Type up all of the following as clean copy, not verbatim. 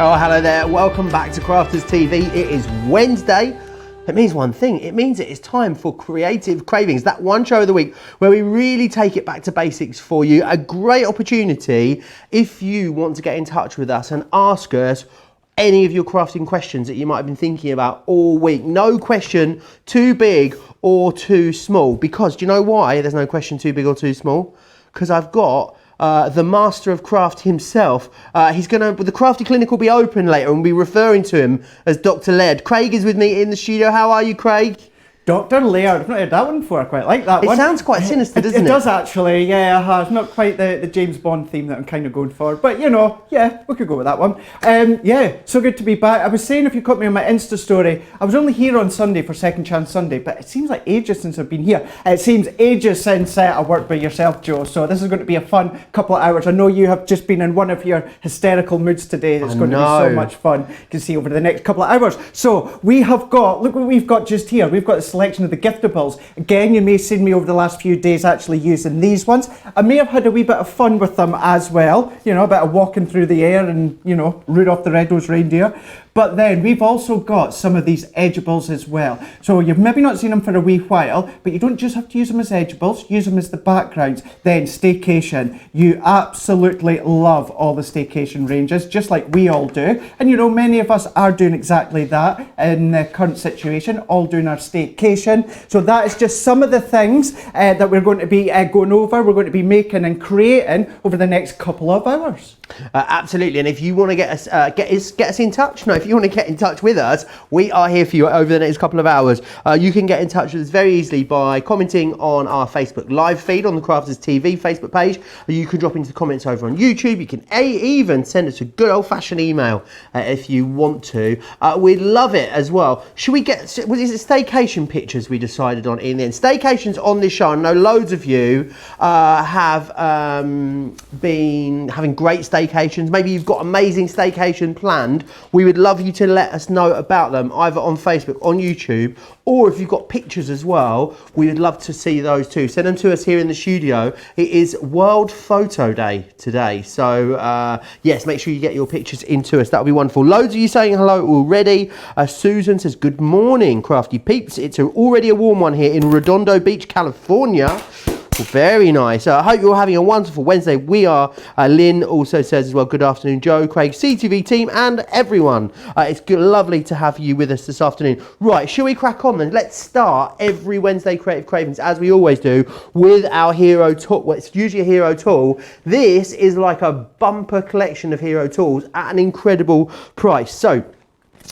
Oh, hello there. Welcome back to Crafters TV. It is Wednesday. It means one thing. It means it is time for Creative Cravings, that one show of the week where we really take it back to basics for you. A great opportunity if you want to get in touch with us and ask us any of your crafting questions that you might have been thinking about all week. No question too big or too small, because do you know why there's no question too big or too small? Because I've got the master of craft himself. The Crafty Clinic will be open later and we'll be referring to him as Dr. Laird. Craig is with me in the studio. How are you, Craig? Dr. Laird, I've not heard that one before. I quite like that one. It sounds quite sinister, doesn't it? It does actually, yeah. It's not quite the James Bond theme that I'm kind of going for, but you know, yeah, we could go with that one. Yeah, so good to be back. I was saying, if you caught me on my Insta story, I was only here on Sunday for Second Chance Sunday, but it seems like ages since I've been here. It seems ages since I worked by yourself, Joe, so this is going to be a fun couple of hours. I know you have just been in one of your hysterical moods today. It's going to be so much fun. You can see over the next couple of hours. So we have got, look what we've got just here. We've got a selection of the giftables. Again, you may have seen me over the last few days actually using these ones. I may have had a wee bit of fun with them as well, you know, a bit of walking through the air and, you know, Rudolph the Red-Nosed Reindeer. But then we've also got some of these edibles as well. So you've maybe not seen them for a wee while, but you don't just have to use them as edibles, use them as the backgrounds. Then staycation. You absolutely love all the staycation ranges, just like we all do. And you know, many of us are doing exactly that in the current situation, all doing our staycation. So that is just some of the things that we're going to be going over, we're going to be making and creating over the next couple of hours. Absolutely, and if you want to get us in touch, if you want to get in touch with us, we are here for you over the next couple of hours. You can get in touch with us very easily by commenting on our Facebook live feed on the Crafters TV Facebook page. You can drop into the comments over on YouTube. You can even send us a good old-fashioned email if you want to. We'd love it as well. Should we get, is it staycation pictures we decided on in the end? Staycations on this show. I know loads of you have been having great staycations. Maybe you've got amazing staycation planned. We would love you to let us know about them either on Facebook, on YouTube, or if you've got pictures as well, we would love to see those too. Send them to us here in the studio. It is World Photo Day today, so yes, make sure you get your pictures into us. That'll be wonderful. Loads of you saying hello already. Susan says good morning, crafty peeps. It's already a warm one here in Redondo Beach, California. Very nice. I hope you're having a wonderful Wednesday. We are. Lynn also says as well, good afternoon, Joe, Craig, CTV team, and everyone. It's lovely to have you with us this afternoon. Right, shall we crack on then? Let's start every Wednesday Creative Cravings, as we always do, with our hero tool. Well, it's usually a hero tool. This is like a bumper collection of hero tools at an incredible price. So,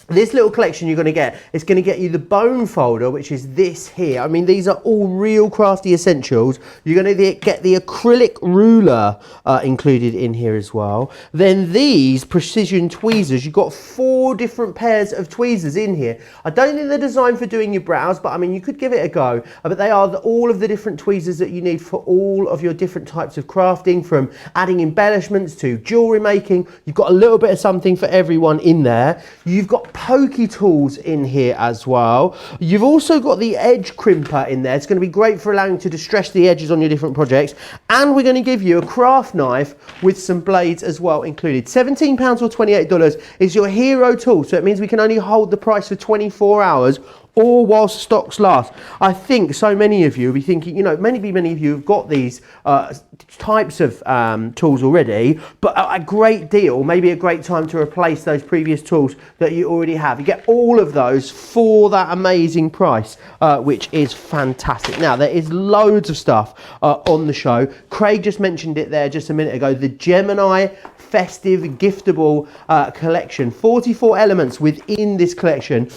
this little collection you're going to get, it's going to get you the bone folder, which is this here. I mean, these are all real crafty essentials. You're going to get the acrylic ruler included in here as well. Then these precision tweezers. You've got 4 different pairs of tweezers in here. I don't think they're designed for doing your brows, but I mean, you could give it a go. But they are all of the different tweezers that you need for all of your different types of crafting, from adding embellishments to jewelry making. You've got a little bit of something for everyone in there. You've got pokey tools in here as well. You've also got the edge crimper in there. It's going to be great for allowing you to distress the edges on your different projects. And we're going to give you a craft knife with some blades as well included. £17 or $28 is your hero tool. So it means we can only hold the price for 24 hours or whilst stocks last. I think so many of you will be thinking, you know, many of you have got these types of tools already, but a great deal, maybe a great time to replace those previous tools that you already have. You get all of those for that amazing price, which is fantastic. Now, there is loads of stuff on the show. Craig just mentioned it there just a minute ago, the Gemini Festive Giftable collection. 44 elements within this collection.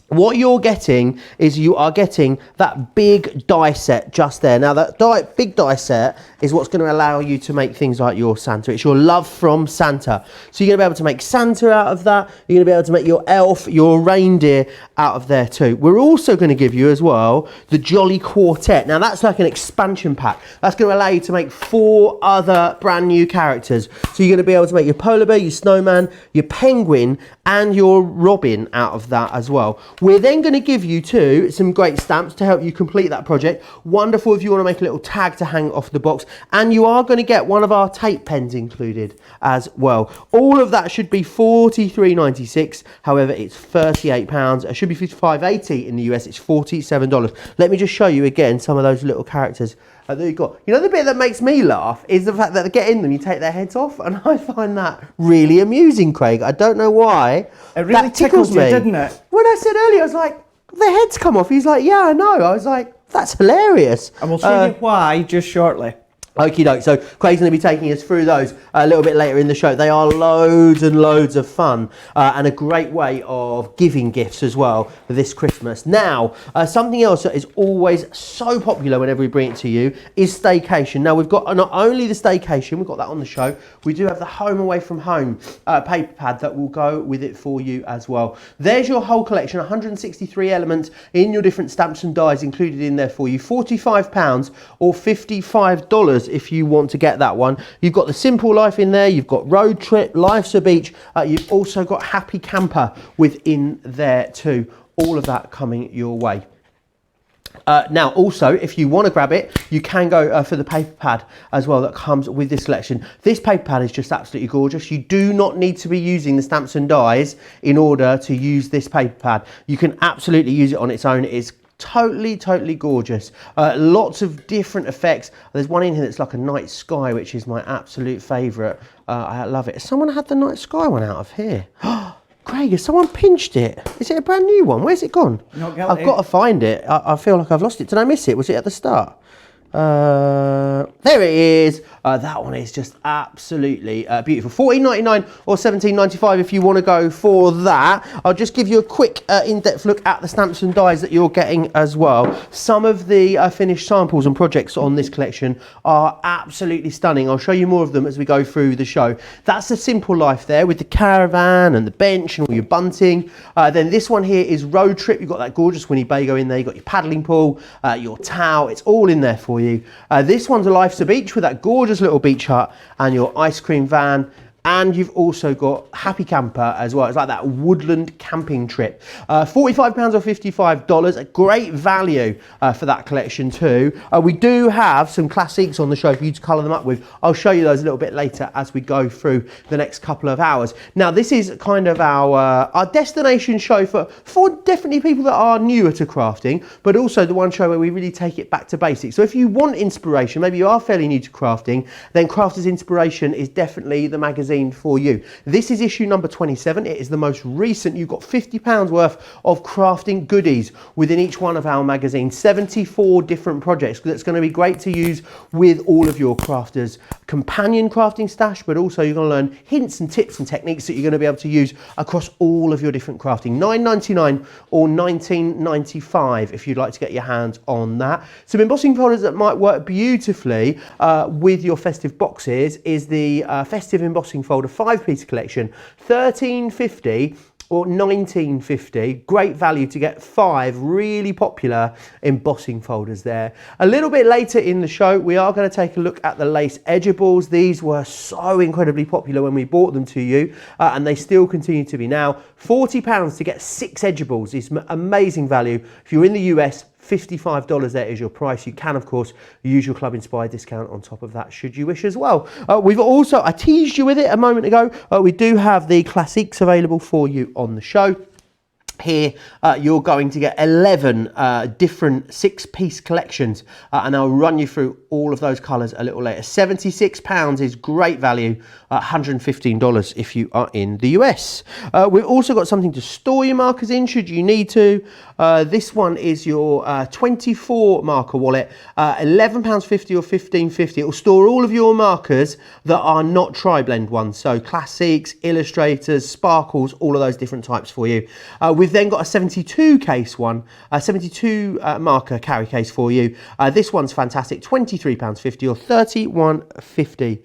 What you're getting is you are getting that big die set just there. Now that big die set is what's going to allow you to make things like your Santa. It's your love from Santa. So you're going to be able to make Santa out of that. You're going to be able to make your elf, your reindeer out of there too. We're also going to give you as well the Jolly Quartet. Now that's like an expansion pack. That's going to allow you to make 4 other brand new characters. So you're going to be able to make your polar bear, your snowman, your penguin, and your robin out of that as well. We're then going to give you too some great stamps to help you complete that project. Wonderful if you want to make a little tag to hang off the box, and you are going to get one of our tape pens included as well. All of that should be $43.96. However, it's £38. It should be $55.80 in the US. It's $47. Let me just show you again some of those little characters that you've got. You know, the bit that makes me laugh is the fact that they get in them, you take their heads off, and I find that really amusing, Craig. I don't know why. It really tickles me, didn't it? When I said earlier, I was like, the heads come off. He's like, yeah, I know. I was like, that's hilarious. And we'll show you why just shortly. Okie doke, so Craig's going to be taking us through those a little bit later in the show. They are loads and loads of fun and a great way of giving gifts as well this Christmas. Now, something else that is always so popular whenever we bring it to you is staycation. Now, we've got not only the staycation, we've got that on the show, we do have the home away from home paper pad that will go with it for you as well. There's your whole collection, 163 elements in your different stamps and dies included in there for you. £45 or $55 if you want to get that one. You've got the Simple Life in there, you've got Road Trip, Life's a Beach, you've also got Happy Camper within there too. All of that coming your way. Now also, if you want to grab it, you can go for the paper pad as well that comes with this collection. This paper pad is just absolutely gorgeous. You do not need to be using the stamps and dies in order to use this paper pad. You can absolutely use it on its own. It is totally gorgeous. Lots of different effects. There's one in here that's like a night sky, which is my absolute favourite. I love it. Someone had the night sky one out of here. Craig, has someone pinched it? Is it a brand new one? Where's it gone? Not guilty. I've got to find it. I feel like I've lost it. Did I miss it? Was it at the start? There it is. That one is just absolutely beautiful. $14.99 or $17.95 if you want to go for that. I'll just give you a quick in-depth look at the stamps and dies that you're getting as well. Some of the finished samples and projects on this collection are absolutely stunning. I'll show you more of them as we go through the show. That's the Simple Life there with the caravan and the bench and all your bunting. Then this one here is Road Trip. You've got that gorgeous Winnebago in there. You've got your paddling pool, your towel. It's all in there for you. This one's a Life's a Beach with that gorgeous little beach hut and your ice cream van. And you've also got Happy Camper as well. It's like that woodland camping trip. £45 or $55, a great value for that collection too. We do have some classics on the show for you to colour them up with. I'll show you those a little bit later as we go through the next couple of hours. Now this is kind of our destination show for definitely people that are newer to crafting, but also the one show where we really take it back to basics. So if you want inspiration, maybe you are fairly new to crafting, then Crafters Inspiration is definitely the magazine for you. This is issue number 27. It is the most recent. You've got £50 worth of crafting goodies within each one of our magazines. 74 different projects. That's going to be great to use with all of your crafters companion crafting stash, but also you're going to learn hints and tips and techniques that you're going to be able to use across all of your different crafting. $9.99 or $19.95 if you'd like to get your hands on that. Some embossing folders that might work beautifully with your festive boxes is the festive embossing folder 5-piece collection, $13.50 or $19.50. Great value to get 5 really popular embossing folders there. A little bit later in the show, we are going to take a look at the lace edgeables. These were so incredibly popular when we bought them to you, and they still continue to be now. £40 to get 6 edgeables is amazing value. If you're in the US, $55 there is your price. You can, of course, use your Club Inspired discount on top of that, should you wish as well. We've also, I teased you with it a moment ago, we do have the classics available for you on the show. Here you're going to get 11 different 6-piece collections, and I'll run you through all of those colours a little later. £76 is great value, $115 if you are in the US. We've also got something to store your markers in should you need to. This one is your 24 marker wallet, £11.50 or $15.50. It will store all of your markers that are not tri-blend ones, so classics, illustrators, sparkles, all of those different types for you. We've then got a 72 case one, a 72 marker carry case for you. This one's fantastic, £23.50 or $31.50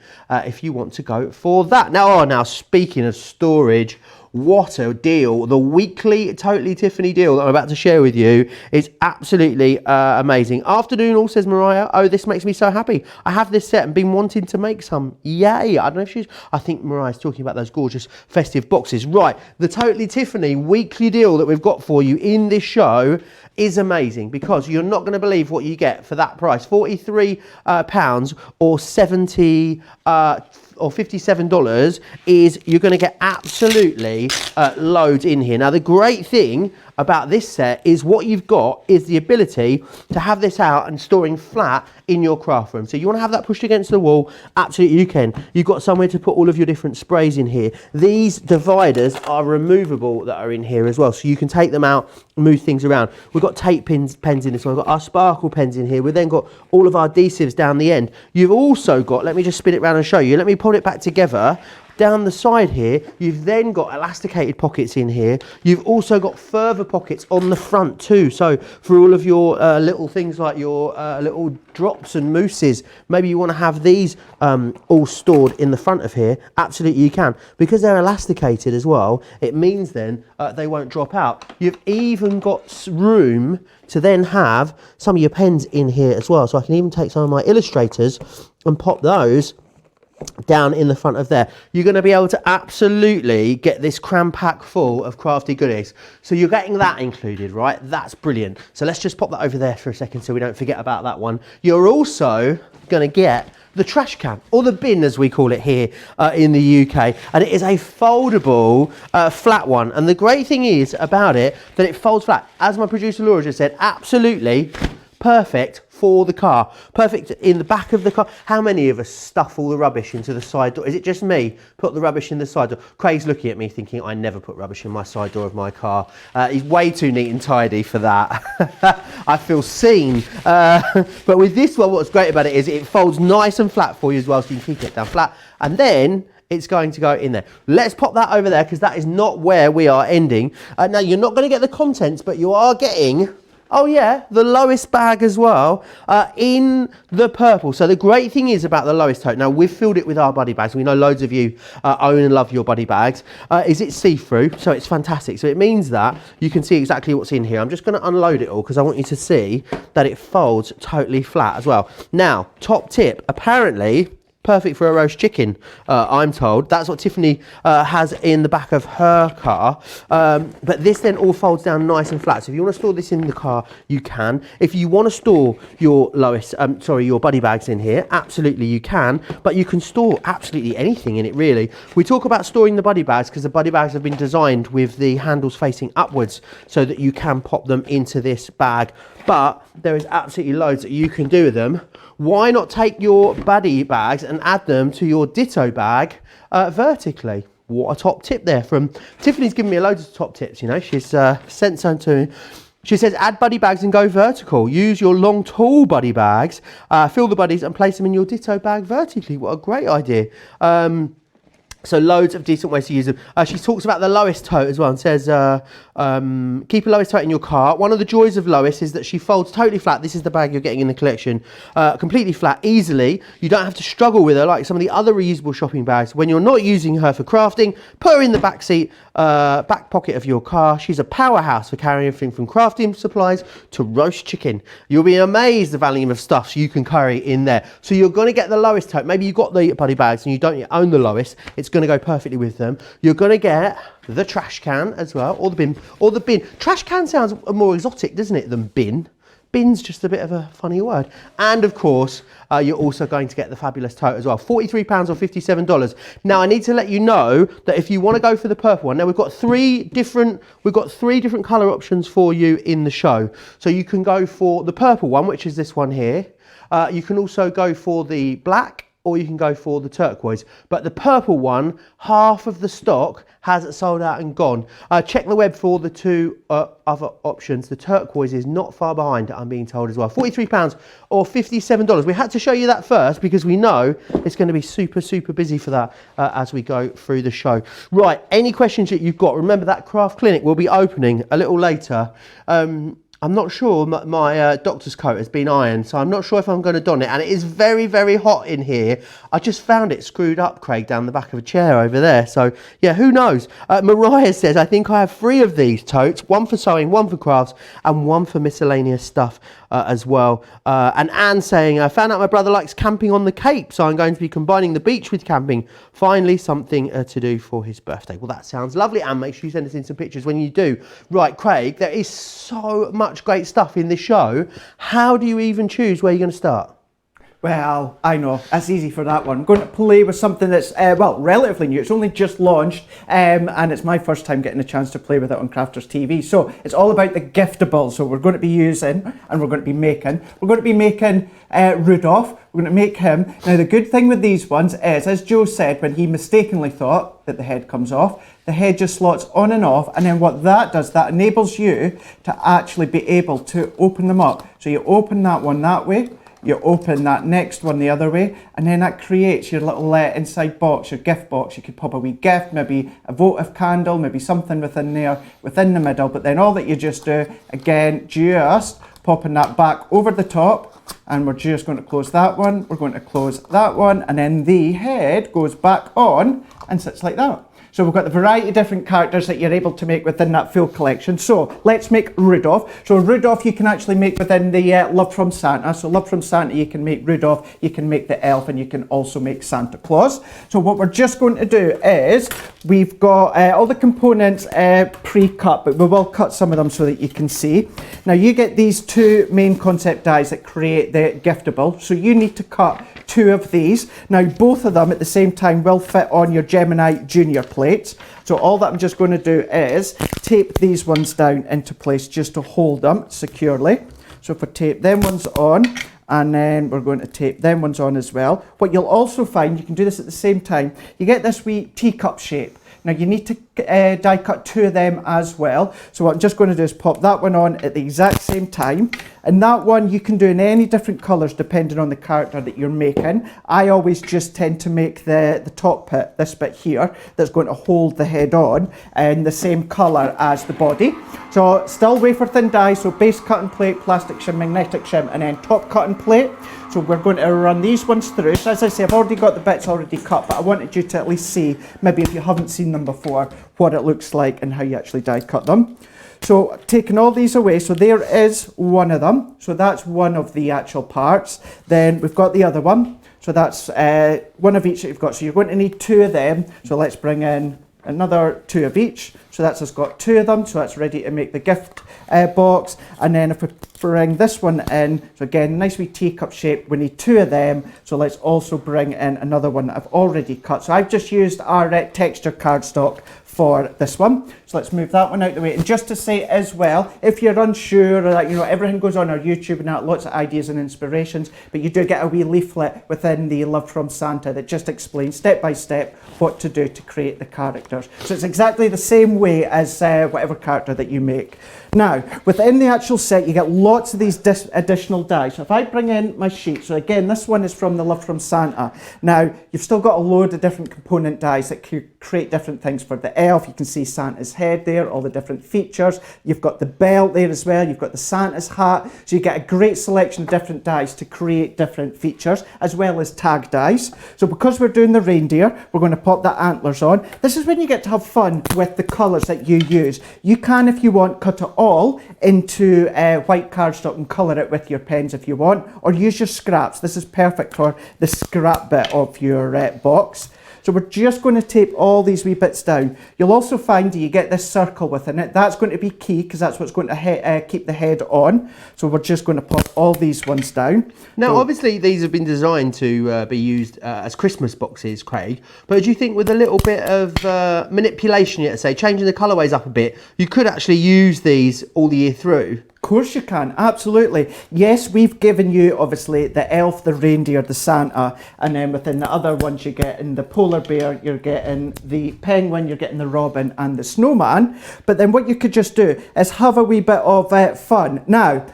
if you want to go for that. Now speaking of storage, what a deal. The weekly Totally Tiffany deal that I'm about to share with you is absolutely amazing. Afternoon all, says Mariah. Oh, this makes me so happy. I have this set and been wanting to make some. Yay. I don't know if I think Mariah's talking about those gorgeous festive boxes. Right, the Totally Tiffany weekly deal that we've got for you in this show is amazing, because you're not going to believe what you get for that price. £43 or 70 or $57 is you're going to get absolutely loads in here. Now, the great thing about this set is what you've got is the ability to have this out and storing flat in your craft room. So you want to have that pushed against the wall, absolutely you can. You've got somewhere to put all of your different sprays in here. These dividers are removable that are in here as well, so you can take them out, move things around. We've got tape pens in this one. We've got our sparkle pens in here. We've then got all of our adhesives down the end. You've also got, let me just spin it around and show you. Let me pull it back together. Down the side here, you've then got elasticated pockets in here. You've also got further pockets on the front too. So for all of your little things like your little drops and mousses, maybe you want to have these all stored in the front of here, absolutely you can. Because they're elasticated as well, it means then they won't drop out. You've even got room to then have some of your pens in here as well. So I can even take some of my illustrators and pop those down in the front of there. You're going to be able to absolutely get this cram pack full of crafty goodies. So you're getting that included, right? That's brilliant. So let's just pop that over there for a second so we don't forget about that one. You're also going to get the trash can, or the bin as we call it here in the UK, and it is a foldable flat one. And the great thing is about it that it folds flat. As my producer Laura just said, absolutely perfect for the car, perfect in the back of the car. How many of us stuff all the rubbish into the side door? Is it just me? Put the rubbish in the side door. Craig's looking at me thinking I never put rubbish in my side door of my car. He's way too neat and tidy for that. I feel seen. But with this one, what's great about it is it folds nice and flat for you as well, so you can keep it down flat, and then it's going to go in there. Let's pop that over there, because that is not where we are ending. Now, you're not going to get the contents, but you are getting, oh yeah, the lowest bag as well, in the purple. So the great thing is about the lowest tote, now we've filled it with our buddy bags. We know loads of you own and love your buddy bags. Is it see-through? So it's fantastic. So it means that you can see exactly what's in here. I'm just going to unload it all because I want you to see that it folds totally flat as well. Now, top tip, apparently perfect for a roast chicken, I'm told. That's what Tiffany has in the back of her car. But this then all folds down nice and flat. So if you want to store this in the car, you can. If you want to store your your buddy bags in here, absolutely you can. But you can store absolutely anything in it, really. We talk about storing the buddy bags because the buddy bags have been designed with the handles facing upwards so that you can pop them into this bag. But there is absolutely loads that you can do with them. Why not take your buddy bags and add them to your ditto bag vertically? What a top tip there from Tiffany's given me loads of top tips, you know. She's sent some to me. She says, add buddy bags and go vertical. Use your long, tall buddy bags, fill the buddies and place them in your ditto bag vertically. What a great idea. So loads of decent ways to use them. She talks about the lowest tote as well and says, keep a lowest tote in your car. One of the joys of Lois is that she folds totally flat. This is the bag you're getting in the collection. Completely flat, easily. You don't have to struggle with her like some of the other reusable shopping bags. When you're not using her for crafting, put her in the back seat, back pocket of your car. She's a powerhouse for carrying everything from crafting supplies to roast chicken. You'll be amazed the volume of stuff you can carry in there. So you're going to get the lowest tote. Maybe you've got the buddy bags and you don't yet own the lowest. It's going to go perfectly with them. You're going to get the trash can as well, or the bin. Trash can sounds more exotic, doesn't it, than bin? Bin's just a bit of a funny word. And of course, you're also going to get the fabulous tote as well. £43 or $57. Now, I need to let you know that if you want to go for the purple one, now we've got three different colour options for you in the show. So you can go for the purple one, which is this one here. You can also go for the black, or you can go for the turquoise. But the purple one, half of the stock has sold out and gone. Check the web for the two other options. The turquoise is not far behind, I'm being told as well. £43 or $57. We had to show you that first because we know it's going to be super, super busy for that as we go through the show. Right, any questions that you've got, remember that craft clinic will be opening a little later. I'm not sure. My doctor's coat has been ironed, so I'm not sure if I'm going to don it. And it is very, very hot in here. I just found it screwed up, Craig, down the back of a chair over there. So, yeah, who knows? Mariah says, I think I have 3 of these totes. 1 for sewing, 1 for crafts, and 1 for miscellaneous stuff as well. And Anne saying, I found out my brother likes camping on the Cape, so I'm going to be combining the beach with camping. Finally, something to do for his birthday. Well, that sounds lovely, Anne. Make sure you send us in some pictures when you do. Right, Craig, there is so much great stuff in this show. How do you even choose where you're going to start? Well, I know, that's easy for that one. I'm going to play with something that's, well, relatively new. It's only just launched, and it's my first time getting a chance to play with it on Crafters TV. So it's all about the giftables. So we're going to be using, and we're going to be making Rudolph. We're going to make him. Now, the good thing with these ones is, as Joe said, when he mistakenly thought that the head comes off, the head just slots on and off, and then what that does, that enables you to actually be able to open them up. So you open that one that way, you open that next one the other way, and then that creates your little inside box, your gift box. You could pop a wee gift, maybe a votive candle, maybe something within there, within the middle. But then all that you just do, again, just popping that back over the top, and we're just going to close that one, we're going to close that one, and then the head goes back on and sits like that. So we've got the variety of different characters that you're able to make within that full collection. So let's make Rudolph. So Rudolph you can actually make within the Love from Santa. So Love from Santa, you can make Rudolph, you can make the elf, and you can also make Santa Claus. So what we're just going to do is, we've got all the components pre-cut, but we will cut some of them so that you can see. Now you get these 2 main concept dies that create the giftable. So you need to cut 2 of these. Now both of them at the same time will fit on your Gemini Junior plates. So all that I'm just going to do is tape these ones down into place just to hold them securely. So if I tape them ones on, and then we're going to tape them ones on as well. What you'll also find, you can do this at the same time, you get this wee teacup shape. Now you need to die cut 2 of them as well. So what I'm just going to do is pop that one on at the exact same time. And that one you can do in any different colours depending on the character that you're making. I always just tend to make the top bit, this bit here, that's going to hold the head on, in the same colour as the body. So still wafer thin die, so base cut and plate, plastic shim, magnetic shim, and then top cut and plate. So we're going to run these ones through. So as I say, I've already got the bits already cut, but I wanted you to at least see, maybe if you haven't seen them before, what it looks like and how you actually die cut them. So taking all these away, so there is one of them. So that's one of the actual parts. Then we've got the other one. So that's one of each that you've got. So you're going to need 2 of them. So let's bring in another 2 of each. So that's us got 2 of them. So that's ready to make the gift box. And then if we bring this one in, so again, nice wee teacup shape, we need 2 of them. So let's also bring in another one that I've already cut. So I've just used our texture cardstock for this one. So let's move that one out the way. And just to say as well, if you're unsure, or that, you know, everything goes on our YouTube and that, lots of ideas and inspirations, but you do get a wee leaflet within the Love from Santa that just explains step by step what to do to create the characters. So it's exactly the same way as whatever character that you make. Now, within the actual set, you get lots of these additional dies. So if I bring in my sheet, so again, this one is from the Love from Santa. Now, you've still got a load of different component dies that create different things for the elf. You can see Santa's head there, all the different features. You've got the belt there as well. You've got the Santa's hat. So you get a great selection of different dies to create different features, as well as tag dies. So because we're doing the reindeer, we're going to pop the antlers on. This is when you get to have fun with the colours that you use. You can, if you want, cut it all into white cardstock and colour it with your pens if you want, or use your scraps. This is perfect for the scrap bit of your box. So we're just going to tape all these wee bits down. You'll also find you get this circle within it. That's going to be key because that's what's going to keep the head on. So we're just going to pop all these ones down. Now, obviously, these have been designed to be used as Christmas boxes, Craig. But do you think with a little bit of manipulation, let's say, changing the colourways up a bit, you could actually use these all the year through? Of course you can, absolutely. Yes, we've given you, obviously, the elf, the reindeer, the Santa, and then within the other ones you get in the polar bear, you're getting the penguin, you're getting the robin and the snowman. But then what you could just do is have a wee bit of fun. Now,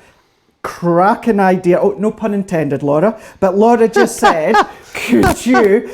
cracking idea, oh, no pun intended, Laura, but Laura just said, could you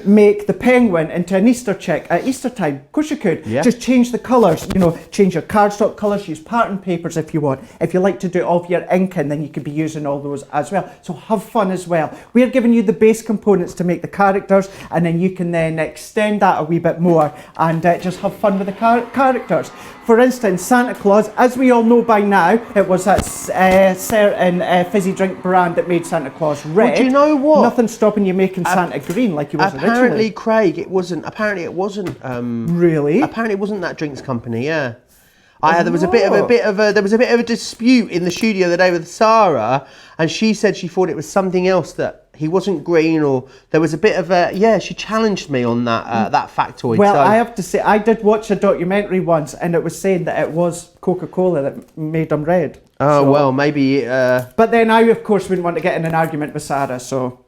make the penguin into an Easter chick at Easter time? Of course you could. Yeah. Just change the colours, you know, change your cardstock colours, use pattern papers if you want. If you like to do all of your inking, then you could be using all those as well. So have fun as well. We're giving you the base components to make the characters, and then you can then extend that a wee bit more and just have fun with the characters. For instance, Santa Claus, as we all know by now, it was that certain fizzy drink brand that made Santa Claus red. Well, do you know what? Nothing's stopping you making Santa green like he was Apparently, originally. Craig, it wasn't. Apparently, it wasn't. Really? Apparently, it wasn't that drinks company. Yeah. There was a bit of a dispute in the studio the other day with Sarah, and she said she thought it was something else, that he wasn't green, or there was a bit of a, she challenged me on that that factoid. Well, so. I have to say, I did watch a documentary once, and it was saying that it was Coca-Cola that made them red. Oh, so. well, maybe. But then I, of course, wouldn't want to get in an argument with Sarah, so.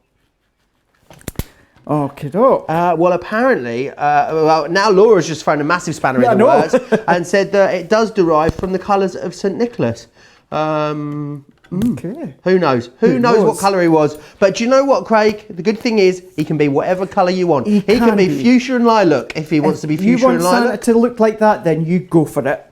Okay, well, apparently, now Laura's just thrown a massive spanner in the works and said that it does derive from the colours of St Nicholas. Okay. Who knows? Who knows what colour he was? But do you know what, Craig? The good thing is he can be whatever colour you want. He can be fuchsia and lilac if he wants to be fuchsia and lilac. If you want Santa to look like that, then you go for it.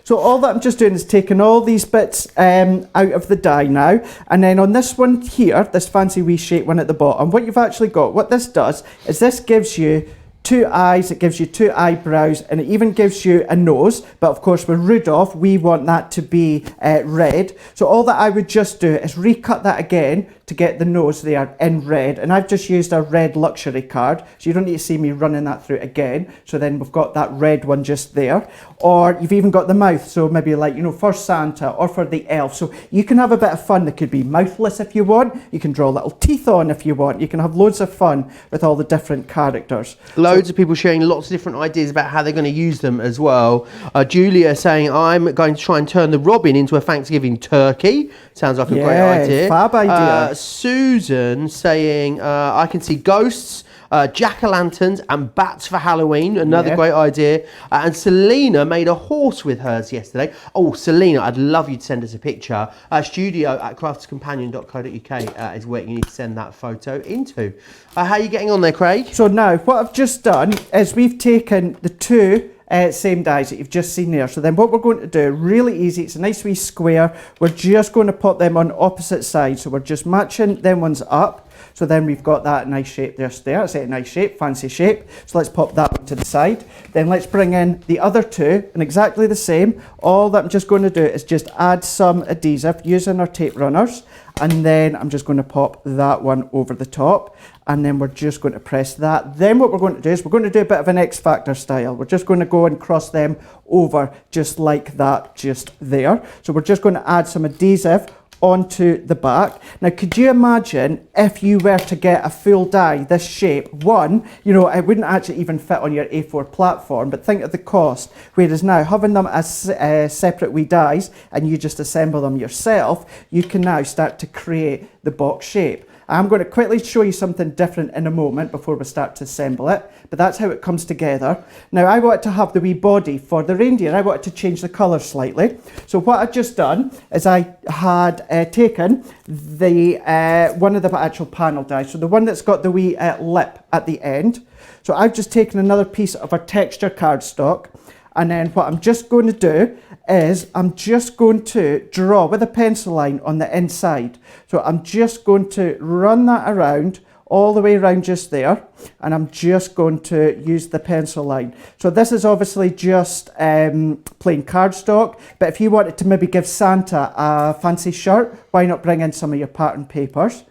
So all that I'm just doing is taking all these bits out of the die now, and then on this one here, this fancy wee shape one at the bottom, what you've actually got, what this does is this gives you 2 eyes, it gives you 2 eyebrows, and it even gives you a nose. But of course with Rudolph, we want that to be red. So all that I would just do is recut that again to get the nose there in red. And I've just used a red luxury card, so you don't need to see me running that through again. So then we've got that red one just there. Or you've even got the mouth, so maybe like, you know, for Santa or for the elf. So you can have a bit of fun. That could be mouthless if you want. You can draw little teeth on if you want. You can have loads of fun with all the different characters. Loads of people sharing lots of different ideas about how they're going to use them as well. Julia saying, I'm going to try and turn the robin into a Thanksgiving turkey. Sounds like a great idea. Fab idea. Susan saying, I can see ghosts, jack-o'-lanterns and bats for Halloween. Another great idea. And Selena made a horse with hers yesterday. Oh, Selena, I'd love you to send us a picture. studio@craftscompanion.co.uk is where you need to send that photo into. How are you getting on there, Craig? So now what I've just done is we've taken the 2 same dies that you've just seen there. So then what we're going to do, really easy, it's a nice wee square. We're just going to put them on opposite sides. So we're just matching them ones up. So then we've got that nice shape just there. I say a nice shape, fancy shape. So let's pop that one to the side. Then let's bring in the other 2 and exactly the same. All that I'm just going to do is just add some adhesive using our tape runners. And then I'm just going to pop that one over the top, and then we're just going to press that. Then what we're going to do is we're going to do a bit of an X Factor style. We're just going to go and cross them over just like that, just there. So we're just going to add some adhesive onto the back. Now, could you imagine if you were to get a full die this shape? One, you know, it wouldn't actually even fit on your A4 platform, but think of the cost. Whereas now, having them as separate wee dies and you just assemble them yourself, you can now start to create the box shape. I'm going to quickly show you something different in a moment before we start to assemble it, but that's how it comes together. Now, I want to have the wee body for the reindeer. I wanted to change the colour slightly. So what I've just done is I had taken the one of the actual panel dies, so the one that's got the wee lip at the end. So I've just taken another piece of our texture cardstock, and then what I'm just going to do is I'm just going to draw with a pencil line on the inside. So I'm just going to run that around all the way around just there, and I'm just going to use the pencil line. So this is obviously just plain cardstock, but if you wanted to maybe give Santa a fancy shirt, why not bring in some of your pattern papers?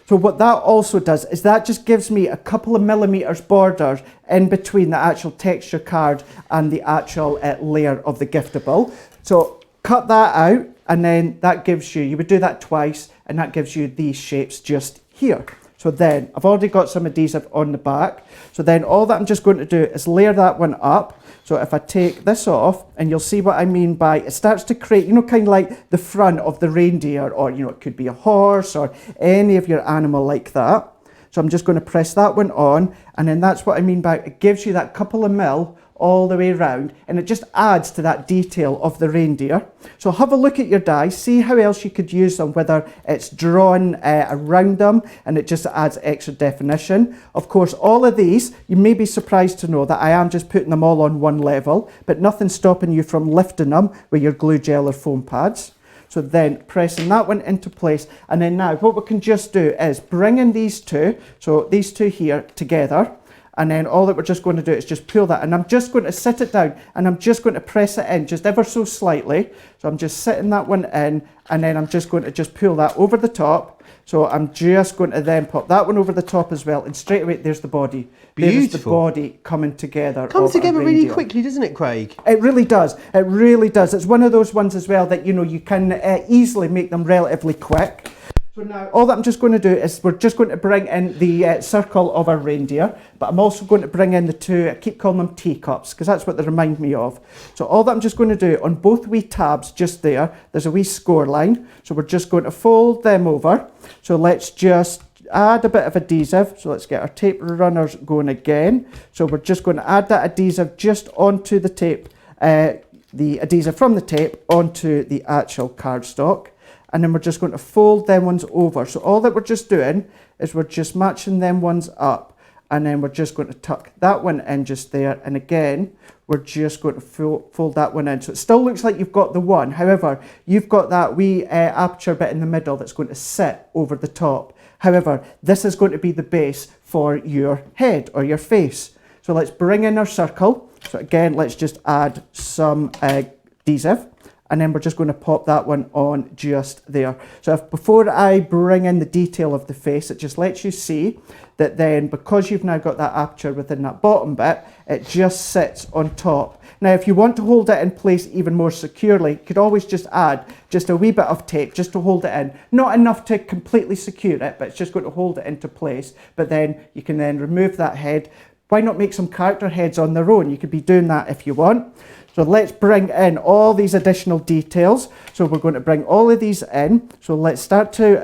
So what that also does is that just gives me a couple of millimeters border in between the actual texture card and the actual layer of the giftable. So cut that out, and then that gives you would do that twice, and that gives you these shapes just here. So then I've already got some adhesive on the back. So then all that I'm just going to do is layer that one up. So if I take this off, and you'll see what I mean by it starts to create, you know, kind of like the front of the reindeer, or, you know, it could be a horse or any of your animal like that. So I'm just going to press that one on, and then that's what I mean by it gives you that couple of mil all the way around, and it just adds to that detail of the reindeer. So have a look at your dies, see how else you could use them, whether it's drawn around them and it just adds extra definition. Of course, all of these, you may be surprised to know that I am just putting them all on one level, but nothing's stopping you from lifting them with your glue gel or foam pads. So then pressing that one into place, and then now what we can just do is bring in these two, so these two here together, and then all that we're just going to do is just pull that, and I'm just going to sit it down, and I'm just going to press it in just ever so slightly. So I'm just sitting that one in, and then I'm just going to just pull that over the top. So I'm just going to then pop that one over the top as well, and straight away there's the body. Beautiful. There's the body coming together. Comes together really quickly, doesn't it, Craig? It really does. It really does. It's one of those ones as well that, you know, you can easily make them relatively quick. So now all that I'm just going to do is we're just going to bring in the circle of our reindeer, but I'm also going to bring in the two, I keep calling them teacups because that's what they remind me of. So all that I'm just going to do on both wee tabs just there's a wee score line. So we're just going to fold them over. So let's just add a bit of adhesive. So let's get our tape runners going again. So we're just going to add that adhesive just onto the tape, the adhesive from the tape onto the actual cardstock. And then we're just going to fold them ones over. So all that we're just doing is we're just matching them ones up, and then we're just going to tuck that one in just there, and again we're just going to fold that one in. So it still looks like you've got the one, however you've got that wee aperture bit in the middle that's going to sit over the top. However, this is going to be the base for your head or your face. So let's bring in our circle. So again, let's just add some adhesive, and then we're just going to pop that one on just there. So before I bring in the detail of the face, it just lets you see that then, because you've now got that aperture within that bottom bit, it just sits on top. Now, if you want to hold it in place even more securely, you could always just add just a wee bit of tape just to hold it in. Not enough to completely secure it, but it's just going to hold it into place. But then you can then remove that head. Why not make some character heads on their own? You could be doing that if you want. So let's bring in all these additional details. So we're going to bring all of these in. So let's start to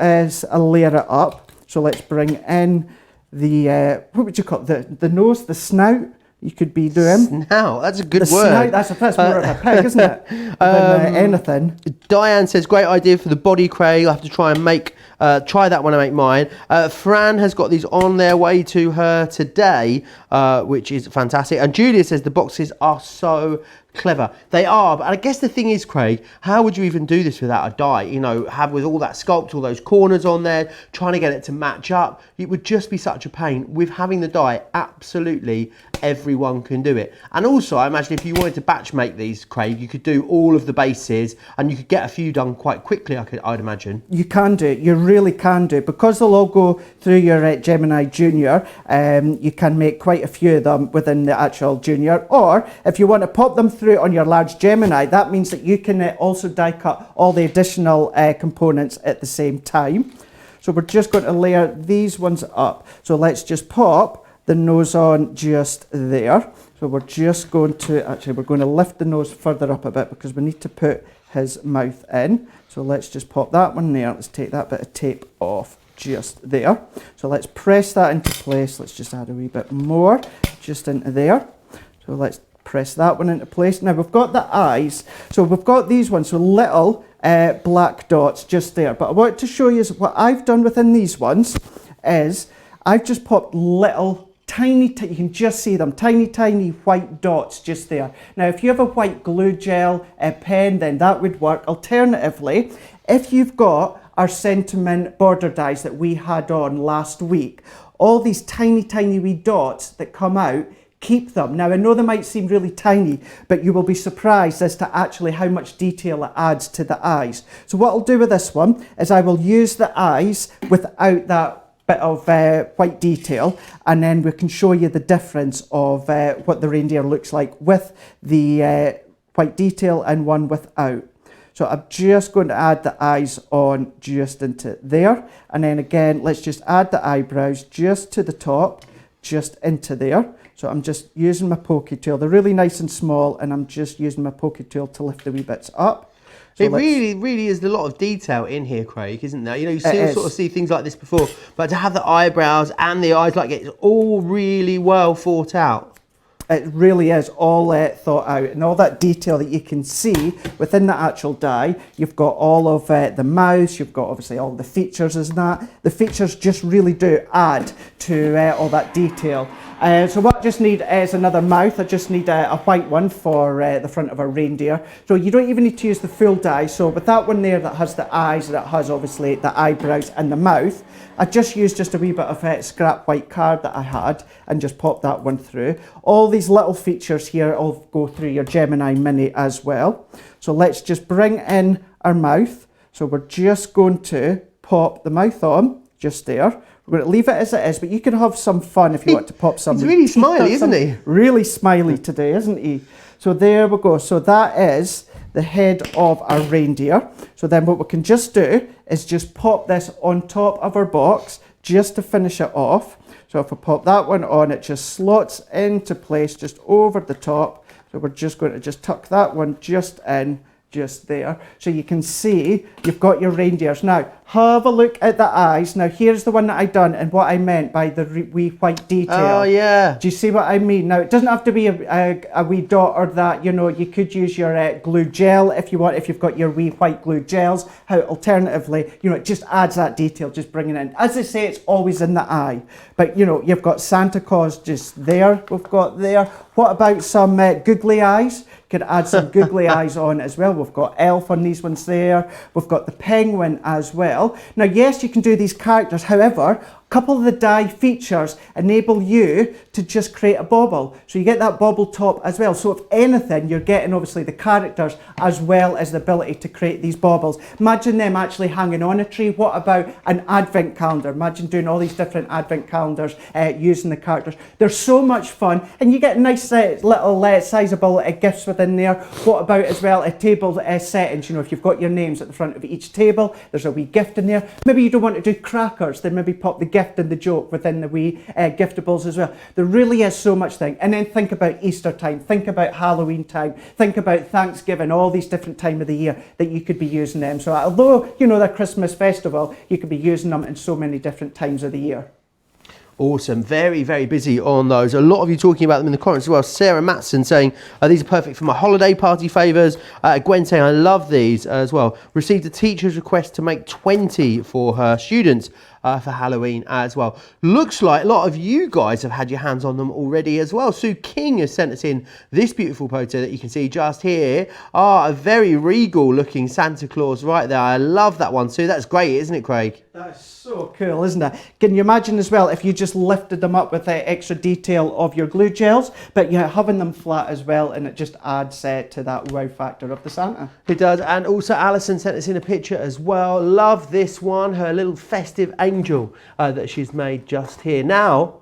layer it up. So let's bring in the, what would you call it? The nose, the snout. You could be doing. Snout, that's a good the word. Snout, that's more of a pig, isn't it? Than anything. Diane says, great idea for the body, Craig. I'll have to try and try that one and make mine. Fran has got these on their way to her today, which is fantastic. And Julia says the boxes are so clever. They are, but I guess the thing is, Craig, how would you even do this without a die? You know, have with all that sculpt, all those corners on there, trying to get it to match up. It would just be such a pain. With having the die, absolutely everyone can do it. And also, I imagine if you wanted to batch make these, Craig, you could do all of the bases and you could get a few done quite quickly, I'd imagine. You can do, you really can do. Because they'll all go through your Gemini Junior, you can make quite a few of them within the actual Junior. Or if you want to pop them through on your large Gemini, that means that you can also die cut all the additional components at the same time. So we're just going to layer these ones up. So let's just pop the nose on just there. So we're just going to, actually we're going to lift the nose further up a bit because we need to put his mouth in. So let's just pop that one there. Let's take that bit of tape off just there. So let's press that into place. Let's just add a wee bit more just into there. So let's press that one into place. Now we've got the eyes. So we've got these ones, so little black dots just there. But I want to show you what I've done within these ones is I've just popped little tiny, you can just see them, tiny white dots just there. Now if you have a white glue gel pen, then that would work. Alternatively, if you've got our sentiment border dies that we had on last week, all these tiny wee dots that come out, keep them. Now I know they might seem really tiny, but you will be surprised as to actually how much detail it adds to the eyes. So what I'll do with this one is I will use the eyes without that bit of white detail, and then we can show you the difference of what the reindeer looks like with the white detail and one without. So I'm just going to add the eyes on just into there, and then again let's just add the eyebrows just to the top, just into there. So I'm just using my pokey tool. They're really nice and small, and I'm just using my pokey tool to lift the wee bits up. It really is a lot of detail in here, Craig, isn't there? You know, you still sort of see things like this before, but to have the eyebrows and the eyes, like it's all really well thought out. It really is all thought out, and all that detail that you can see within the actual die. You've got all of the mouth, you've got obviously all the features and that. The features just really do add to all that detail. So what I just need is another mouth. I just need a white one for the front of a reindeer. So you don't even need to use the full die. So with that one there that has the eyes, that has obviously the eyebrows and the mouth, I just used just a wee bit of scrap white card that I had and just popped that one through. All these little features here all go through your Gemini Mini as well. So let's just bring in our mouth. So we're just going to pop the mouth on just there. We're going to leave it as it is, but you can have some fun if you want to pop some. He's really smiley, isn't he? Really smiley today, isn't he? So there we go. So that is the head of our reindeer. So then what we can just do is just pop this on top of our box just to finish it off. So if I pop that one on, it just slots into place just over the top. So we're just going to just tuck that one just in, just there. So you can see you've got your reindeers. Now, have a look at the eyes. Now, here's the one that I done and what I meant by the wee white detail. Oh, yeah. Do you see what I mean? Now, it doesn't have to be a wee dot or that. You know, you could use your glue gel if you want, if you've got your wee white glue gels. How alternatively, you know, it just adds that detail, just bringing it in. As I say, it's always in the eye. But, you know, you've got Santa Claus just there. We've got there. What about some googly eyes? Could add some googly eyes on as well. We've got elf on these ones there. We've got the penguin as well. Now, yes, you can do these characters. However, a couple of the die features enable you to just create a bauble. So you get that bauble top as well. So if anything, you're getting obviously the characters as well as the ability to create these baubles. Imagine them actually hanging on a tree. What about an advent calendar? Imagine doing all these different advent calendars using the characters. They're so much fun, and you get nice little sizable gifts within there. What about as well table settings? You know, if you've got your names at the front of each table, there's a wee gift in there. Maybe you don't want to do crackers, then maybe pop the gift and the joke within the wee giftables as well. There really is so much thing. And then think about Easter time, think about Halloween time, think about Thanksgiving, all these different time of the year that you could be using them. So although, you know, the Christmas festival, you could be using them in so many different times of the year. Awesome. Very, very busy on those. A lot of you talking about them in the comments as well. Sarah Matson saying, these are perfect for my holiday party favours. Gwen saying, I love these as well. Received a teacher's request to make 20 for her students for Halloween as well. Looks like a lot of you guys have had your hands on them already as well. Sue King has sent us in this beautiful photo that you can see just here. A very regal looking Santa Claus right there. I love that one, Sue. That's great, isn't it, Craig? That's so cool, isn't it? Can you imagine as well if you just lifted them up with the extra detail of your glue gels, but you're having them flat as well, and it just adds to that wow factor of the Santa. It does. And also Alison sent us in a picture as well. Love this one, her little festive angel that she's made just here. Now,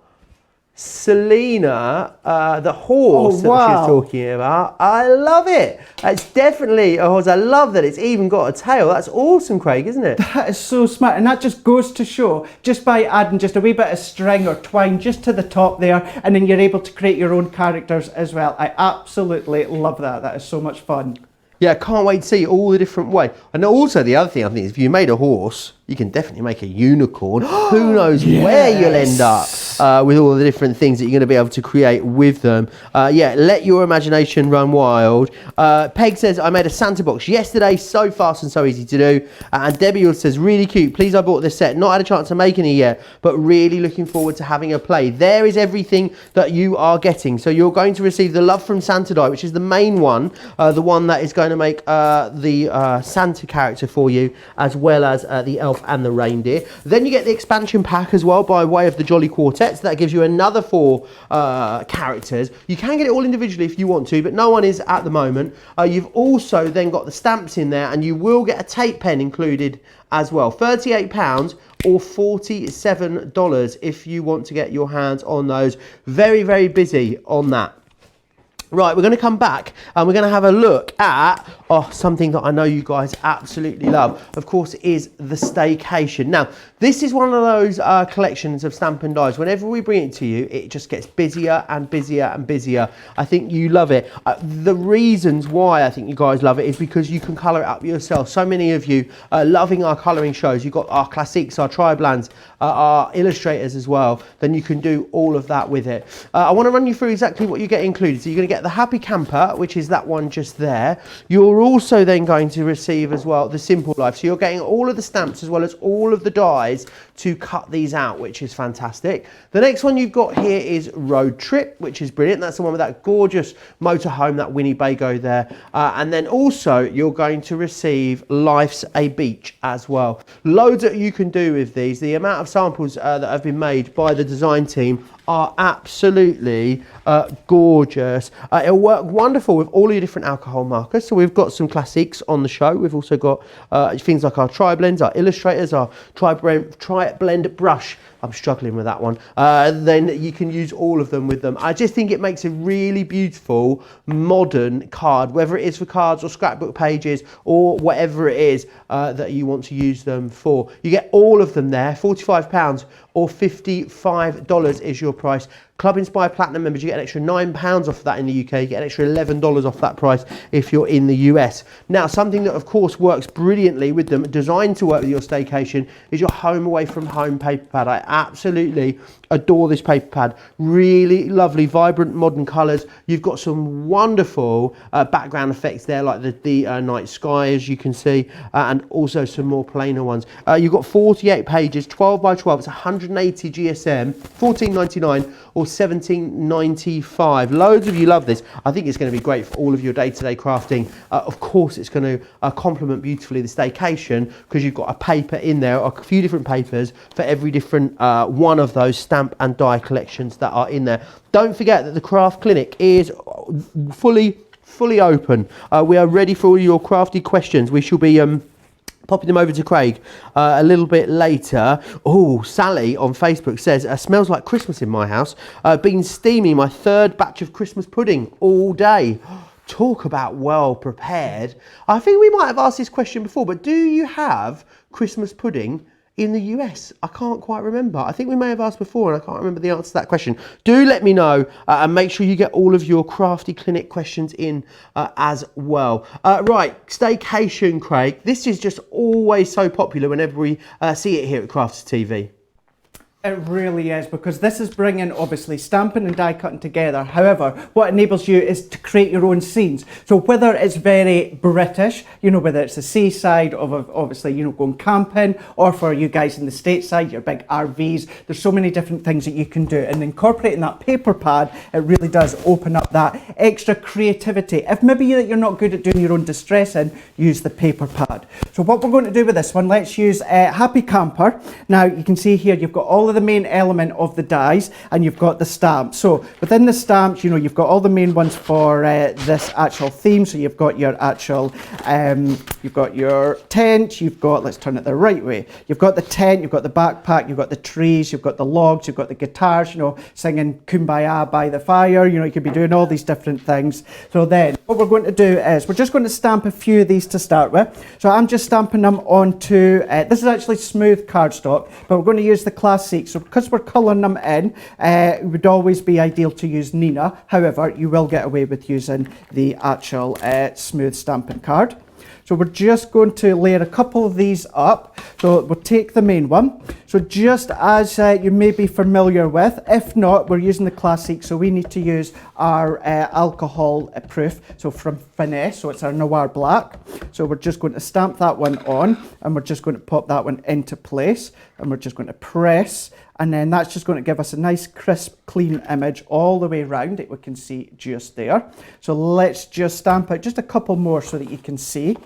Selena, the horse that she's talking about, I love it. It's definitely a horse. I love that it's even got a tail. That's awesome, Craig, isn't it? That is so smart, and that just goes to show, just by adding just a wee bit of string or twine just to the top there, and then you're able to create your own characters as well. I absolutely love that. That is so much fun. Yeah, I can't wait to see all the different ways. And also the other thing I think is if you made a horse, you can definitely make a unicorn. Who knows where you'll end up with all the different things that you're going to be able to create with them. Yeah, let your imagination run wild. Peg says, I made a Santa box yesterday. So fast and so easy to do. And Debbie says, really cute. Please, I bought this set. Not had a chance to make any yet, but really looking forward to having a play. There is everything that you are getting. So you're going to receive the Love from Santa die, which is the main one. The one that is going to make the Santa character for you, as well as the elf and the reindeer. Then you get the expansion pack as well by way of the Jolly Quartet. So that gives you another 4 characters. You can get it all individually if you want to, but no one is at the moment. You've also then got the stamps in there, and you will get a tape pen included as well. £38 or $47 if you want to get your hands on those. Very, very busy on that. Right, we're going to come back and we're going to have a look at something that I know you guys absolutely love, of course, is the staycation. Now, this is one of those collections of Stamp and Dies. Whenever we bring it to you, it just gets busier and busier and busier. I think you love it. The reasons why I think you guys love it is because you can colour it up yourself. So many of you are loving our colouring shows. You've got our classics, our tri-blands, our illustrators as well. Then you can do all of that with it. I want to run you through exactly what you get included. So you're going to get the Happy Camper, which is that one just there. You're also then going to receive as well the Simple Life. So you're getting all of the stamps as well as all of the dies to cut these out, which is fantastic. The next one you've got here is Road Trip, which is brilliant. That's the one with that gorgeous motorhome, that Winnebago there. And then also you're going to receive Life's a Beach as well. Loads that you can do with these. The amount of samples that have been made by the design team are absolutely gorgeous. It'll work wonderful with all your different alcohol markers. So we've got some classics on the show. We've also got things like our tri-blends, our illustrators, our tri-blend brush. I'm struggling with that one. Then you can use all of them with them. I just think it makes a really beautiful modern card, whether it is for cards or scrapbook pages or whatever it is that you want to use them for. You get all of them there, £45 or $55 is your price. Club Inspire Platinum members, you get an extra £9 off that in the UK. You get an extra $11 off that price if you're in the US. Now, something that of course works brilliantly with them, designed to work with your staycation, is your Home Away From Home paper pad. I absolutely adore this paper pad. Really lovely, vibrant, modern colours. You've got some wonderful background effects there, like the night sky, as you can see, and also some more plainer ones. You've got 48 pages, 12 by 12. It's 180 GSM, $14.99 or $17.95. Loads of you love this. I think it's going to be great for all of your day-to-day crafting. Of course, it's going to complement beautifully the staycation, because you've got a paper in there, or a few different papers for every different one of those Stamp and Die collections that are in there. Don't forget that the Craft Clinic is fully open. We are ready for all your crafty questions. We shall be popping them over to Craig a little bit later. Oh, Sally on Facebook says, smells like Christmas in my house. Been steaming my third batch of Christmas pudding all day. Talk about well prepared. I think we might have asked this question before, but do you have Christmas pudding in the US? I can't quite remember. I think we may have asked before and I can't remember the answer to that question. Do let me know and make sure you get all of your Crafty Clinic questions in as well. Right, staycation, Craig. This is just always so popular whenever we see it here at Crafts TV. It really is, because this is bringing obviously stamping and die cutting together. However, what enables you is to create your own scenes. So whether it's very British, you know, whether it's the seaside of obviously, you know, going camping, or for you guys in the stateside, your big RVs, there's so many different things that you can do. And incorporating that paper pad, it really does open up that extra creativity. If maybe you're not good at doing your own distressing, use the paper pad. So what we're going to do with this one, let's use Happy Camper. Now you can see here, you've got all of the main element of the dies, and you've got the stamps. So within the stamps, you know, you've got all the main ones for this actual theme. So you've got your actual, you've got your tent, you've got, let's turn it the right way. You've got the tent, you've got the backpack, you've got the trees, you've got the logs, you've got the guitars, you know, singing Kumbaya by the fire. You know, you could be doing all these different things. So then what we're going to do is we're just going to stamp a few of these to start with. So I'm just stamping them onto, this is actually smooth cardstock, but we're going to use the classic. So because we're colouring them in, it would always be ideal to use Nina. However, you will get away with using the actual smooth stamping card. So we're just going to layer a couple of these up. So we'll take the main one. So just as you may be familiar with, if not, we're using the classic. So we need to use our alcohol proof. So from Finesse, so it's our Noir Black. So we're just going to stamp that one on, and we're just going to pop that one into place. And we're just going to press, and then that's just going to give us a nice crisp clean image all the way around it. We can see just there. So let's just stamp out just a couple more so that you can see.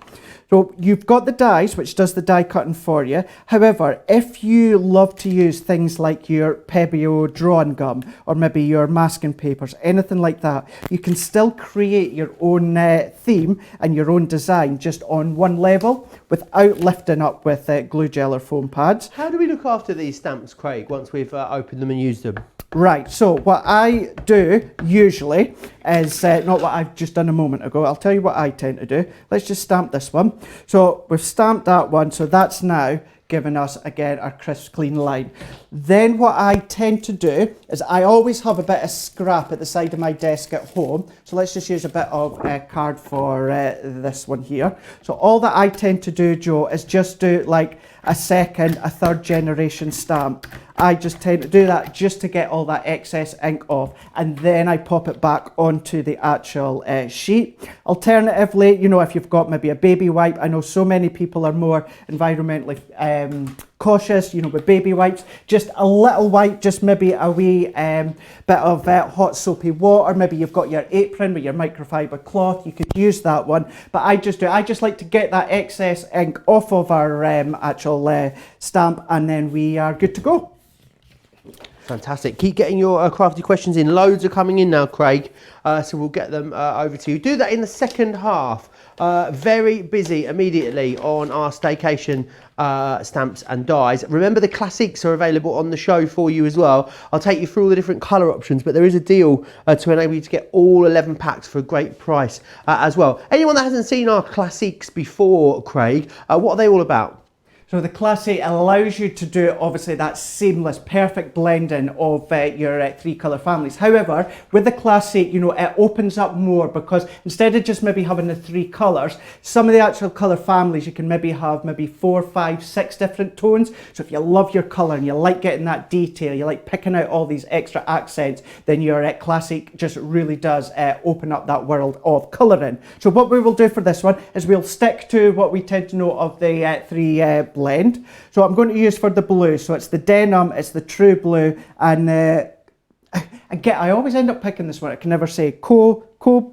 So you've got the dies, which does the die cutting for you. However, if you love to use things like your Pebeo drawing gum or maybe your masking papers, anything like that, you can still create your own theme and your own design just on one level without lifting up with glue gel or foam pads. How do we look after these stamps, Craig, once we've opened them and used them? Right, so what I do usually is not what I've just done a moment ago. I'll tell you what I tend to do. Let's just stamp this one. So we've stamped that one, so that's now giving us again our crisp clean line. Then what I tend to do is I always have a bit of scrap at the side of my desk at home. So let's just use a bit of card for this one here. So all that I tend to do, Joe, is just do like a second, a third generation stamp. I just tend to do that just to get all that excess ink off, and then I pop it back onto the actual sheet. Alternatively, you know, if you've got maybe a baby wipe, I know so many people are more environmentally cautious, you know, with baby wipes, just a little wipe, just maybe a wee bit of hot soapy water, maybe you've got your apron with your microfiber cloth, you could use that one, but I just like to get that excess ink off of our actual stamp, and then we are good to go. Fantastic. Keep getting your crafty questions in. Loads are coming in now, Craig. So we'll get them over to you. Do that in the second half. Very busy immediately on our staycation stamps and dies. Remember, the classics are available on the show for you as well. I'll take you through all the different colour options, but there is a deal to enable you to get all 11 packs for a great price as well. Anyone that hasn't seen our classics before, Craig, what are they all about? So the Classy allows you to do obviously that seamless, perfect blending of your three colour families. However, with the Classy, you know, it opens up more because instead of just maybe having the three colours, some of the actual colour families, you can maybe have maybe 4, 5, 6 different tones. So if you love your colour and you like getting that detail, you like picking out all these extra accents, then your Classy just really does open up that world of colouring. So what we will do for this one is we'll stick to what we tend to know of the three blend. So I'm going to use for the blue, so it's the denim, it's the true blue, and I always end up picking this one, I can never say cobalt.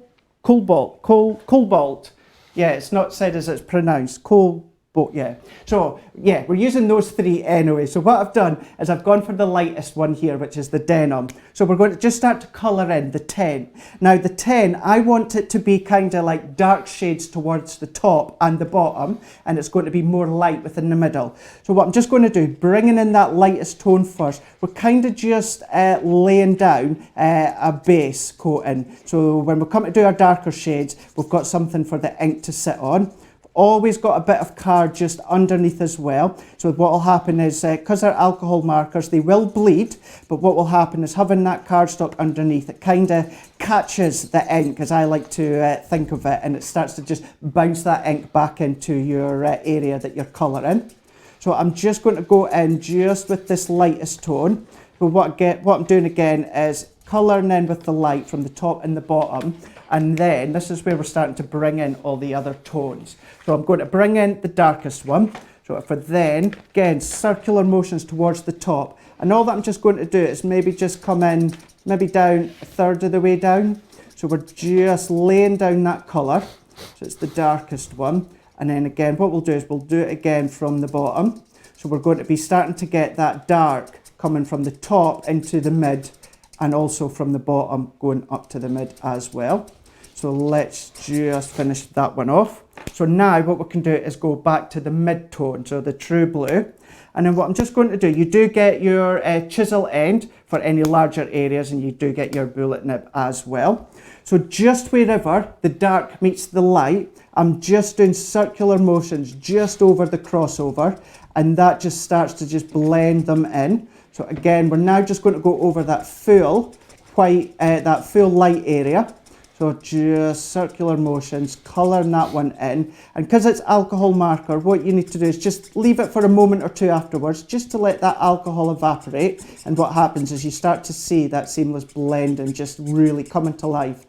Yeah, it's not said as it's pronounced, cobalt, yeah. So yeah, we're using those three anyway. So what I've done is I've gone for the lightest one here, which is the denim. So we're going to just start to colour in the 10. Now the 10, I want it to be kind of like dark shades towards the top and the bottom, and it's going to be more light within the middle. So what I'm just going to do, bringing in that lightest tone first, we're kind of just laying down a base coating. So when we come to do our darker shades, we've got something for the ink to sit on. Always got a bit of card just underneath as well. So what will happen is, because they're alcohol markers, they will bleed, but what will happen is having that cardstock underneath, it kind of catches the ink, as I like to think of it, and it starts to just bounce that ink back into your area that you're colouring. So I'm just going to go in just with this lightest tone. But what I'm doing again is colouring in with the light from the top and the bottom, and then this is where we're starting to bring in all the other tones. So I'm going to bring in the darkest one. So for then, again, circular motions towards the top, and all that I'm just going to do is maybe just come in, maybe down a third of the way down. So we're just laying down that colour, so it's the darkest one, and then again what we'll do is we'll do it again from the bottom. So we're going to be starting to get that dark coming from the top into the mid, and also from the bottom going up to the mid as well. So let's just finish that one off. So now what we can do is go back to the mid tone, so the true blue. And then what I'm just going to do, you do get your chisel end for any larger areas, and you do get your bullet nib as well. So just wherever the dark meets the light, I'm just doing circular motions just over the crossover, and that just starts to just blend them in. So again, we're now just going to go over that full white, that full light area. So just circular motions, colouring that one in. And because it's alcohol marker, what you need to do is just leave it for a moment or two afterwards, just to let that alcohol evaporate. And what happens is you start to see that seamless blend and just really coming to life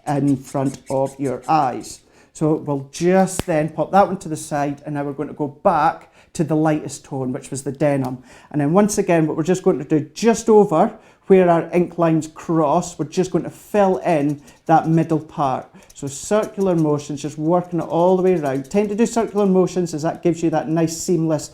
in front of your eyes. So we'll just then pop that one to the side, and now we're going to go back to the lightest tone, which was the denim. And then once again, what we're just going to do just over where our ink lines cross, we're just going to fill in that middle part. So circular motions, just working it all the way around. Tend to do circular motions as that gives you that nice seamless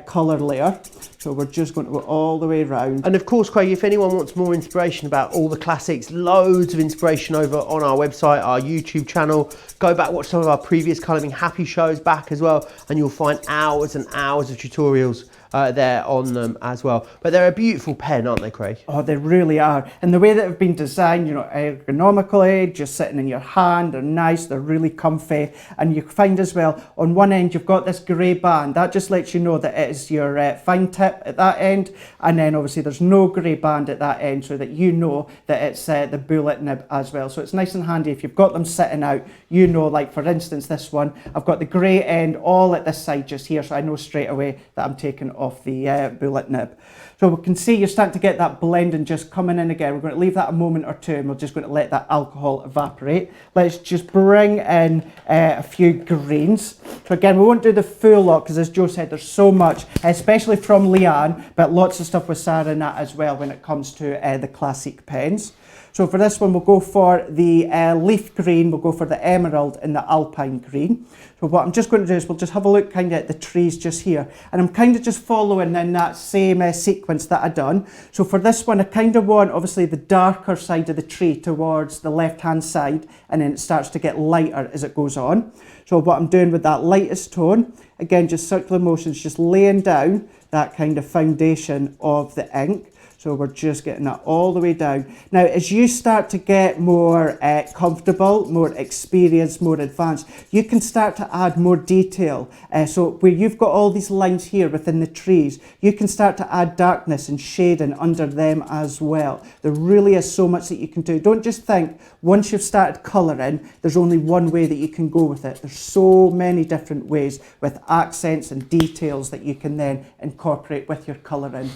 colour layer. So we're just going to go all the way around. And of course, Craig, if anyone wants more inspiration about all the classics, loads of inspiration over on our website, our YouTube channel. Go back, watch some of our previous Colouring Happy shows back as well, and you'll find hours and hours of tutorials there on them as well. But they're a beautiful pen, aren't they, Craig? Oh, they really are. And the way that they've been designed, you know, ergonomically, just sitting in your hand, they're nice, they're really comfy. And you find as well, on one end, you've got this grey band. That just lets you know that it is your fine tip at that end. And then obviously there's no grey band at that end, so that you know that it's the bullet nib as well. So it's nice and handy if you've got them sitting out, you know, like for instance, this one, I've got the grey end all at this side just here, so I know straight away that I'm taking off the bullet nib. So we can see you're starting to get that blending just coming in again. We're going to leave that a moment or two and we're just going to let that alcohol evaporate. Let's just bring in a few greens. So again, we won't do the full lot because as Joe said, there's so much, especially from Leanne, but lots of stuff with Sarah in that as well when it comes to the classic pens. So for this one, we'll go for the leaf green, we'll go for the emerald and the alpine green. So what I'm just going to do is we'll just have a look kind of at the trees just here. And I'm kind of just following in that same sequence that I done. So for this one, I kind of want obviously the darker side of the tree towards the left-hand side, and then it starts to get lighter as it goes on. So what I'm doing with that lightest tone, again, just circular motions, just laying down that kind of foundation of the ink. So we're just getting that all the way down. Now, as you start to get more comfortable, more experienced, more advanced, you can start to add more detail. So where you've got all these lines here within the trees, you can start to add darkness and shading under them as well. There really is so much that you can do. Don't just think, once you've started colouring, there's only one way that you can go with it. There's so many different ways with accents and details that you can then incorporate with your colouring.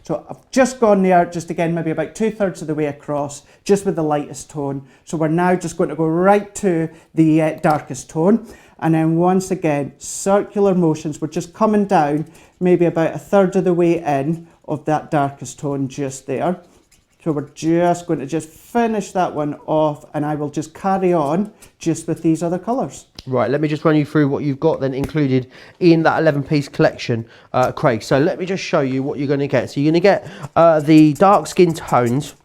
So I've just gone there, just again, maybe about 2/3 of the way across, just with the lightest tone. So we're now just going to go right to the darkest tone. And then once again, circular motions, we're just coming down, maybe about 1/3 of the way in of that darkest tone just there. So we're just going to just finish that one off, and I will just carry on just with these other colours. Right, let me just run you through what you've got then included in that 11-piece collection, Craig. So let me just show you what you're going to get. So you're going to get the dark skin tones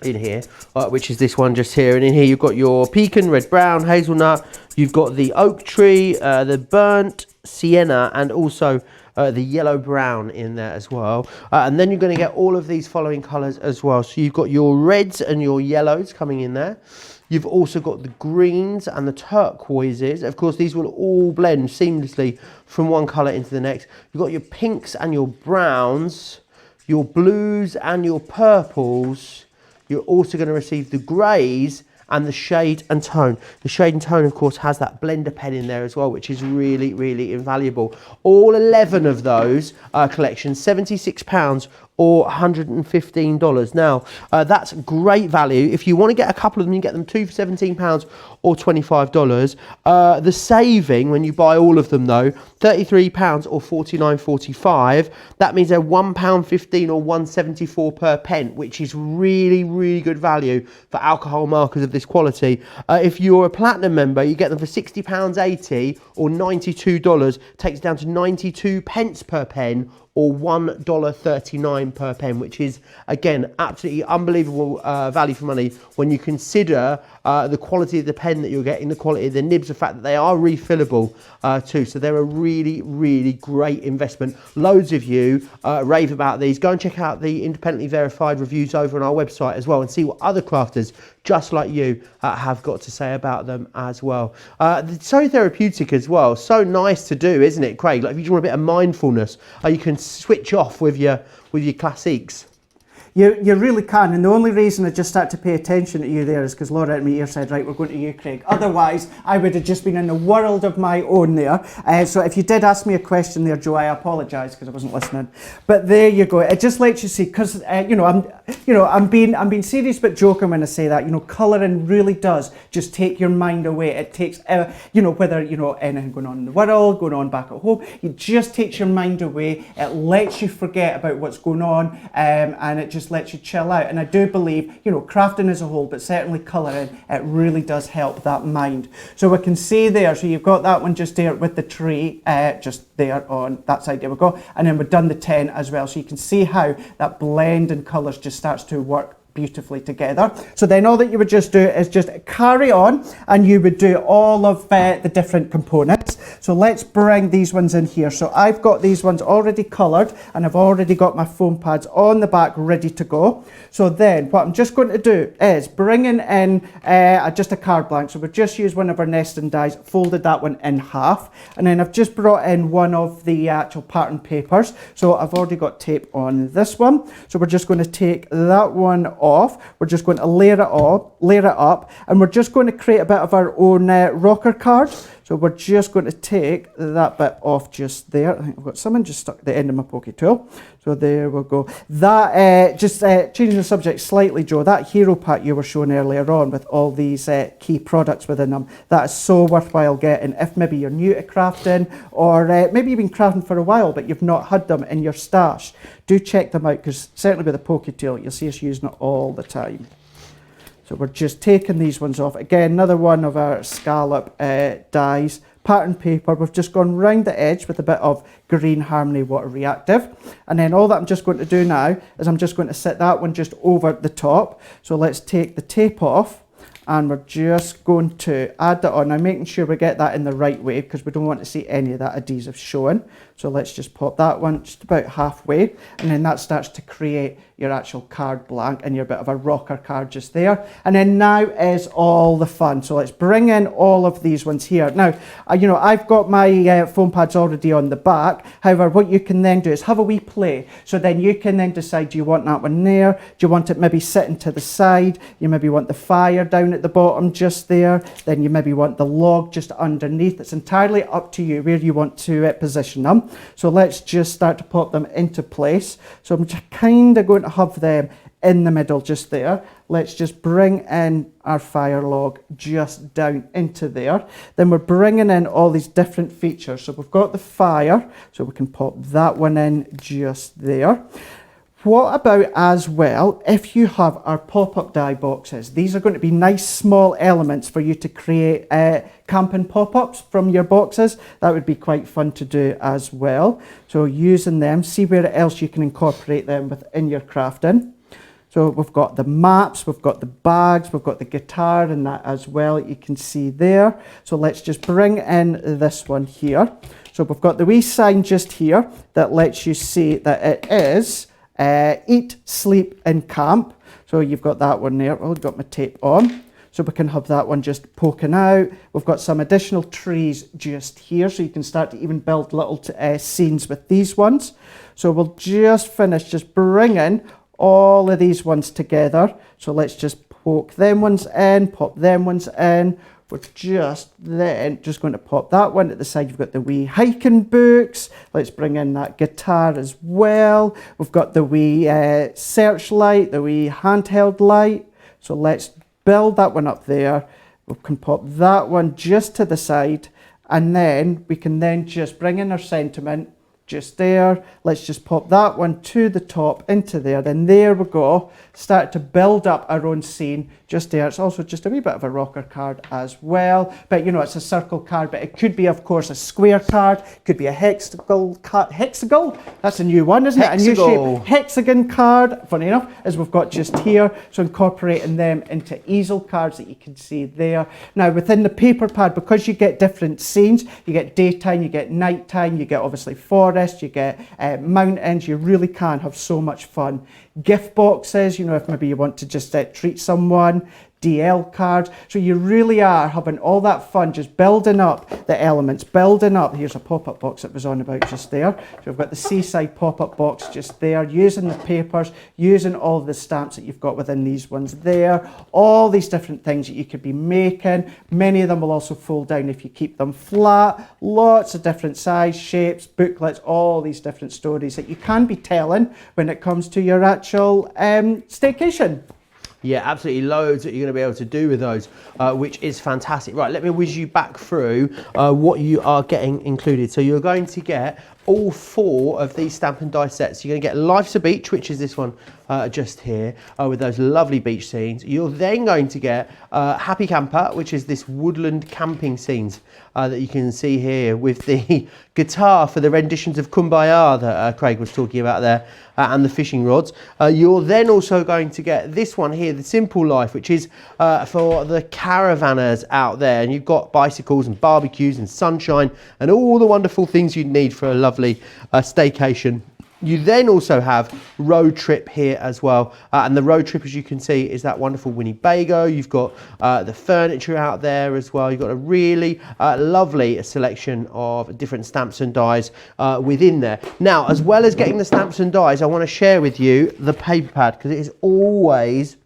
in here, which is this one just here. And in here you've got your pecan, red brown, hazelnut. You've got the oak tree, the burnt sienna, and also the yellow brown in there as well. And then you're going to get all of these following colours as well. So you've got your reds and your yellows coming in there. You've also got the greens and the turquoises. Of course, these will all blend seamlessly from one colour into the next. You've got your pinks and your browns, your blues and your purples. You're also going to receive the greys and the shade and tone. The shade and tone, of course, has that blender pen in there as well, which is really, really invaluable. All 11 of those collections, £76 or $115. Now, that's great value. If you want to get a couple of them, you get them two for £17 or $25. The saving, when you buy all of them though, £33 or $49.45. That means they're £1.15 or $1.74 per pen, which is really, really good value for alcohol markers of this quality. If you're a platinum member, you get them for £60.80 or $92. Takes it down to 92 pence per pen, or $1.39 per pen, which is, again, absolutely unbelievable value for money when you consider the quality of the pen that you're getting, the quality of the nibs, the fact that they are refillable too. So they're a really, really great investment. Loads of you rave about these. Go and check out the independently verified reviews over on our website as well and see what other crafters just like you have got to say about them as well. So therapeutic as well. So nice to do, isn't it, Craig? Like if you just want a bit of mindfulness, you can switch off with your classiques. You really can, and the only reason I just started to pay attention to you there is because Laura at my ear said, right, we're going to you, Craig. Otherwise, I would have just been in a world of my own there. So if you did ask me a question there, Joe, I apologise because I wasn't listening. But there you go. It just lets you see, because I'm being serious but joking when I say that. Colouring really does just take your mind away. It takes, whether anything going on in the world, going on back at home, it just takes your mind away. It lets you forget about what's going on, and it just just lets you chill out. And I do believe, you know, crafting as a whole, but certainly colouring, it really does help that mind. So we can see there, so you've got that one just there with the tree, just there on that side, there we go. And then we've done the tent as well, so you can see how that blend in colours just starts to work beautifully together. So then all that you would just do is just carry on, and you would do all of the different components. So let's bring these ones in here. So I've got these ones already coloured, and I've already got my foam pads on the back ready to go. So then what I'm just going to do is bringing in just a card blank. So we've just used one of our nesting dies, folded that one in half, and then I've just brought in one of the actual pattern papers. So I've already got tape on this one. So we're just going to take that one off. We're just going to layer it up, and we're just going to create a bit of our own rocker card. So we're just going to take that bit off just there. I think I've got someone just stuck at the end of my pokey tool. So there we go. That, changing the subject slightly, Joe, that hero pack you were showing earlier on with all these key products within them, that is so worthwhile getting if maybe you're new to crafting, or maybe you've been crafting for a while but you've not had them in your stash. Do check them out, because certainly with a pokey tool, you'll see us using it all the time. So we're just taking these ones off. Again, another one of our scallop dies, pattern paper. We've just gone round the edge with a bit of Green Harmony Water Reactive. And then all that I'm just going to do now is I'm just going to set that one just over the top. So let's take the tape off, and we're just going to add that on. Now making sure we get that in the right way, because we don't want to see any of that adhesive showing. So let's just pop that one just about halfway, and then that starts to create your actual card blank and your bit of a rocker card just there. And then now is all the fun. So let's bring in all of these ones here. Now, you know, I've got my foam pads already on the back. However, what you can then do is have a wee play. So then you can then decide, do you want that one there? Do you want it maybe sitting to the side? You maybe want the fire down at the bottom just there. Then you maybe want the log just underneath. It's entirely up to you where you want to position them. So let's just start to pop them into place. So I'm just kind of going to have them in the middle just there. Let's just bring in our fire log just down into there. Then we're bringing in all these different features. So we've got the fire, so we can pop that one in just there. What about as well, if you have our pop-up die boxes? These are going to be nice small elements for you to create camping pop-ups from your boxes. That would be quite fun to do as well. So using them, see where else you can incorporate them within your crafting. So we've got the maps, we've got the bags, we've got the guitar and that as well, you can see there. So let's just bring in this one here. So we've got the wee sign just here that lets you see that it is eat, sleep and camp. So you've got that one there. Oh, I've got my tape on. So we can have that one just poking out. We've got some additional trees just here, so you can start to even build little scenes with these ones. So we'll just finish just bringing all of these ones together. So let's just poke them ones in, pop them ones in. We're just then just going to pop that one at the side. You've got the wee hiking books. Let's bring in that guitar as well. We've got the wee searchlight, the wee handheld light. So let's build that one up there. We can pop that one just to the side, and then we can then just bring in our sentiment just there. Let's just pop that one to the top into there. Then there we go. Start to build up our own scene just there. It's also just a wee bit of a rocker card as well. But you know, it's a circle card, but it could be, of course, a square card. It could be a hexagon card. Hexagon? That's a new one, isn't it? A new shape. Hexagon card, funny enough, as we've got just here. So incorporating them into easel cards that you can see there. Now within the paper pad, because you get different scenes, you get daytime, you get nighttime, you get obviously forest, you get mountains, you really can have so much fun. Gift boxes, you know, if maybe you want to just treat someone, DL cards. So you really are having all that fun just building up the elements, building up. Here's a pop-up box that was on about just there. So we've got the seaside pop-up box just there, using the papers, using all the stamps that you've got within these ones there, all these different things that you could be making. Many of them will also fold down if you keep them flat. Lots of different size, shapes, booklets, all these different stories that you can be telling when it comes to your actual staycation. Yeah, absolutely loads that you're going to be able to do with those, which is fantastic. Right, let me whiz you back through what you are getting included. So you're going to get all 4 of these stamp and die sets. You're going to get Life's a Beach, which is this one just here, with those lovely beach scenes. You're then going to get Happy Camper, which is this woodland camping scenes that you can see here with the guitar for the renditions of Kumbaya that Craig was talking about there, and the fishing rods. You're then also going to get this one here, the Simple Life, which is for the caravanners out there, and you've got bicycles and barbecues and sunshine and all the wonderful things you'd need for a lovely staycation. You then also have Road Trip here as well, and the Road Trip, as you can see, is that wonderful Winnebago. You've got the furniture out there as well. You've got a really lovely selection of different stamps and dies within there. Now, as well as getting the stamps and dies, I want to share with you the paper pad, because it is always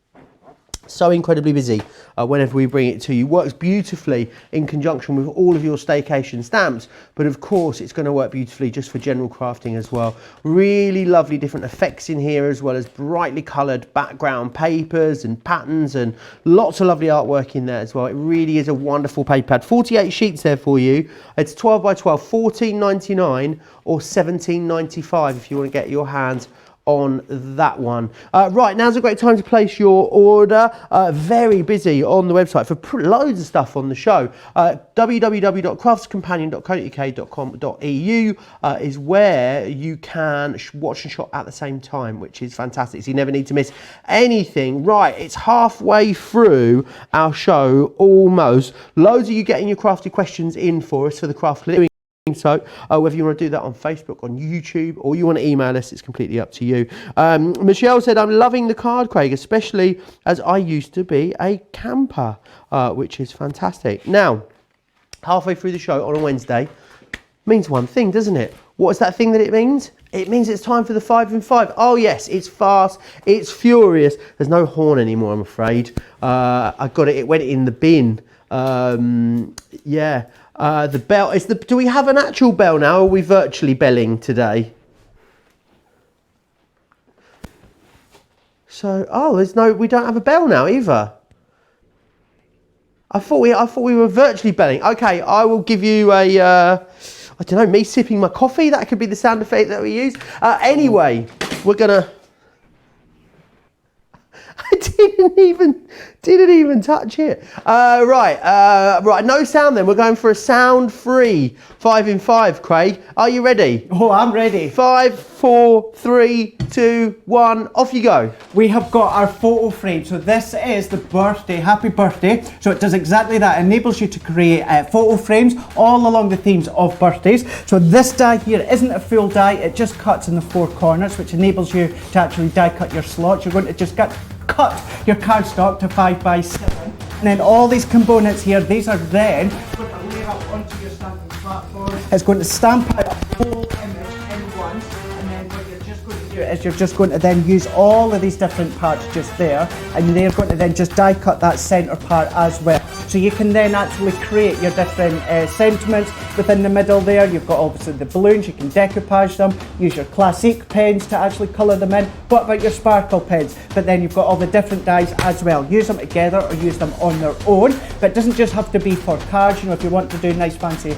so incredibly busy whenever we bring it to you. Works beautifully in conjunction with all of your staycation stamps, but of course it's going to work beautifully just for general crafting as well. Really lovely different effects in here, as well as brightly coloured background papers and patterns, and lots of lovely artwork in there as well. It really is a wonderful paper pad. 48 sheets there for you. It's 12 by 12, $14.99 or $17.95 if you want to get your hands on that one. Right, now's a great time to place your order. Very busy on the website for loads of stuff on the show. www.craftscompanion.co.uk.com.au is where you can watch and shop at the same time, which is fantastic. So you never need to miss anything. Right, it's halfway through our show almost. Loads of you getting your crafty questions in for us for the craft clip. So whether you want to do that on Facebook, on YouTube, or you want to email us, it's completely up to you. Michelle said, I'm loving the card, Craig, especially as I used to be a camper, which is fantastic. Now, halfway through the show on a Wednesday means one thing, doesn't it? What is that thing that it means? It means it's time for the 5 in 5. Oh yes, it's fast, it's furious. There's no horn anymore, I'm afraid. I got it, it went in the bin. Yeah. The bell is do we have an actual bell now, or are we virtually belling today? So, we don't have a bell now either. I thought we were virtually belling. Okay, I will give you a, I don't know, me sipping my coffee. That could be the sound effect that we use. Anyway, we're gonna. I didn't even touch it. Right, no sound then. We're going for a sound-free 5 in 5, Craig. Are you ready? Oh, I'm ready. 5, 4, 3, 2, 1, off you go. We have got our photo frame. So this is the birthday, happy birthday. So it does exactly that. It enables you to create photo frames all along the themes of birthdays. So this die here isn't a full die. It just cuts in the 4 corners, which enables you to actually die cut your slots. You're going to just cut your cardstock to 5 by 7, and then all these components here, these are then going to lay out onto your stamping platform. It's going to stamp out a whole image in once, and then what you're just going to do is you're just going to then use all of these different parts just there, and they're going to then just die cut that centre part as well. So you can then actually create your different sentiments within the middle there. You've got obviously the balloons, you can decoupage them, use your classic pens to actually colour them in. What about your sparkle pens? But then you've got all the different dies as well. Use them together or use them on their own. But it doesn't just have to be for cards. You know, if you want to do nice fancy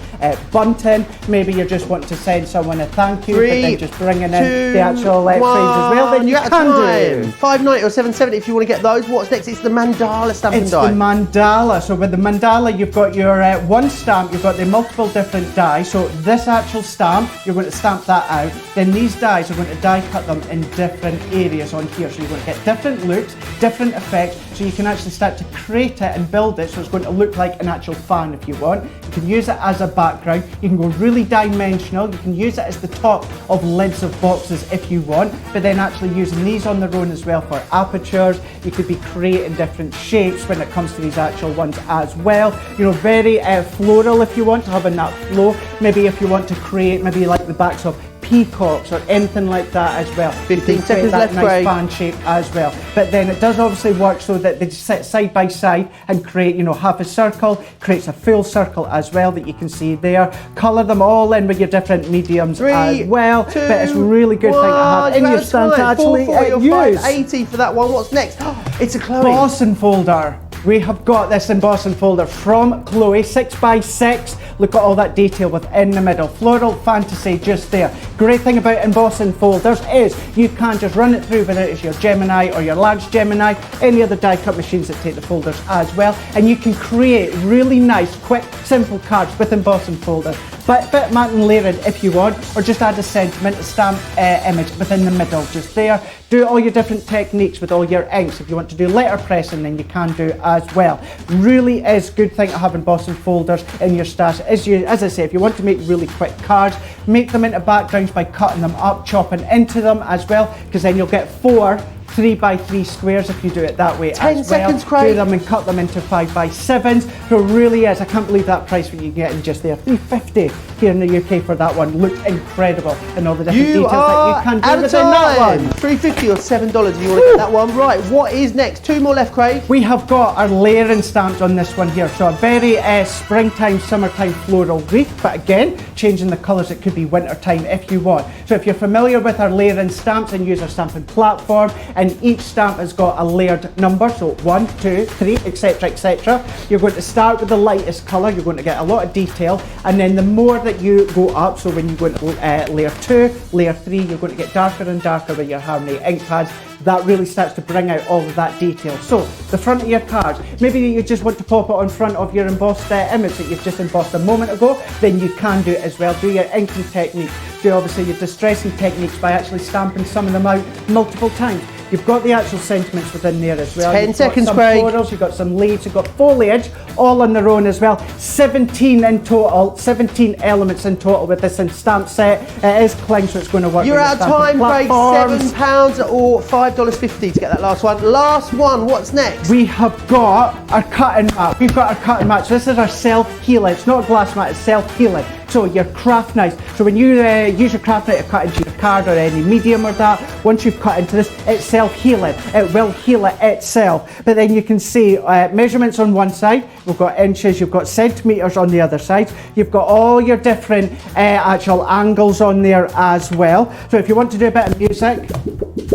bunting, maybe you just want to send someone a thank you, 3, but then just bringing in 2, the actual frames as well, then you can do. $5.90 or $7.70 if you want to get those. What's next? It's the mandala stamp and It's die. the mandala. So with the mandala, you've got your one stamp, you've got the multiple different dies. So this actual stamp, you're going to stamp that out. Then these dies are going to die cut them in different areas on here. So you're going to get different looks, different effects. So you can actually start to create it and build it. So it's going to look like an actual fan if you want. You can use it as a background. You can go really dimensional. You can use it as the top of lids of boxes if you want. But then actually using these on their own as well for apertures. You could be creating different shapes when it comes to these actual ones as well. You know, very floral if you want to have in that flow. Maybe if you want to create maybe like the backs of peacocks or anything like that as well. 15 seconds left, nice Craig. fan shape as well. But then it does obviously work so that they sit side by side and create, you know, half a circle, creates a full circle as well that you can see there. Colour them all in with your different mediums 3, as well. 2, but it's a really good thing to have in your stand to actually 440 or use. $5.80 for that one. What's next? It's a Chloe. Embossing folder. We have got this embossing folder from Chloe, 6 by 6, Look at all that detail within the middle. Floral fantasy just there. Great thing about embossing folders is you can just run it through, whether it's your Gemini or your large Gemini, any other die cut machines that take the folders as well, and you can create really nice, quick, simple cards with embossing folders. But bit matte and layering if you want, or just add a sentiment, a stamp image within the middle, just there. Do all your different techniques with all your inks. If you want to do letter pressing, then you can do as well. Really is a good thing to have embossing folders in your stash. As I say, if you want to make really quick cards, make them into backgrounds by cutting them up, chopping into them as well, because then you'll get 4 3x3 squares if you do it that way. 10 as seconds, well. Craig. Do them and cut them into 5x7s. So it really is, I can't believe that price when you get in just there. $3.50 here in the UK for that one. Looks incredible, and all the different details that you can do within that one. $3.50 or $7 if you want to get that one. Right, what is next? 2 more left, Craig. We have got our layering stamps on this one here. So a very springtime, summertime floral wreath, but again, changing the colours, it could be wintertime if you want. So if you're familiar with our layering stamps, and use our stamping platform, and each stamp has got a layered number, so 1, 2, 3, etc, etc. You're going to start with the lightest colour, you're going to get a lot of detail, and then the more that you go up, so when you go into layer 2, layer 3, you're going to get darker and darker with your Harmony ink pads. That really starts to bring out all of that detail. So the front of your cards, maybe you just want to pop it on front of your embossed image that you've just embossed a moment ago, then you can do it as well. Do your inking techniques, do obviously your distressing techniques by actually stamping some of them out multiple times. You've got the actual sentiments within there as well. 10 seconds, Craig. Florals, you've got some leaves, you've got foliage, all on their own as well. 17 in total, 17 elements in total with this stamp set. It is cling, so it's going to work. You're out of time, Craig. £7 or $5.50 to get that last one. Last one, what's next? We have got our cutting mat. We've got our cutting mat. So this is our self-healing. It's not a glass mat, it's self-healing. So your craft knife. So when you use your craft knife to cut into your card or any medium or that, once you've cut into this, it's self-healing. It will heal it itself. But then you can see measurements on one side. We've got inches. You've got centimeters on the other side. You've got all your different actual angles on there as well. So if you want to do a bit of music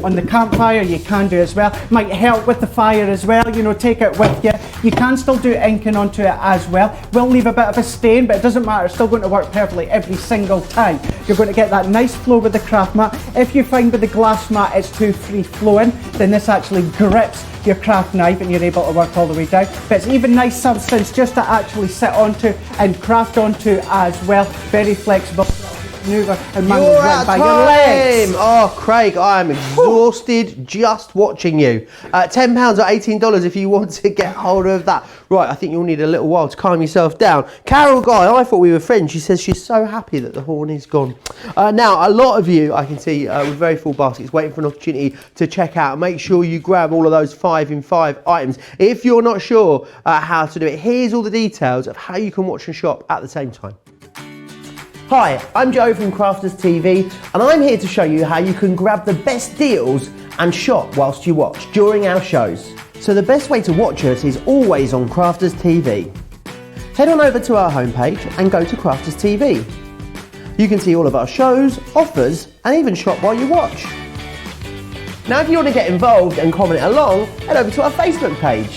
on the campfire, you can do as well. Might help with the fire as well, you know, take it with you. You can still do inking onto it as well. Will leave a bit of a stain, but it doesn't matter, it's still going to work perfectly every single time. You're going to get that nice flow with the craft mat. If you find with the glass mat it's too free flowing, then this actually grips your craft knife and you're able to work all the way down. But it's even nice substance just to actually sit onto and craft onto as well. Very flexible. Maneuver and manual right by your legs. Oh, Craig, I am exhausted just watching you. £10 or $18 if you want to get hold of that. Right, I think you'll need a little while to calm yourself down. Carol Guy, I thought we were friends. She says she's so happy that the horn is gone. Now, a lot of you, I can see, with very full baskets, waiting for an opportunity to check out. Make sure you grab all of those 5 in 5 items. If you're not sure how to do it, here's all the details of how you can watch and shop at the same time. Hi, I'm Joe from Crafters TV, and I'm here to show you how you can grab the best deals and shop whilst you watch during our shows. So the best way to watch us is always on Crafters TV. Head on over to our homepage and go to Crafters TV. You can see all of our shows, offers, and even shop while you watch. Now if you want to get involved and comment along, head over to our Facebook page.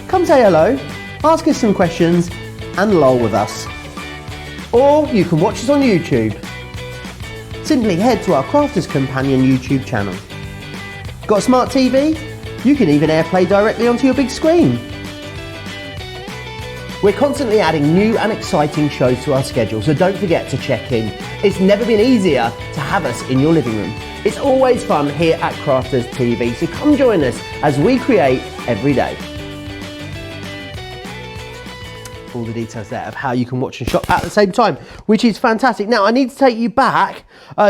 Come say hello, ask us some questions, and lol with us. Or you can watch us on YouTube. Simply head to our Crafters Companion YouTube channel. Got a smart TV? You can even AirPlay directly onto your big screen. We're constantly adding new and exciting shows to our schedule, so don't forget to check in. It's never been easier to have us in your living room. It's always fun here at Crafters TV, so come join us as we create every day. All the details there of how you can watch and shop at the same time, which is fantastic. Now I need to take you back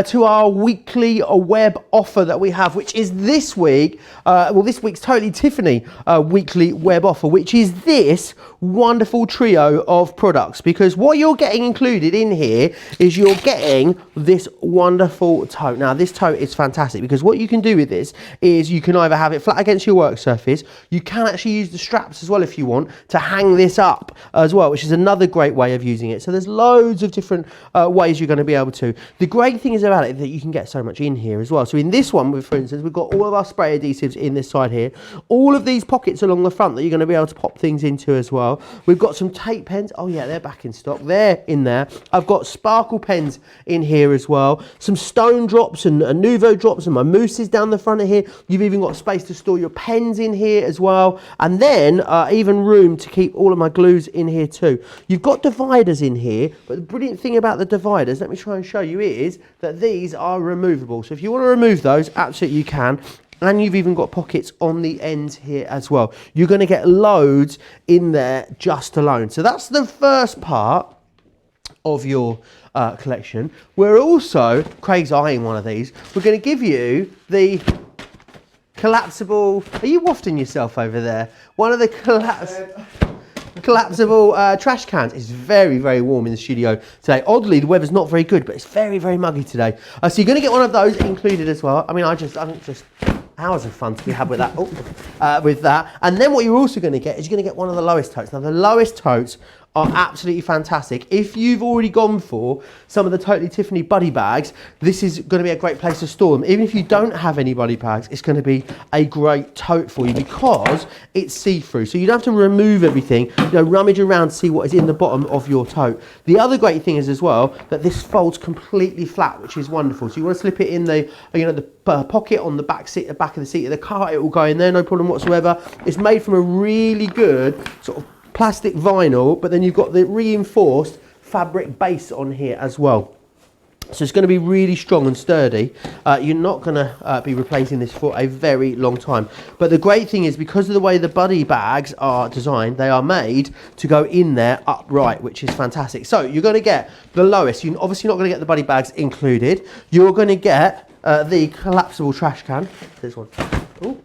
to our weekly web offer that we have, which is this week, this week's Totally Tiffany weekly web offer, which is this wonderful trio of products, because what you're getting included in here is you're getting this wonderful tote. Now this tote is fantastic because what you can do with this is you can either have it flat against your work surface, you can actually use the straps as well if you want to hang this up as well, which is another great way of using it. So there's loads of different ways you're going to be able to. The great thing is about it that you can get so much in here as well. So in this one, for instance, we've got all of our spray adhesives in this side here. All of these pockets along the front that you're going to be able to pop things into as well. We've got some tape pens. Oh yeah, they're back in stock. They're in there. I've got sparkle pens in here as well. Some stone drops and Nuvo drops and my mousses down the front of here. You've even got space to store your pens in here as well. And then even room to keep all of my glues in here too. You've got dividers in here, but the brilliant thing about the dividers, let me try and show you, is that these are removable. So if you want to remove those, absolutely you can. And you've even got pockets on the ends here as well. You're going to get loads in there just alone. So that's the first part of your collection. We're also, Craig's eyeing one of these, we're going to give you the collapsible, are you wafting yourself over there? One of the collapsible trash cans. It's very, very warm in the studio today. Oddly, the weather's not very good, but it's very, very muggy today. So you're going to get one of those included as well. I mean, I think just hours of fun to be had with that. With that, and then what you're also going to get is you're going to get one of the lowest totes. Now, the lowest totes are absolutely fantastic. If you've already gone for some of the Totally Tiffany buddy bags, this is going to be a great place to store them. Even if you don't have any buddy bags, it's going to be a great tote for you because it's see-through. So you don't have to remove everything, rummage around to see what is in the bottom of your tote. The other great thing is as well that this folds completely flat, which is wonderful. So you want to slip it in the pocket on the back of the seat of the car. It will go in there, no problem whatsoever. It's made from a really good sort of plastic vinyl, but then you've got the reinforced fabric base on here as well. So it's going to be really strong and sturdy. You're not going to be replacing this for a very long time. But the great thing is because of the way the buddy bags are designed, they are made to go in there upright, which is fantastic. So you're going to get the lowest. You're obviously not going to get the buddy bags included. You're going to get the collapsible trash can. This one. Ooh.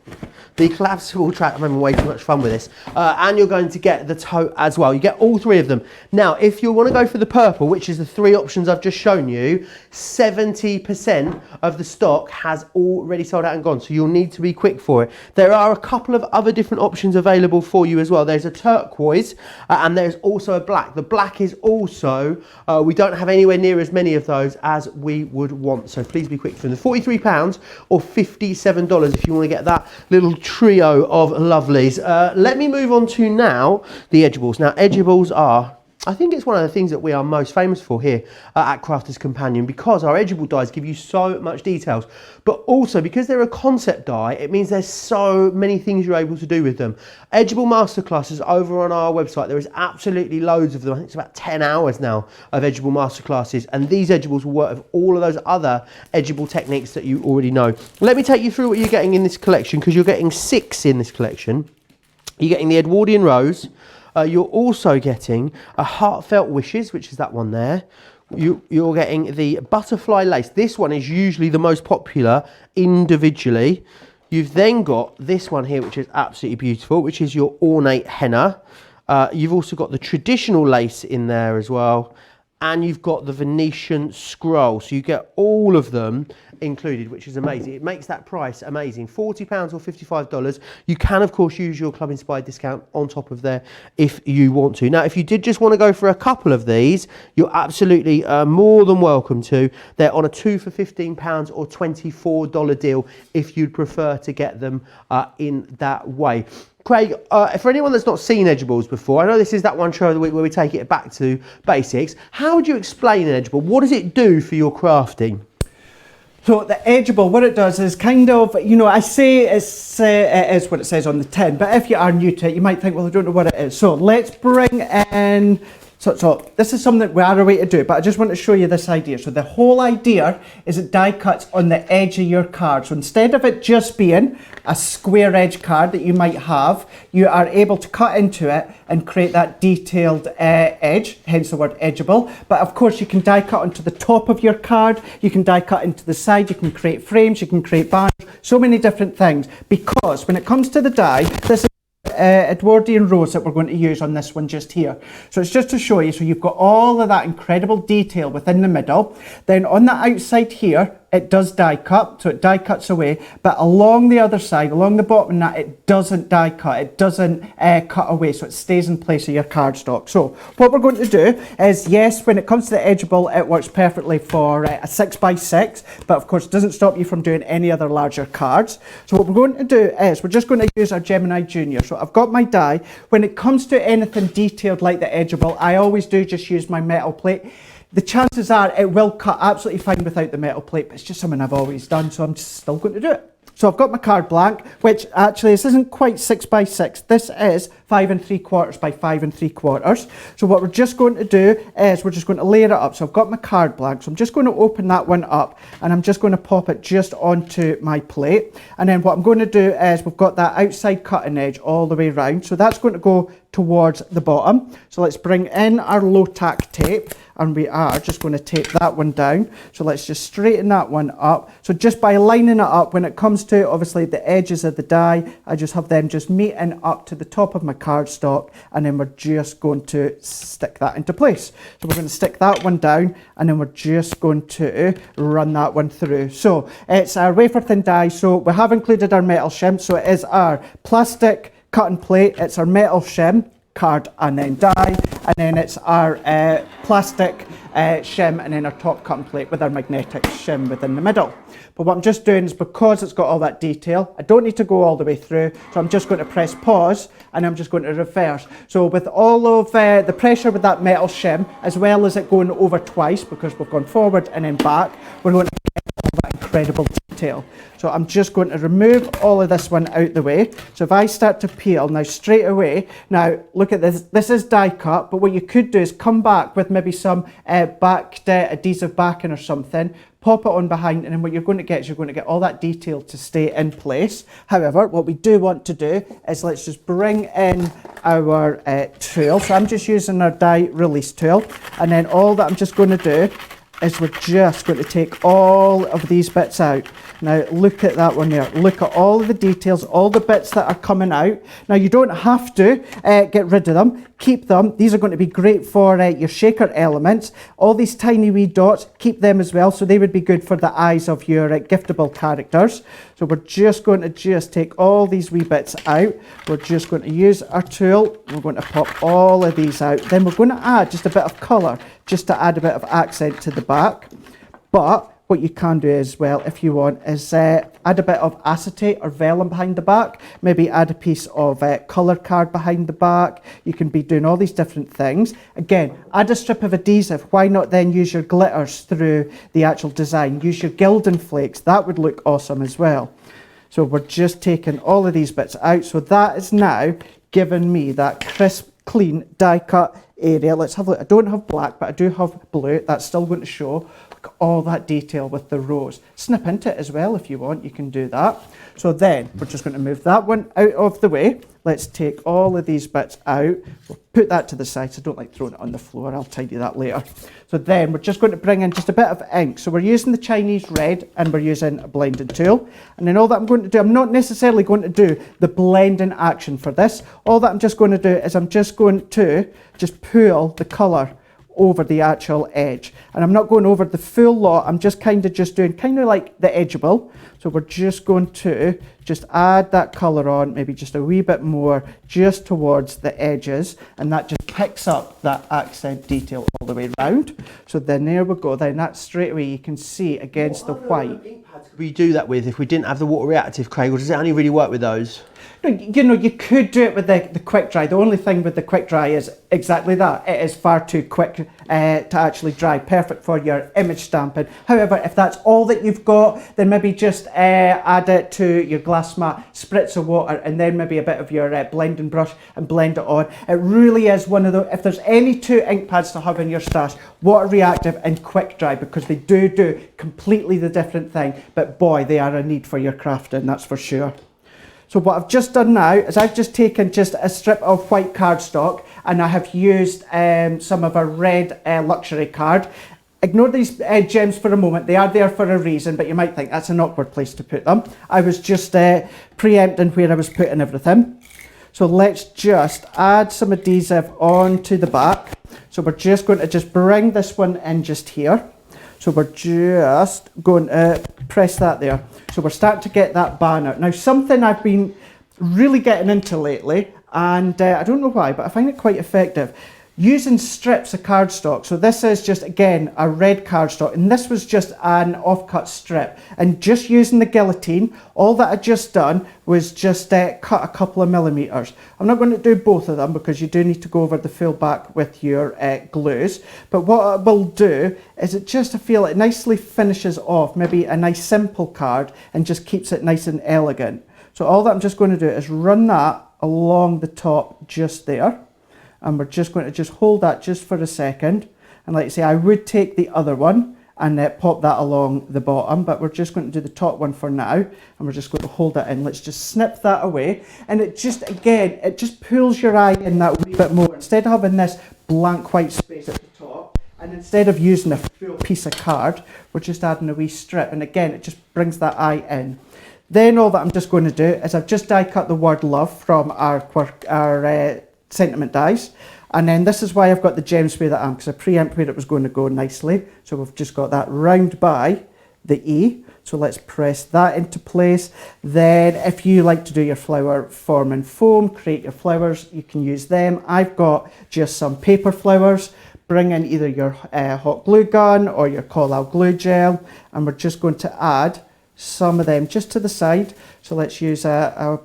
The collapsible trash, I'm having way too much fun with this. And you're going to get the tote as well. You get all three of them. Now, if you want to go for the purple, which is the three options I've just shown you, 70% of the stock has already sold out and gone. So you'll need to be quick for it. There are a couple of other different options available for you as well. There's a turquoise and there's also a black. The black is also, we don't have anywhere near as many of those as we would want. So please be quick for them. £43 or $57 if you want to get that little trio of lovelies. Let me move on to now the edgeables. Now edgeables are, I think it's one of the things that we are most famous for here at Crafter's Companion because our edgeable dies give you so much details, but also because they're a concept die, it means there's so many things you're able to do with them. Edgeable masterclasses over on our website, there is absolutely loads of them. I think it's about 10 hours now of edgeable masterclasses, and these edgeables will work with all of those other edgeable techniques that you already know. Let me take you through what you're getting in this collection because you're getting 6 in this collection. You're getting the Edwardian Rose. You're also getting a Heartfelt Wishes, which is that one there. You're getting the Butterfly Lace. This one is usually the most popular individually. You've then got this one here, which is absolutely beautiful, which is your Ornate Henna. You've also got the traditional lace in there as well. And you've got the Venetian Scroll. So you get all of them included, which is amazing. It makes that price amazing. £40 or $55. You can, of course, use your Club Inspired discount on top of there if you want to. Now, if you did just want to go for a couple of these, you're absolutely more than welcome to. They're on a 2 for £15 or $24 deal if you'd prefer to get them in that way. Craig, for anyone that's not seen edgeables before, I know this is that one show of the week where we take it back to basics. How would you explain an edgeable? What does it do for your crafting? So the edgeable, what it does is kind of, I say it is what it says on the tin, but if you are new to it, you might think, well, I don't know what it is. So let's bring in, so this is something we are a way to do it, but I just want to show you this idea. So the whole idea is it die cuts on the edge of your card. So instead of it just being a square edge card that you might have, you are able to cut into it and create that detailed edge, hence the word edgeable. But of course you can die cut onto the top of your card, you can die cut into the side, you can create frames, you can create banners, so many different things. Because when it comes to the die, this is Edwardian Rose that we're going to use on this one just here. So it's just to show you, so you've got all of that incredible detail within the middle. Then on the outside here, it does die cut, so it die cuts away, but along the other side, along the bottom of that, it doesn't die cut, it doesn't cut away, so it stays in place of your cardstock. So what we're going to do is, yes, when it comes to the edgeable, it works perfectly for a 6x6, but of course it doesn't stop you from doing any other larger cards. So what we're going to do is, we're just going to use our Gemini Junior. So I've got my die. When it comes to anything detailed like the edgeable, I always do just use my metal plate. The chances are it will cut absolutely fine without the metal plate, but it's just something I've always done, so I'm just still going to do it. So I've got my card blank, which actually this isn't quite 6x6. This is 5 3/4 by 5 3/4. So what we're just going to do is we're just going to layer it up. So I've got my card blank, so I'm just going to open that one up and I'm just going to pop it just onto my plate. And then what I'm going to do is we've got that outside cutting edge all the way around. So that's going to go towards the bottom. So let's bring in our low tack tape and we are just going to tape that one down. So let's just straighten that one up. So just by lining it up, when it comes to obviously the edges of the die, I just have them just meeting up to the top of my cardstock, and then we're just going to stick that into place. So we're going to stick that one down and then we're just going to run that one through. So it's our wafer thin die. So we have included our metal shim. So it is our plastic cut and plate, it's our metal shim, card and then die, and then it's our plastic shim and then our top cut and plate with our magnetic shim within the middle. But what I'm just doing is, because it's got all that detail, I don't need to go all the way through, so I'm just going to press pause and I'm just going to reverse. So with all of the pressure with that metal shim, as well as it going over twice because we've gone forward and then back, we're going to get all that incredible detail. So I'm just going to remove all of this one out the way. So if I start to peel now straight away, now look at this, this is die cut, but what you could do is come back with maybe some backed adhesive backing or something, pop it on behind, and then what you're going to get is you're going to get all that detail to stay in place. However, what we do want to do is let's just bring in our tool. So I'm just using our die release tool, and then all that I'm just going to do is we're just going to take all of these bits out. Now look at that one there. Look at all of the details, all the bits that are coming out. Now you don't have to get rid of them. Keep them. These are going to be great for your shaker elements. All these tiny wee dots, keep them as well. So they would be good for the eyes of your giftable characters. So we're just going to take all these wee bits out. We're just going to use our tool. We're going to pop all of these out. Then we're going to add just a bit of colour, just to add a bit of accent to the back. But what you can do as well, if you want, is add a bit of acetate or vellum behind the back. Maybe add a piece of colour card behind the back. You can be doing all these different things. Again, add a strip of adhesive. Why not then use your glitters through the actual design? Use your gilding flakes. That would look awesome as well. So we're just taking all of these bits out. So that is now giving me that crisp, clean, die cut area. Let's have a look. I don't have black, but I do have blue. That's still going to show. Look at all that detail with the rose. Snip into it as well if you want. You can do that. So then we're just going to move that one out of the way. Let's take all of these bits out. We'll put that to the side. So I don't like throwing it on the floor. I'll tidy that later. So then we're just going to bring in just a bit of ink. So we're using the Chinese red and we're using a blending tool. And then all that I'm going to do, I'm not necessarily going to do the blending action for this. All that I'm just going to do is I'm just going to just pull the colour over the actual edge, and I'm not going over the full lot. I'm just just doing kind of like the edgeable. So we're just going to just add that colour on, maybe just a wee bit more just towards the edges, and that just picks up that accent detail all the way around. So then there we go, then that straight away you can see against the white. Ink pads could we do that with if we didn't have the water reactive, Craig, or does it only really work with those? No, you know, you could do it with the quick dry. The only thing with the quick dry is exactly that. It is far too quick to actually dry. Perfect for your image stamping. However, if that's all that you've got, then maybe just add it to your glass mat, spritz of water, and then maybe a bit of your blending brush and blend it on. It really is one of the, if there's any two ink pads to have in your stash, water reactive and quick dry, because they do completely the different thing. But boy, they are a need for your crafting, that's for sure. So what I've just done now is I've just taken just a strip of white cardstock and I have used some of our red luxury card. Ignore these gems for a moment. They are there for a reason, but you might think that's an awkward place to put them. I was just preempting where I was putting everything. So let's just add some adhesive onto the back. So we're just going to just bring this one in just here. So we're just going to press that there. So we're starting to get that banner. Now, something I've been really getting into lately, and I don't know why, but I find it quite effective, using strips of cardstock. So this is just, again, a red cardstock, and this was just an offcut strip. And just using the guillotine, all that I just done was just cut a couple of millimeters. I'm not going to do both of them because you do need to go over the full back with your glues. But what I will do is it just, I feel it nicely finishes off maybe a nice simple card and just keeps it nice and elegant. So all that I'm just going to do is run that along the top just there. And we're just going to just hold that just for a second. And like I say, I would take the other one and pop that along the bottom, but we're just going to do the top one for now. And we're just going to hold that in. Let's just snip that away. And it just, again, it just pulls your eye in that wee bit more. Instead of having this blank white space at the top, and instead of using a full piece of card, we're just adding a wee strip. And again, it just brings that eye in. Then all that I'm just going to do is I've just die cut the word love from our sentiment dies, and then this is why I've got the gems where that am, because I preempt where it was going to go nicely. So we've just got that round by the E. So let's press that into place. Then if you like to do your flower form and foam, create your flowers, you can use them. I've got just some paper flowers. Bring in either your hot glue gun or your call-out glue gel, and we're just going to add some of them just to the side. So let's use a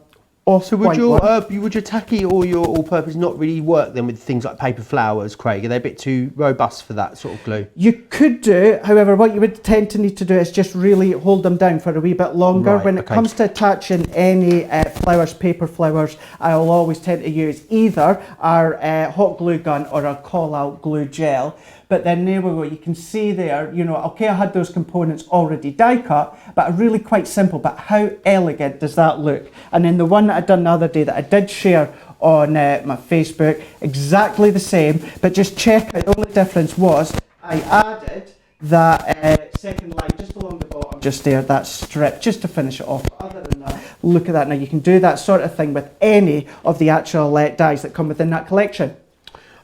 so would your tacky or your all-purpose not really work then with things like paper flowers, Craig? Are they a bit too robust for that sort of glue? You could do, however, what you would tend to need to do is just really hold them down for a wee bit longer. Right, when it comes to attaching any flowers, paper flowers, I'll always tend to use either our hot glue gun or our call-out glue gel. But then there we go, you can see there, you know, okay, I had those components already die cut, but are really quite simple, but how elegant does that look? And then the one that I done the other day that I did share on my Facebook, exactly the same, but just check out, the only difference was I added that second line just along the bottom, just there, that strip, just to finish it off. Other than that, look at that. Now you can do that sort of thing with any of the actual dies that come within that collection.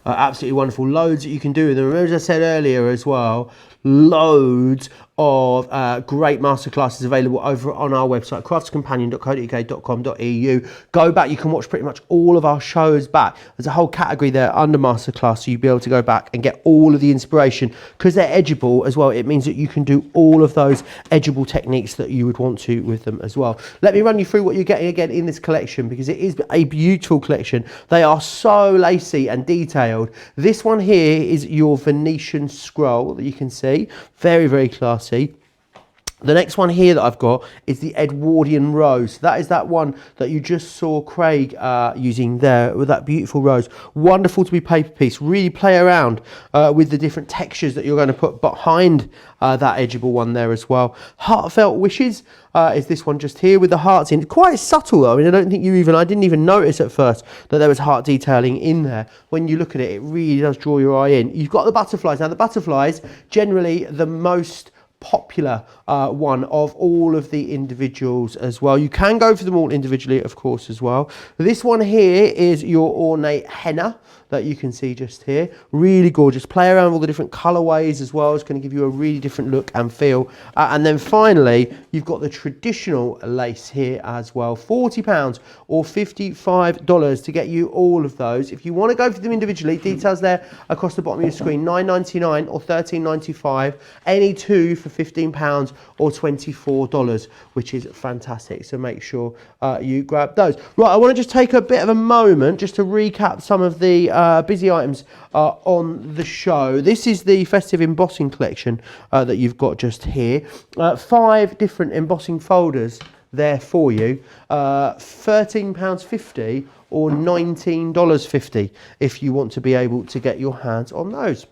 Absolutely wonderful. Loads that you can do with them. As I said earlier as well, loads of great masterclasses available over on our website, craftscompanion.co.uk.com.au. Go back, you can watch pretty much all of our shows back. There's a whole category there under masterclass, so you'll be able to go back and get all of the inspiration. Because they're edgeable as well, it means that you can do all of those edgeable techniques that you would want to with them as well. Let me run you through what you're getting again in this collection, because it is a beautiful collection. They are so lacy and detailed. This one here is your Venetian scroll that you can see. Very, very classy. The next one here that I've got is the Edwardian rose. That is that one that you just saw Craig using there with that beautiful rose. Wonderful to be paper piece. Really play around with the different textures that you're going to put behind that edgeable one there as well. Heartfelt Wishes is this one just here with the hearts in. Quite subtle though. I mean, I didn't even notice at first that there was heart detailing in there. When you look at it, it really does draw your eye in. You've got the butterflies. Now the butterflies, generally the most popular one of all of the individuals as well. You can go for them all individually, of course, as well. This one here is your ornate henna that you can see just here. Really gorgeous. Play around with all the different colorways as well. It's going to give you a really different look and feel. And then finally, you've got the traditional lace here as well. £40 or $55 to get you all of those. If you want to go for them individually, details there across the bottom of your screen. $9.99 or $13.95. Any two for £15 or $24, which is fantastic. So make sure you grab those. Right, I want to just take a bit of a moment just to recap some of the busy items on the show. This is the festive embossing collection that you've got just here. 5 different embossing folders there for you. £13.50 or $19.50 if you want to be able to get your hands on those.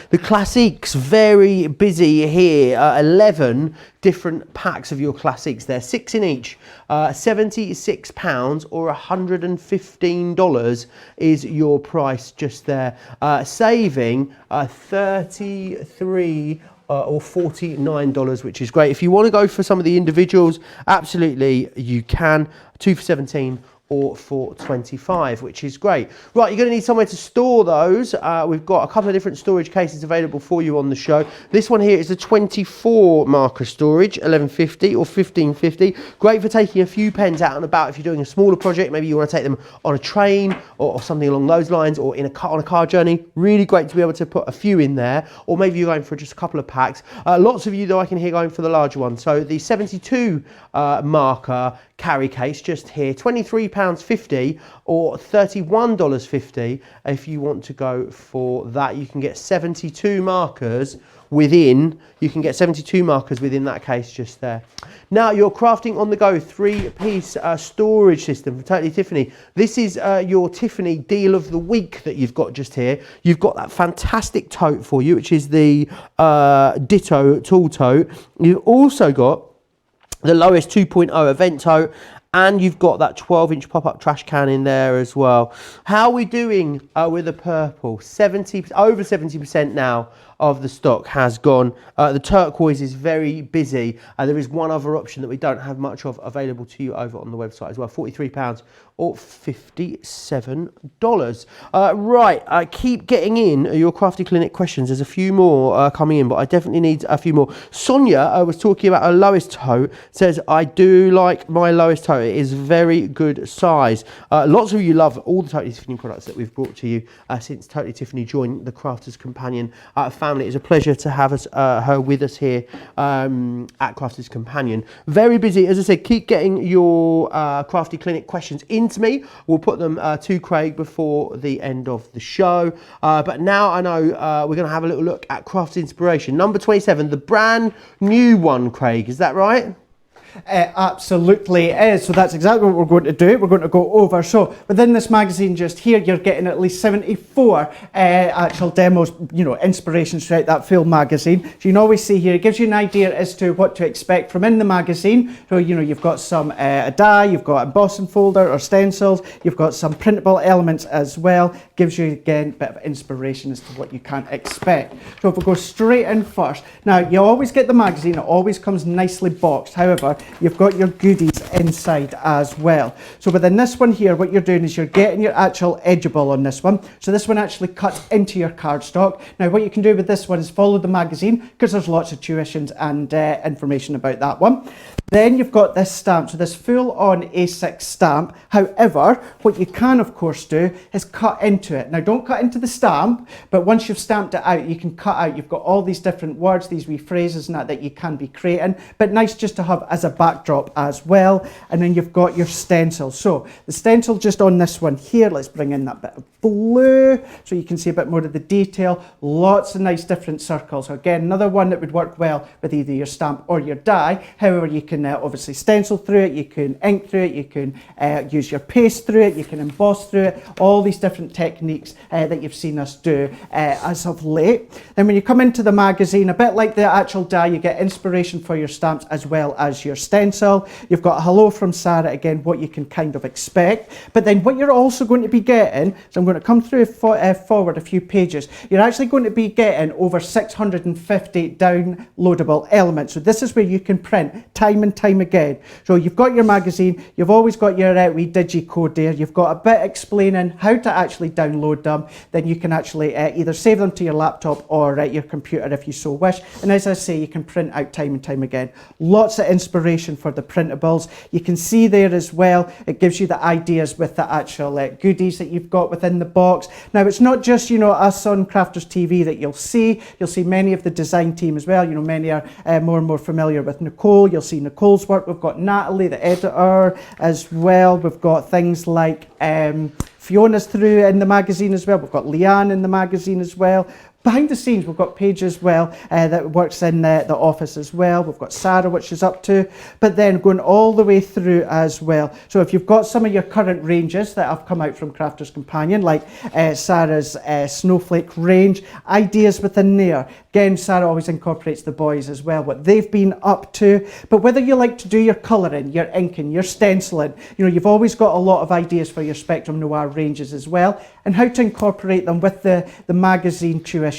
The classics, very busy here. 11 different packs of your classics there, 6 in each. £76 or $115 is your price just there, saving $33 or $49, which is great. If you want to go for some of the individuals, absolutely you can. 2 for $17 or for 25, which is great. Right, you're going to need somewhere to store those. We've got a couple of different storage cases available for you on the show. This one here is the 24 marker storage, 1150 or 1550. Great for taking a few pens out and about if you're doing a smaller project. Maybe you want to take them on a train or something along those lines, or in a car, on a car journey. Really great to be able to put a few in there, or maybe you're going for just a couple of packs. Lots of you, though, I can hear going for the larger one. So the 72 marker carry case just here, £23.50 or $31.50. If you want to go for that, you can get 72 markers within that case just there. Now you're crafting on the go 3-piece storage system for Totally Tiffany. This is your Tiffany deal of the week that you've got just here. You've got that fantastic tote for you, which is the Ditto Tool Tote. You've also got the lowest 2.0 event tote, and you've got that 12-inch pop-up trash can in there as well. How are we doing with the purple? Over 70% now of the stock has gone. The turquoise is very busy. There is one other option that we don't have much of available to you over on the website as well, £43 or $57. Right, keep getting in your Crafty Clinic questions. There's a few more coming in, but I definitely need a few more. Sonia was talking about her lowest tote, says, I do like my lowest tote. It is very good size. Lots of you love all the Totally Tiffany products that we've brought to you since Totally Tiffany joined the Crafters Companion family. It's a pleasure to have her with us here at Crafters Companion. Very busy, as I said. Keep getting your Crafty Clinic questions into me. We'll put them to Craig before the end of the show. But now I know we're going to have a little look at Craft Inspiration. Number 27, the brand new one, Craig. Is that right? Absolutely is. So that's exactly what we're going to do. We're going to go over. So within this magazine just here, you're getting at least 74 actual demos, inspirations throughout that full magazine. So you can always see here, it gives you an idea as to what to expect from in the magazine. So, you've got some a die, you've got a embossing folder or stencils, you've got some printable elements as well. Gives you, again, a bit of inspiration as to what you can expect. So if we go straight in first. Now, you always get the magazine. It always comes nicely boxed. However, you've got your goodies inside as well. So within this one here, what you're doing is you're getting your actual edgeable on this one. So this one actually cuts into your cardstock. Now what you can do with this one is follow the magazine, because there's lots of tuitions and information about that one. Then you've got this stamp, so this full-on A6 stamp. However, what you can, of course, do is cut into it. Now, don't cut into the stamp, but once you've stamped it out, you can cut out. You've got all these different words, these wee phrases and that you can be creating, but nice just to have as a backdrop as well. And then you've got your stencil. So the stencil just on this one here, let's bring in that bit of blue so you can see a bit more of the detail. Lots of nice different circles. So again, another one that would work well with either your stamp or your die. However, you can obviously stencil through it, you can ink through it, you can use your paste through it, you can emboss through it, all these different techniques that you've seen us do as of late. Then when you come into the magazine, a bit like the actual die, you get inspiration for your stamps as well as your stencil. You've got a hello from Sarah, again, what you can kind of expect. But then what you're also going to be getting, so I'm going to come through forward a few pages, you're actually going to be getting over 650 downloadable elements. So this is where you can print time and time again. So you've got your magazine, you've always got your wee digicode there, you've got a bit explaining how to actually download them, then you can actually either save them to your laptop or your computer if you so wish. And as I say, you can print out time and time again. Lots of inspiration for the printables. You can see there as well, it gives you the ideas with the actual goodies that you've got within the box. Now it's not just us on Crafters TV that you'll see many of the design team as well. Many are more and more familiar with Nicole. You'll see Nicole's work. We've got Natalie, the editor, as well. We've got things like Fiona's through in the magazine as well. We've got Leanne in the magazine as well. Behind the scenes, we've got Paige as well that works in the office as well. We've got Sarah, what she's up to, but then going all the way through as well. So if you've got some of your current ranges that have come out from Crafters Companion, like Sarah's Snowflake range, ideas within there. Again, Sarah always incorporates the boys as well, what they've been up to. But whether you like to do your colouring, your inking, your stenciling, you've always got a lot of ideas for your Spectrum Noir ranges as well, and how to incorporate them with the magazine tuitions.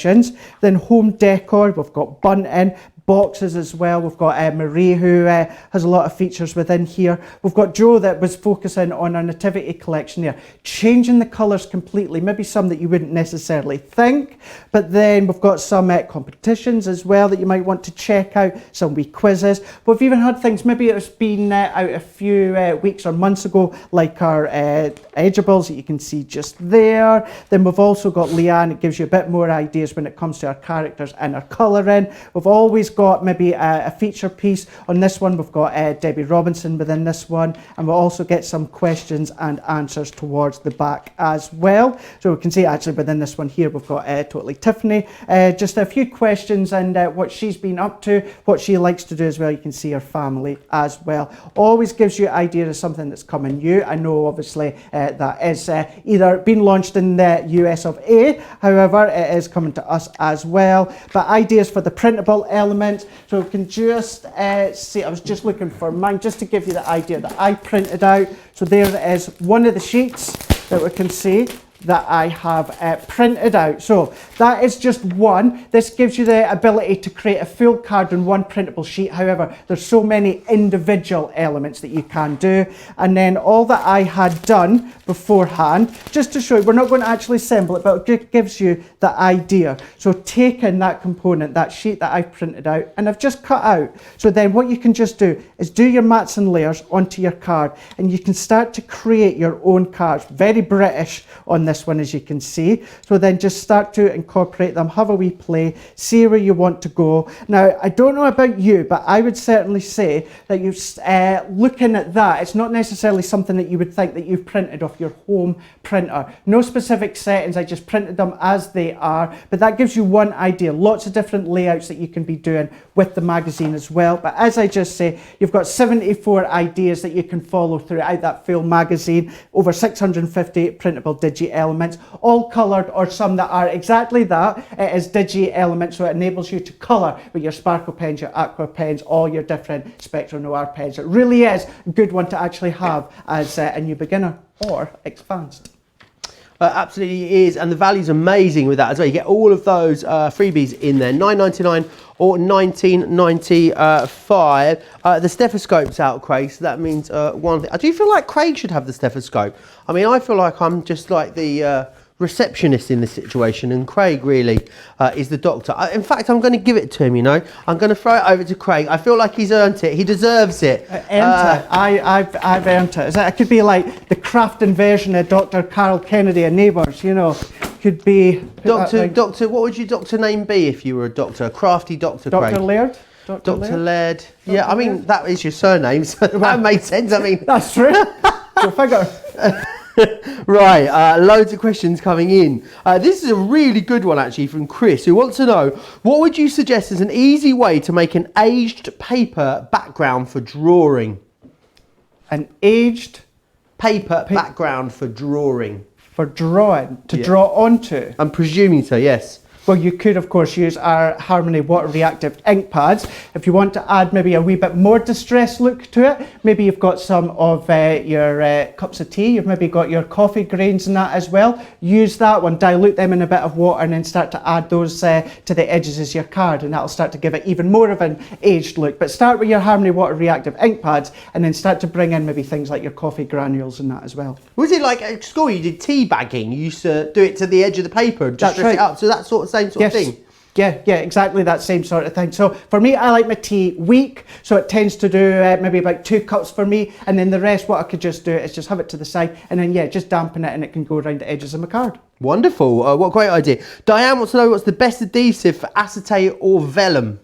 Then home decor, we've got bunting, boxes as well. We've got Marie, who has a lot of features within here. We've got Joe that was focusing on our nativity collection there, changing the colours completely, maybe some that you wouldn't necessarily think, but then we've got some competitions as well that you might want to check out, some wee quizzes. We've even had things, maybe it's been out a few weeks or months ago, like our edgeables that you can see just there. Then we've also got Leanne. It gives you a bit more ideas when it comes to our characters and our colouring. We've always got maybe a feature piece. On this one, we've got Debbie Robinson within this one, and we'll also get some questions and answers towards the back as well. So we can see actually within this one here, we've got Totally Tiffany, just a few questions and what she's been up to, what she likes to do as well. You can see her family as well. Always gives you an idea of something that's coming new. I know obviously that is either been launched in the US of A, however it is coming to us as well. But ideas for the printable element, so we can just see, I was just looking for mine just to give you the idea that I printed out. So there it is, one of the sheets that we can see that I have printed out. So that is just one. This gives you the ability to create a full card on one printable sheet. However, there's so many individual elements that you can do. And then all that I had done beforehand, just to show you, we're not going to actually assemble it, but it gives you the idea. So taking that component, that sheet that I've printed out, and I've just cut out. So then what you can just do is do your mats and layers onto your card, and you can start to create your own cards. Very British on this one, as you can see. So then just start to incorporate them, have a wee play, see where you want to go. Now, I don't know about you, but I would certainly say that you're looking at that, it's not necessarily something that you would think that you've printed off your home printer. No specific settings, I just printed them as they are, but that gives you one idea. Lots of different layouts that you can be doing with the magazine as well. But as I just say, you've got 74 ideas that you can follow throughout that full magazine, over 650 printable digi elements, all coloured, or some that are exactly that. It is digi elements, so it enables you to colour with your sparkle pens, your aqua pens, all your different Spectrum Noir pens. It really is a good one to actually have as a new beginner or advanced. Absolutely is, and the value's amazing with that as well. You get all of those freebies in there, $9.99 or $19.95. The stethoscope's out, Craig, so that means one thing. I do feel like Craig should have the stethoscope. I mean, I feel like I'm just like the receptionist in this situation, and Craig really is the doctor. In fact, I'm going to give it to him, you know. I'm going to throw it over to Craig. I feel like he's earned it. He deserves it. I've earned it. It could be like the Crafting version of Dr. Carol Kennedy and Neighbours, you know. Could be... Doctor, what would your doctor name be if you were a doctor? A crafty doctor, Craig? Dr. Laird? Dr. Laird. Yeah, I mean, that is your surname, so that makes sense. I mean... That's true. Go figure. Right, loads of questions coming in. This is a really good one actually from Chris, who wants to know, what would you suggest as an easy way to make an aged paper background for drawing? An aged paper background for drawing. For drawing, to draw onto? I'm presuming so, yes. Well, you could, of course, use our Harmony water reactive ink pads. If you want to add maybe a wee bit more distressed look to it, maybe you've got some of your cups of tea, you've maybe got your coffee grains and that as well. Use that one, dilute them in a bit of water, and then start to add those to the edges of your card, and that'll start to give it even more of an aged look. But start with your Harmony water reactive ink pads, and then start to bring in maybe things like your coffee granules and that as well. Was it like at school you did tea bagging? You used to do it to the edge of the paper and just dress it up, so that sort of same sort of thing? Yeah, exactly that same sort of thing. So for me, I like my tea weak, so it tends to do maybe about 2 cups for me, and then the rest, what I could just do is just have it to the side, and then just dampen it, and it can go around the edges of my card. Wonderful, what a great idea. Diane wants to know, what's the best adhesive for acetate or vellum?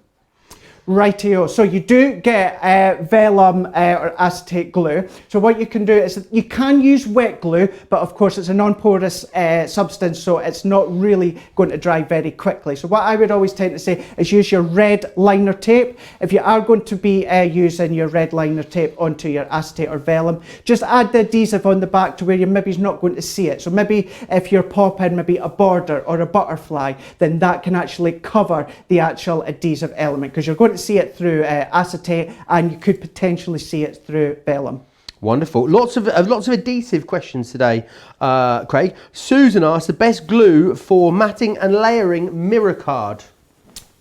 Rightio. So you do get vellum or acetate glue. So what you can do is you can use wet glue, but of course it's a non-porous substance, so it's not really going to dry very quickly. So what I would always tend to say is use your red liner tape. If you are going to be using your red liner tape onto your acetate or vellum, just add the adhesive on the back to where you maybe not going to see it. So maybe if you're popping maybe a border or a butterfly, then that can actually cover the actual adhesive element, because you're going to see it through acetate, and you could potentially see it through vellum. Wonderful. Lots of adhesive questions today, Craig. Susan asked, the best glue for matting and layering mirror card.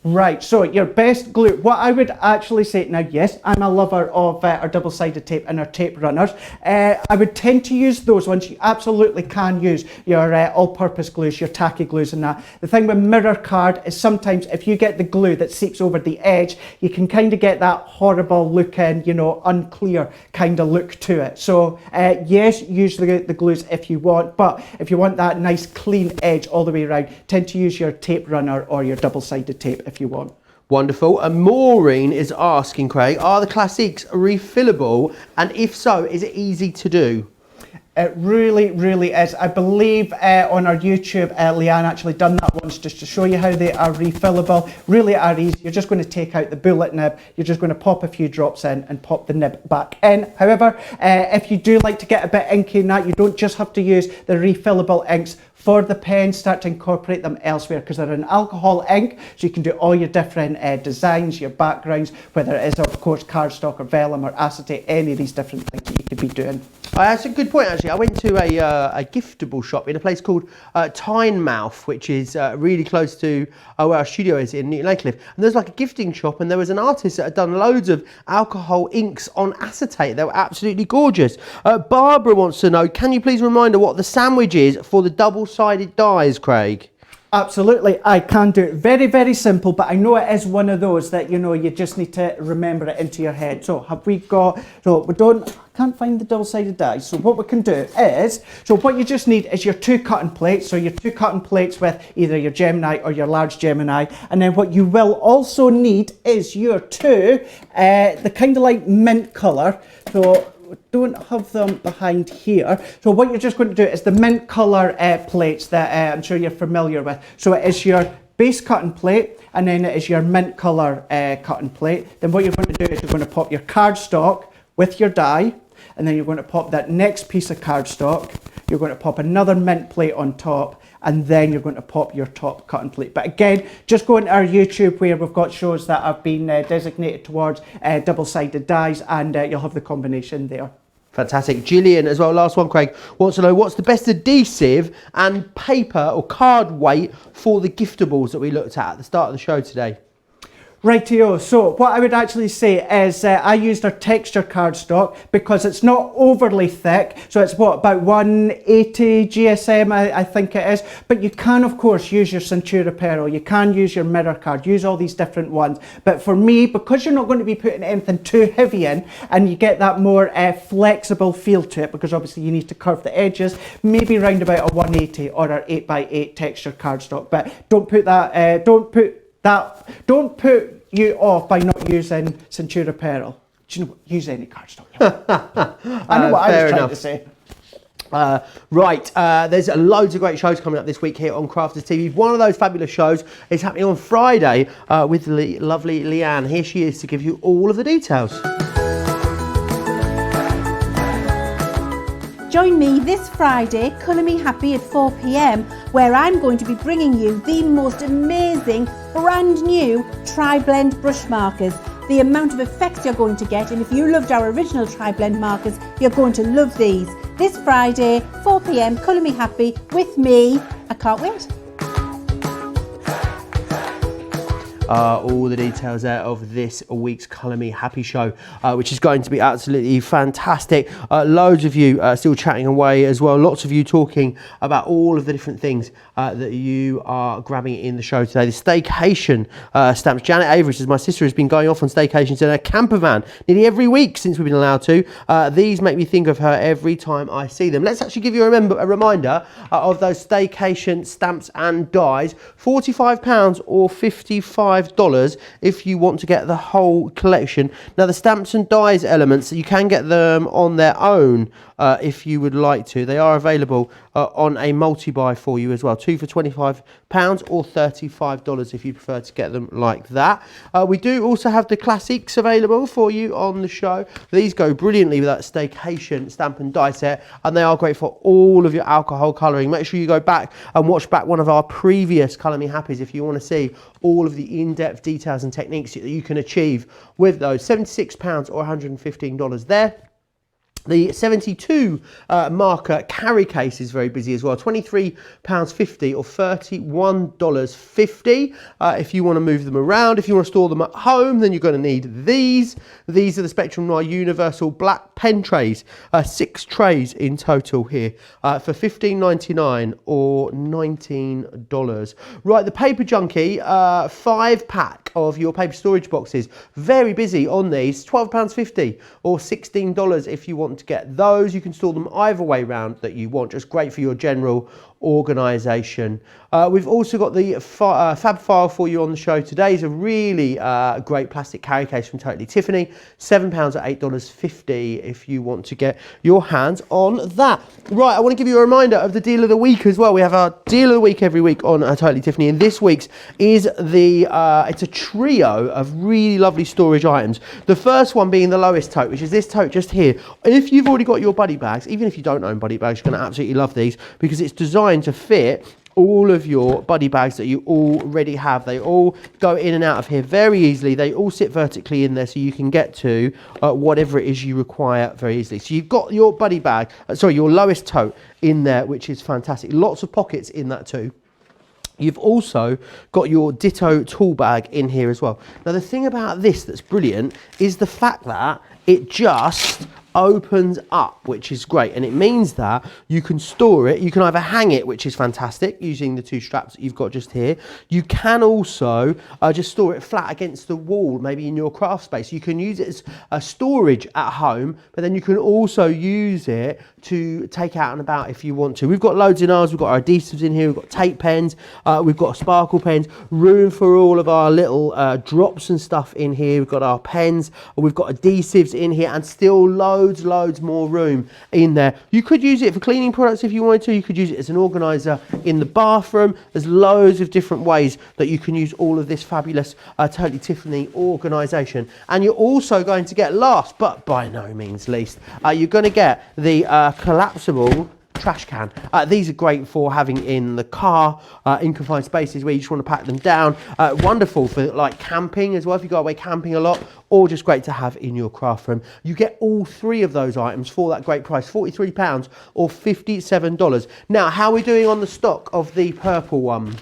Right, so your best glue, what I would actually say, now yes, I'm a lover of our double-sided tape and our tape runners. I would tend to use those ones. You absolutely can use your all-purpose glues, your tacky glues and that. The thing with mirror card is sometimes if you get the glue that seeps over the edge, you can kind of get that horrible looking, you know, unclear kind of look to it. So yes, use the glues if you want, but if you want that nice clean edge all the way around, tend to use your tape runner or your double-sided tape if you want. Wonderful. And Maureen is asking, Craig, are the classics refillable? And if so, is it easy to do? It really, really is. I believe on our YouTube, Leanne actually done that once just to show you how they are refillable. Really are easy. You're just going to take out the bullet nib. You're just going to pop a few drops in and pop the nib back in. However, if you do like to get a bit inky in that, you don't just have to use the refillable inks for the pens. Start to incorporate them elsewhere because they're an alcohol ink, so you can do all your different designs, your backgrounds, whether it is of course cardstock or vellum or acetate, any of these different things that you could be doing. That's a good point actually. I went to a giftable shop in a place called Tynemouth, which is really close to where our studio is in Newton Aycliffe. And there's like a gifting shop, and there was an artist that had done loads of alcohol inks on acetate. They were absolutely gorgeous. Barbara wants to know, can you please remind her what the sandwich is for the double-sided dies, Craig? Absolutely, I can do it. Very, very simple, but I know it is one of those that, you know, you just need to remember it into your head. So have we got, so we can't find the double-sided dies. So what we can do is, so what you just need is your two cutting plates. So your two cutting plates with either your Gemini or your large Gemini. And then what you will also need is your two, the kind of like mint colour. So don't have them behind here. So what you're just going to do is the mint colour plates that I'm sure you're familiar with. So it is your base cutting plate, and then it is your mint colour cutting plate. Then what you're going to do is you're going to pop your cardstock with your die, and then you're going to pop that next piece of cardstock. You're going to pop another mint plate on top, and then you're going to pop your top cutting plate. But again, just go into our YouTube where we've got shows that have been designated towards double-sided dies, and you'll have the combination there. Fantastic. Gillian as well, last one, Craig, wants to know what's the best adhesive and paper or card weight for the giftables that we looked at the start of the show today? Rightio, so what I would actually say is I used our texture cardstock because it's not overly thick, so it's what, about 180 GSM I think it is, but you can of course use your Centura Pearl, you can use your mirror card, use all these different ones, but for me, because you're not going to be putting anything too heavy in, and you get that more flexible feel to it, because obviously you need to curve the edges, maybe round about a 180 or our 8x8 texture cardstock, but don't put you off by not using Centura Pearl. Do you know what? Use any cardstock. I know what I was trying to say. There's loads of great shows coming up this week here on Crafters TV. One of those fabulous shows is happening on Friday with the lovely Leanne. Here she is to give you all of the details. Join me this Friday, Colour Me Happy at 4 p.m, where I'm going to be bringing you the most amazing, brand new tri-blend brush markers. The amount of effects you're going to get, and if you loved our original tri-blend markers, you're going to love these. This Friday, 4 p.m, Colour Me Happy with me. I can't wait. All the details out of this week's Colour Me Happy show, which is going to be absolutely fantastic. Loads of you still chatting away as well. Lots of you talking about all of the different things that you are grabbing in the show today. The staycation stamps. Janet Avery says, my sister has been going off on staycations in a camper van nearly every week since we've been allowed to. These make me think of her every time I see them. Let's actually give you a reminder of those staycation stamps and dies. £45 or $55 if you want to get the whole collection. Now the stamps and dies elements, you can get them on their own if you would like to. They are available on a multi-buy for you as well. 2 for £25 or $35 if you prefer to get them like that. We do also have the classics available for you on the show. These go brilliantly with that staycation stamp and die set, and they are great for all of your alcohol colouring. Make sure you go back and watch back one of our previous Colour Me Happies if you want to see all of the in-depth details and techniques that you can achieve with those. £76 or $115 there. The 72 marker carry case is very busy as well, £23.50 or $31.50 if you want to move them around. If you want to store them at home, then you're going to need these. These are the Spectrum Noir Universal Black Pen Trays, 6 trays in total here for $15.99 or $19. Right, the Paper Junkie 5-pack of your paper storage boxes, very busy on these, £12.50 or $16 if you want to get those. You can store them either way round that you want, just great for your general organisation. We've also got the Fab File for you on the show today. It's a really great plastic carry case from Totally Tiffany, £7 at $8.50 if you want to get your hands on that. Right, I want to give you a reminder of the deal of the week as well. We have our deal of the week every week on Totally Tiffany, and this week's is the it's a trio of really lovely storage items. The first one being the lowest tote, which is this tote just here. If you've already got your buddy bags, even if you don't own buddy bags, you're going to absolutely love these because it's designed to fit all of your buddy bags that you already have. They all go in and out of here very easily. They all sit vertically in there so you can get to whatever it is you require very easily. So you've got your buddy bag, your lowest tote in there, which is fantastic. Lots of pockets in that too. You've also got your Ditto tool bag in here as well. Now the thing about this that's brilliant is the fact that it just opens up, which is great, and it means that you can store it. You can either hang it, which is fantastic, using the 2 straps that you've got just here. You can also just store it flat against the wall, maybe in your craft space. You can use it as a storage at home, but then you can also use it to take out and about if you want to. We've got loads in ours. We've got our adhesives in here. We've got tape pens. We've got sparkle pens. Room for all of our little drops and stuff in here. We've got our pens. We've got adhesives in here, and still loads more room in there. You could use it for cleaning products if you wanted to. You could use it as an organizer in the bathroom. There's loads of different ways that you can use all of this fabulous Totally Tiffany organization. And you're also going to get, last but by no means least, you're going to get the collapsible trash can. These are great for having in the car, in confined spaces where you just want to pack them down. Wonderful for like camping as well, if you go away camping a lot, or just great to have in your craft room. You get all 3 of those items for that great price, £43 or $57. Now, how are we doing on the stock of the purple one?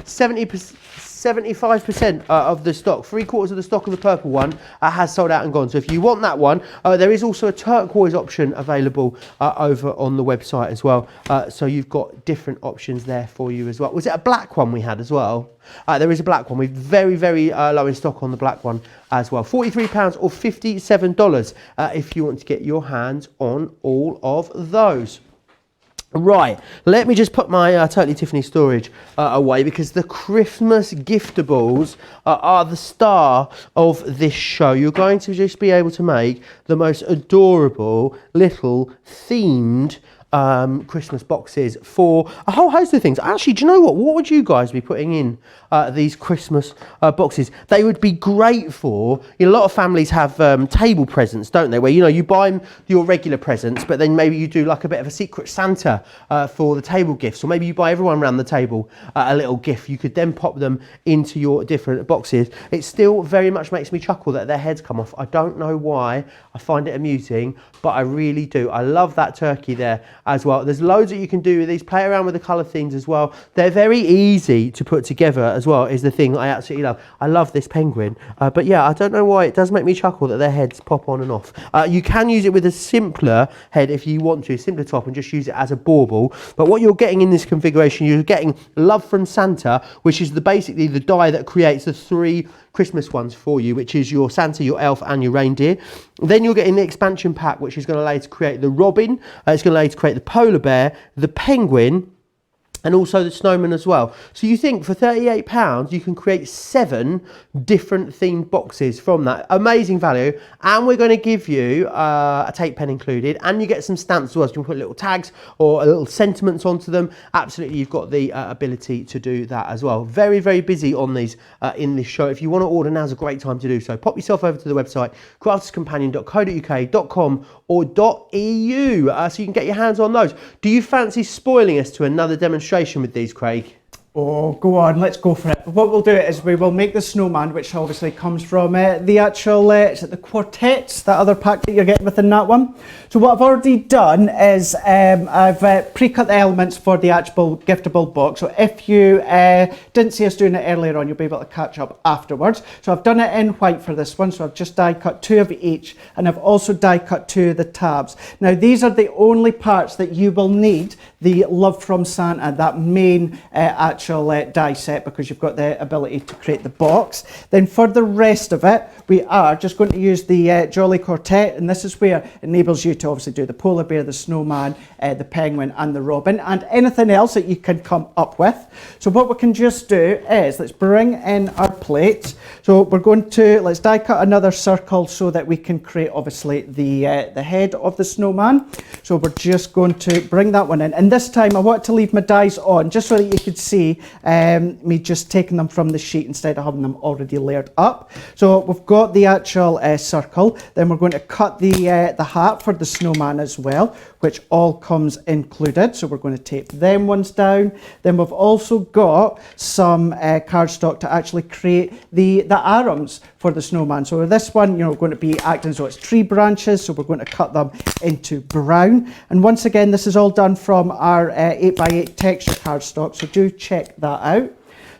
75% of the stock, 3/4 of the stock of the purple one has sold out and gone. So if you want that one, there is also a turquoise option available over on the website as well. So you've got different options there for you as well. Was it a black one we had as well? There is a black one. We're very, very low in stock on the black one as well. £43 or $57 if you want to get your hands on all of those. Right, let me just put my Totally Tiffany storage away, because the Christmas giftables are the star of this show. You're going to just be able to make the most adorable little themed Christmas boxes for a whole host of things. Actually, do you know what would you guys be putting in these Christmas boxes? They would be great for, a lot of families have table presents, don't they, where you buy your regular presents, but then maybe you do like a bit of a secret Santa for the table gifts, or maybe you buy everyone around the table a little gift. You could then pop them into your different boxes. It still very much makes me chuckle that their heads come off. I don't know why. I find it amusing, but I really do. I love that turkey there as well. There's loads that you can do with these. Play around with the colour themes as well. They're very easy to put together as well, is the thing that I absolutely love. I love this penguin, but yeah, I don't know why, it does make me chuckle that their heads pop on and off. You can use it with a simpler head if you want to, a simpler top, and just use it as a bauble. But what you're getting in this configuration, you're getting Love from Santa, which is basically the die that creates the 3 Christmas ones for you, which is your Santa, your elf, and your reindeer. Then you're getting the expansion pack, which is going to allow you to create the robin. It's going to allow you to create the polar bear, the penguin, and also the snowman as well. So you think for £38 you can create 7 different themed boxes from that. Amazing value. And we're going to give you a tape pen included, and you get some stamps as well, so you can put little tags or little sentiments onto them. Absolutely, you've got the ability to do that as well. Very, very busy on these in this show. If you want to order, now's a great time to do so. Pop yourself over to the website, crafterscompanion.co.uk.com or .eu, so you can get your hands on those. Do you fancy spoiling us to another demonstration with these, Craig? Oh, go on, let's go for it. What we'll do is we will make the snowman, which obviously comes from the actual, is it the quartets, that other pack that you're getting within that one? So what I've already done is I've pre-cut the elements for the actual giftable box. So if you didn't see us doing it earlier on, you'll be able to catch up afterwards. So I've done it in white for this one. So I've just die cut 2 of each, and I've also die cut 2 of the tabs. Now these are the only parts that you will need the Love from Santa, that main actual die set, because you've got the ability to create the box. Then for the rest of it, we are just going to use the Jolly Quartet, and this is where it enables you to obviously do the polar bear, the snowman, the penguin and the robin, and anything else that you can come up with. So what we can just do is, let's bring in our plates. So we're going to, let's die cut another circle so that we can create obviously the head of the snowman. So we're just going to bring that one in, and this time I want to leave my dies on just so that you could see me just taking them from the sheet instead of having them already layered up. So we've got the actual circle, then we're going to cut the hat for the snowman as well, which all comes included. So we're going to tape them ones down. Then we've also got some cardstock to actually create the arms for the snowman. So this one, going to be acting as though it's tree branches, so we're going to cut them into brown. And once again, this is all done from our 8x8 texture cardstock, so do check that out.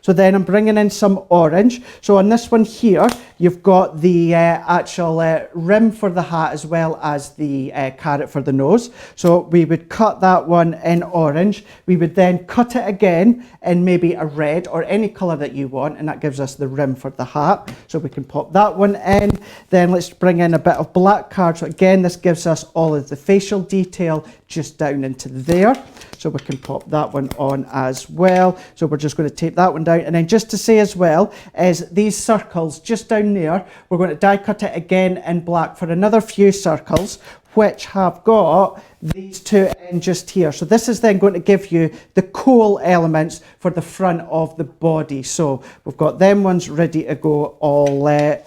So then I'm bringing in some orange. So on this one here, you've got the actual rim for the hat as well as the carrot for the nose. So we would cut that one in orange. We would then cut it again in maybe a red or any colour that you want, and that gives us the rim for the hat. So we can pop that one in. Then let's bring in a bit of black card. So again, this gives us all of the facial detail just down into there. So we can pop that one on as well. So we're just going to tape that one down. And then just to say as well, is these circles just down there, we're going to die cut it again in black for another few circles, which have got these two in just here. So this is then going to give you the cool elements for the front of the body. So we've got them ones ready to go all there.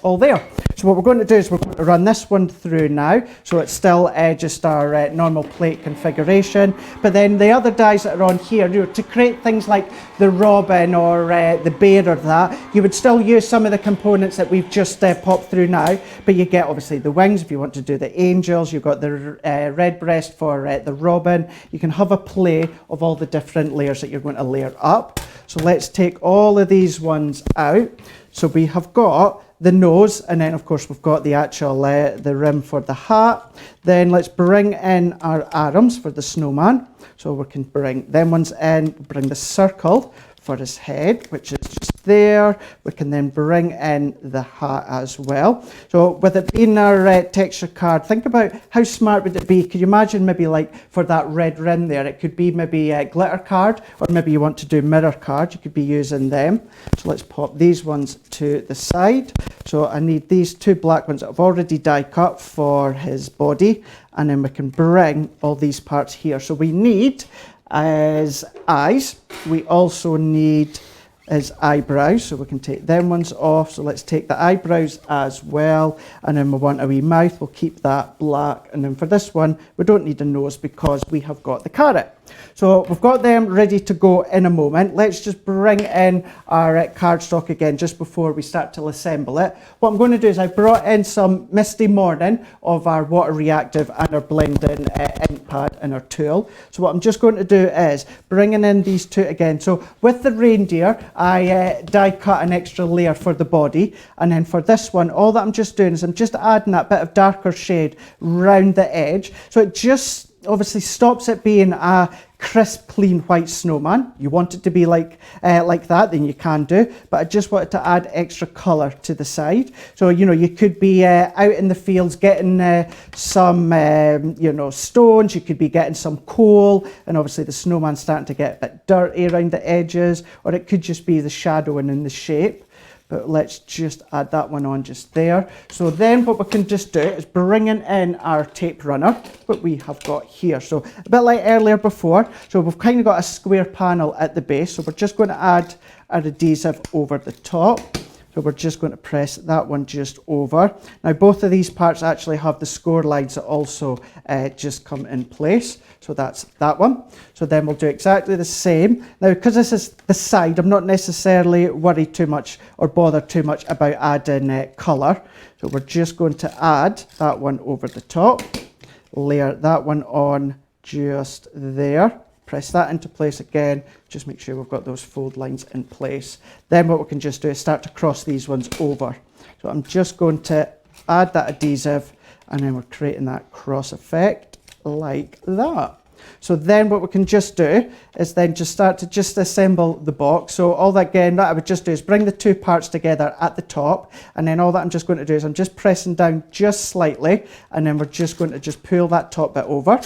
So what we're going to do is we're going to run this one through now. So it's still just our normal plate configuration. But then the other dies that are on here, to create things like the robin or the bear or that, you would still use some of the components that we've just popped through now. But you get obviously the wings if you want to do the angels. You've got the red breast for the robin. You can have a play of all the different layers that you're going to layer up. So let's take all of these ones out. So we have got the nose, and then of course we've got the actual the rim for the hat. Then let's bring in our arms for the snowman. So we can bring them ones in, bring the circle for his head, which is just there. We can then bring in the hat as well. So with it being our texture card, think about how smart would it be. Could you imagine maybe like for that red rim there, it could be maybe a glitter card, or maybe you want to do mirror card, you could be using them. So let's pop these ones to the side. So I need these two black ones that I've already die cut for his body, and then we can bring all these parts here. So we need as eyes, we also need his eyebrows, so we can take them ones off. So let's take the eyebrows as well, and then we want a wee mouth, we'll keep that black. And then for this one, we don't need a nose because we have got the carrot. So we've got them ready to go in a moment. Let's just bring in our cardstock again just before we start to assemble it. What I'm going to do is I brought in some Misty Morning of our water reactive and our blending ink pad and our tool. So what I'm just going to do is bringing in these two again. So with the reindeer, I die cut an extra layer for the body, and then for this one, all that I'm just doing is I'm just adding that bit of darker shade round the edge. So it just obviously stops it being a crisp, clean white snowman. You want it to be like that, then you can do. But I just wanted to add extra colour to the side. So, you could be out in the fields getting some, stones. You could be getting some coal. And obviously the snowman's starting to get a bit dirty around the edges. Or it could just be the shadowing in the shape. But let's just add that one on just there. So then what we can just do is bringing in our tape runner, what we have got here. So a bit like earlier before. So we've kind of got a square panel at the base. So we're just going to add our adhesive over the top. So So we're just going to press that one just over. Now both of these parts actually have the score lines that also just come in place. So that's that one. So then we'll do exactly the same. Now because this is the side, I'm not necessarily worried too much or bother too much about adding colour. So we're just going to add that one over the top, layer that one on just there. Press that into place again, just make sure we've got those fold lines in place. Then what we can just do is start to cross these ones over. So I'm just going to add that adhesive and then we're creating that cross effect like that. So then what we can just do is then just start to just assemble the box. So all that again, that I would just do is bring the two parts together at the top, and then all that I'm just going to do is I'm just pressing down just slightly, and then we're just going to just pull that top bit over.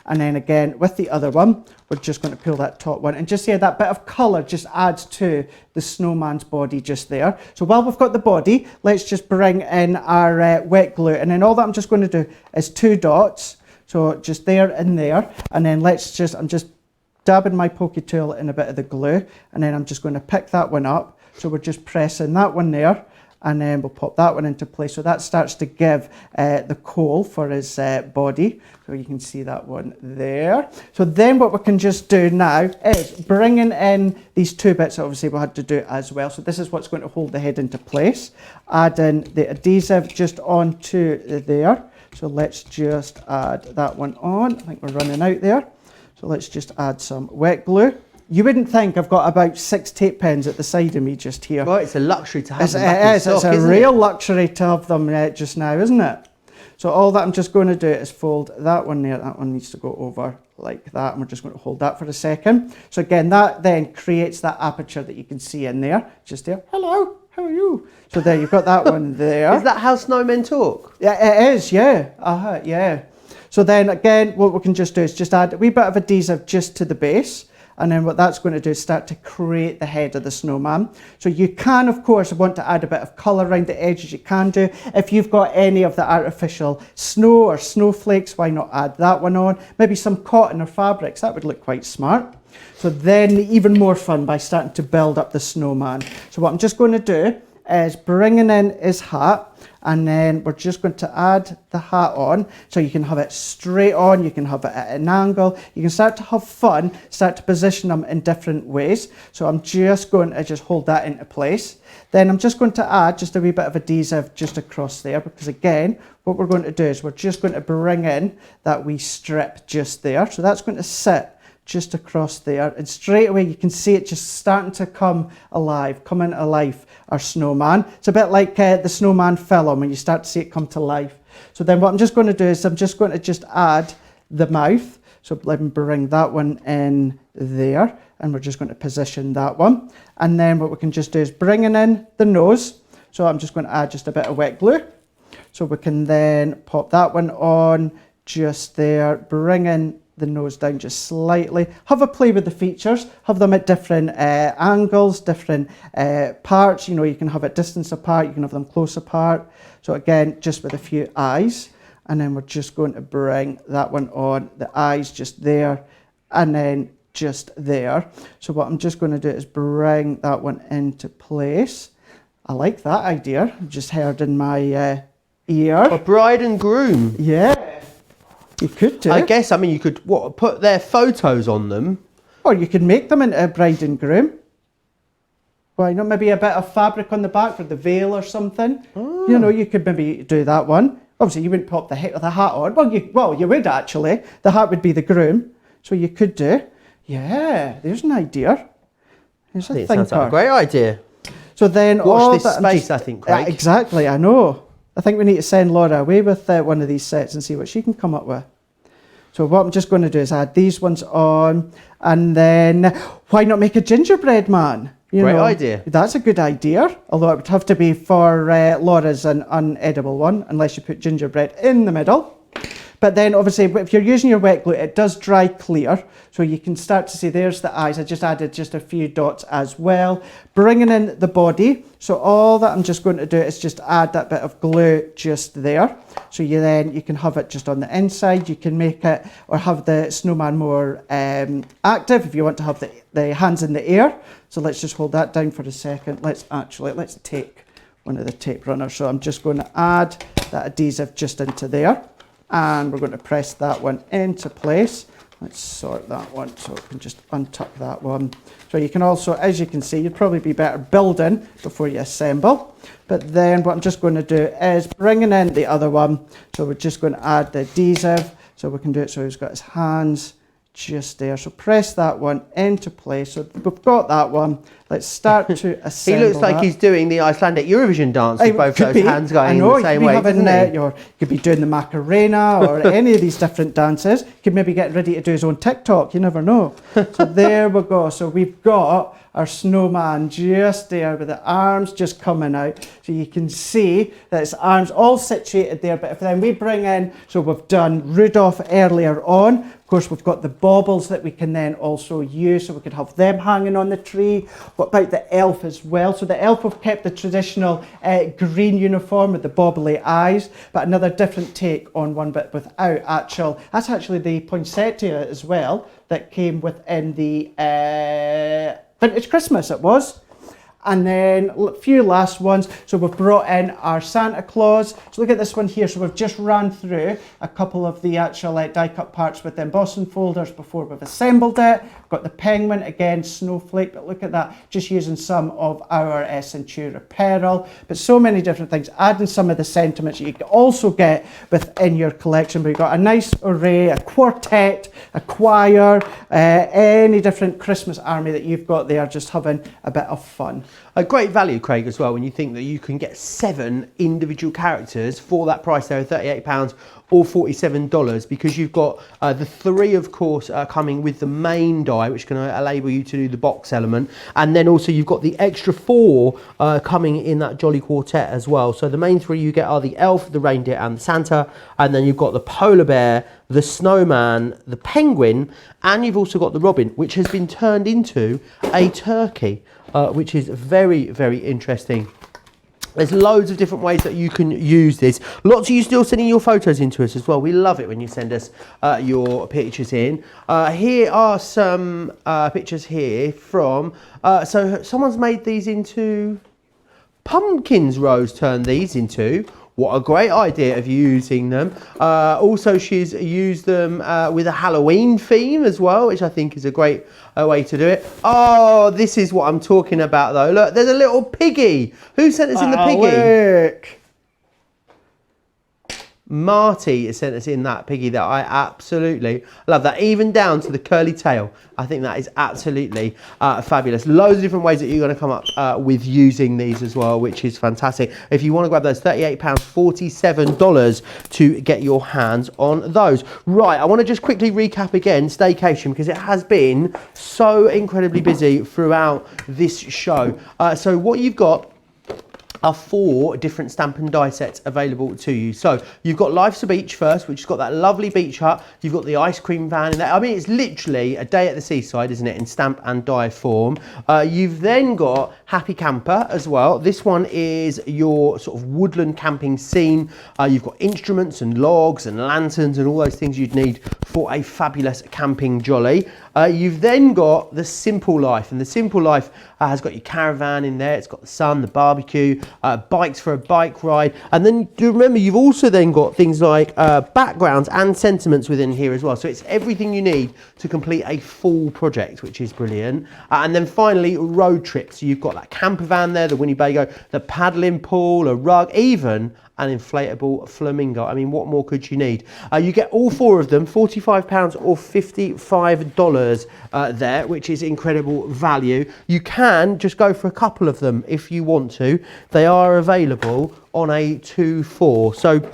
And then again with the other one, we're just going to pull that top one and just that bit of colour just adds to the snowman's body just there. So while we've got the body, let's just bring in our wet glue, and then all that I'm just going to do is 2 dots. So just there and there, and then I'm just dabbing my pokey tool in a bit of the glue, and then I'm just going to pick that one up. So we're just pressing that one there, and then we'll pop that one into place. So that starts to give the coal for his body. So you can see that one there. So then what we can just do now is bringing in these 2 bits, obviously we had to do as well. So this is what's going to hold the head into place. Adding the adhesive just onto there. So let's just add that one on. I think we're running out there. So let's just add some wet glue. You wouldn't think I've got about 6 tape pens at the side of me just here. Well, it's a luxury to have It's, them back in stock, it's a isn't real it? luxury to have them just now, isn't it? So all that I'm just going to do is fold that one there. That one needs to go over like that. And we're just going to hold that for a second. So again, that then creates that aperture that you can see in there. Just there. Hello, how are you? So there, you've got that one there. Is that how snowmen talk? Yeah, it is, yeah. Yeah. So then again, what we can just do is just add a wee bit of adhesive just to the base. And then what that's going to do is start to create the head of the snowman. So you can, of course, want to add a bit of colour around the edges, you can do. If you've got any of the artificial snow or snowflakes, why not add that one on? Maybe some cotton or fabrics, that would look quite smart. So then even more fun by starting to build up the snowman. So what I'm just going to do is bringing in his hat, and then we're just going to add the hat on. So you can have it straight on, you can have it at an angle, you can start to have fun, start to position them in different ways. So I'm just going to just hold that into place. Then I'm just going to add just a wee bit of adhesive just across there, because again, what we're going to do is we're just going to bring in that wee strip just there. So that's going to sit just across there, and straight away you can see it just starting to come alive, come into life, our snowman. It's a bit like the snowman film when you start to see it come to life. So then what I'm just going to do is I'm just going to just add the mouth. So let me bring that one in there, and we're just going to position that one. And then what we can just do is bringing in the nose. So I'm just going to add just a bit of wet glue. So we can then pop that one on just there, bring in the nose down just slightly. Have a play with the features, have them at different angles, different parts. You know, you can have it distance apart, you can have them close apart. So again, just with a few eyes, and then we're just going to bring that one on, the eyes just there, and then just there. So what I'm just going to do is bring that one into place. I like that idea, I just heard in my ear. A bride and groom. Yeah. You could do. I guess, I mean, you could put their photos on them. Or you could make them into a bride and groom. Why not? Maybe a bit of fabric on the back for the veil or something. Oh. You know, you could maybe do that one. Obviously, you wouldn't pop the hat on. Well, you would actually. The hat would be the groom. So you could do. Yeah, there's an idea. There's a I think thinker. it sounds like a great idea. So then Watch this space, I think, Craig. Exactly, I know. I think we need to send Laura away with one of these sets and see what she can come up with. So what I'm just going to do is add these ones on, and then why not make a gingerbread man? Great idea. That's a good idea, although it would have to be for Laura's an unedible one, unless you put gingerbread in the middle. But then obviously if you're using your wet glue, it does dry clear. So you can start to see there's the eyes. I just added just a few dots as well. Bringing in the body. So all that I'm just going to do is just add that bit of glue just there. So you can have it just on the inside. You can make it or have the snowman more active if you want to have the hands in the air. So let's just hold that down for a second. Let's take one of the tape runners. So I'm just going to add that adhesive just into there, and we're going to press that one into place. Let's sort that one so we can just untuck that one. So you can also, as you can see, you'd probably be better building before you assemble. But then what I'm just going to do is bringing in the other one. So we're just going to add the adhesive so we can do it so he's got his hands just there. So press that one into place. So we've got that one. Let's start to assemble. He looks like he's doing the Icelandic Eurovision dance with both those hands going in the same way. You could be doing the Macarena or any of these different dances. You could maybe get ready to do his own TikTok. You never know. So there we go. So we've got our snowman just there with the arms just coming out. So you can see that his arms all situated there. But if then we bring in, so we've done Rudolph earlier on. Of course, we've got the baubles that we can then also use. So we could have them hanging on the tree. What about the elf as well? So the elf have kept the traditional green uniform with the bobbly eyes, but another different take on one bit without actual. That's actually the poinsettia as well that came within the Vintage Christmas it was. And then a few last ones. So we've brought in our Santa Claus. So look at this one here. So we've just ran through a couple of the actual die cut parts with the embossing folders before we've assembled it. We've got the penguin, again, snowflake, but look at that, just using some of our Centura Pearl. But so many different things, adding some of the sentiments you can also get within your collection. But you've got a nice array, a quartet, a choir, any different Christmas army that you've got there, just having a bit of fun. A great value, Craig, as well, when you think that you can get 7 individual characters for that price there of £38 or $47, because you've got the 3, of course, coming with the main die, which can enable you to do the box element, and then also you've got the extra 4 coming in that Jolly Quartet as well. So the main 3 you get are the elf, the reindeer and the Santa, and then you've got the polar bear, the snowman, the penguin, and you've also got the robin, which has been turned into a turkey. Which is very, very interesting. There's loads of different ways that you can use this. Lots of you still sending your photos into us as well. We love it when you send us your pictures in. Here are some pictures here from, so someone's made these into pumpkins. Rose turned these into. What a great idea of using them. Also, she's used them with a Halloween theme as well, which I think is a great way to do it. Oh, this is what I'm talking about though. Look, there's a little piggy. Who sent us in the piggy? Look. Marty has sent us in that piggy that I absolutely love. That even down to the curly tail. I think that is absolutely fabulous. Loads of different ways that you're going to come up with using these as well, which is fantastic. If you want to grab those, £38, $47 to get your hands on those. Right, I want to just quickly recap again Staycation, because it has been so incredibly busy throughout this show. So what you've got are 4 different stamp and die sets available to you. So you've got Life's a Beach first, which has got that lovely beach hut. You've got the ice cream van in there. I mean, it's literally a day at the seaside, isn't it, in stamp and die form. You've then got Happy Camper as well. This one is your sort of woodland camping scene. You've got instruments and logs and lanterns and all those things you'd need for a fabulous camping jolly. You've then got the Simple Life, and the Simple Life has got your caravan in there. It's got the sun, the barbecue, bikes for a bike ride, and then do remember you've also then got things like backgrounds and sentiments within here as well. So it's everything you need to complete a full project, which is brilliant. And then finally, road trips. So you've got that camper van there, the Winnebago, the paddling pool, a rug, even an inflatable flamingo. I mean, what more could you need? You get all 4 of them, £45 or $55 there, which is incredible value. You can just go for a couple of them if you want to. They are available on a 2-4. So